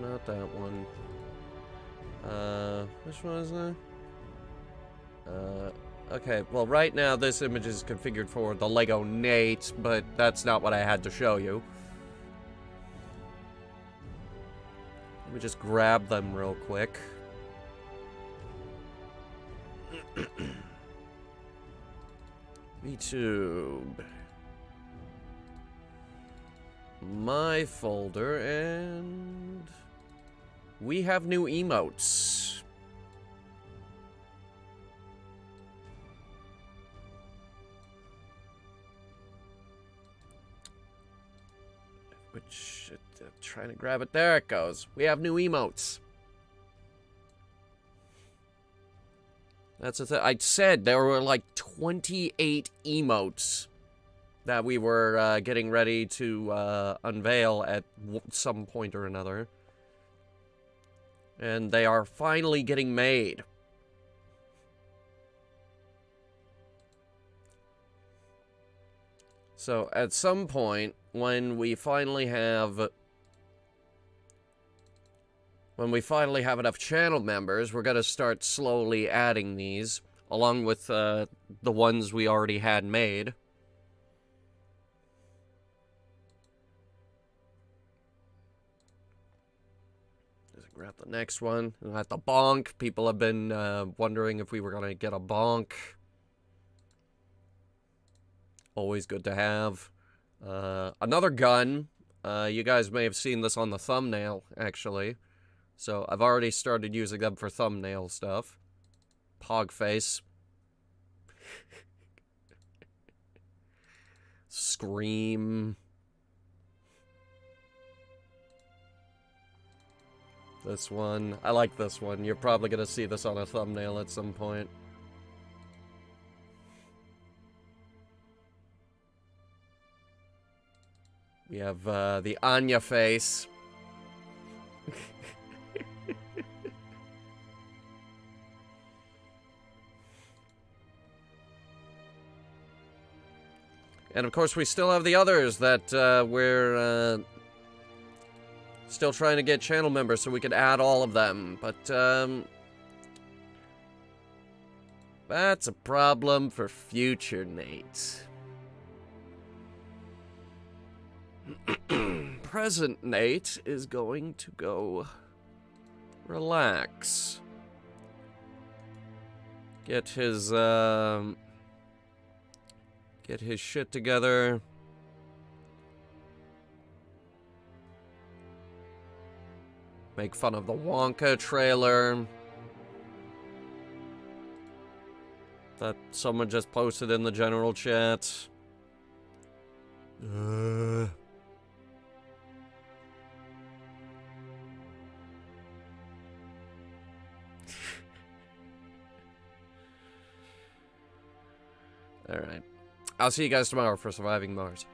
not that one. Which one is that? Okay, well, right now this image is configured for the Lego Nate, but that's not what I had to show you. Let me just grab them real quick. VTube. My folder, and we have new emotes. Which, trying to grab it. There it goes. We have new emotes. That's the thing. I said there were like 28 emotes that we were getting ready to unveil at some point or another. And they are finally getting made. So at some point, when we finally have enough channel members, we're going to start slowly adding these, along with the ones we already had made. Just grab the next one. And at the bonk, people have been wondering if we were going to get a bonk. Always good to have. Another gun. You guys may have seen this on the thumbnail, actually. So, I've already started using them for thumbnail stuff. Pog face. Scream. This one. I like this one. You're probably gonna see this on a thumbnail at some point. We have the Anya face. And of course, we still have the others that we're still trying to get channel members so we can add all of them. But that's a problem for future Nate. Present Nate is going to go relax. Get his shit together. Make fun of the Wonka trailer that someone just posted in the general chat. Alright. I'll see you guys tomorrow for Surviving Mars.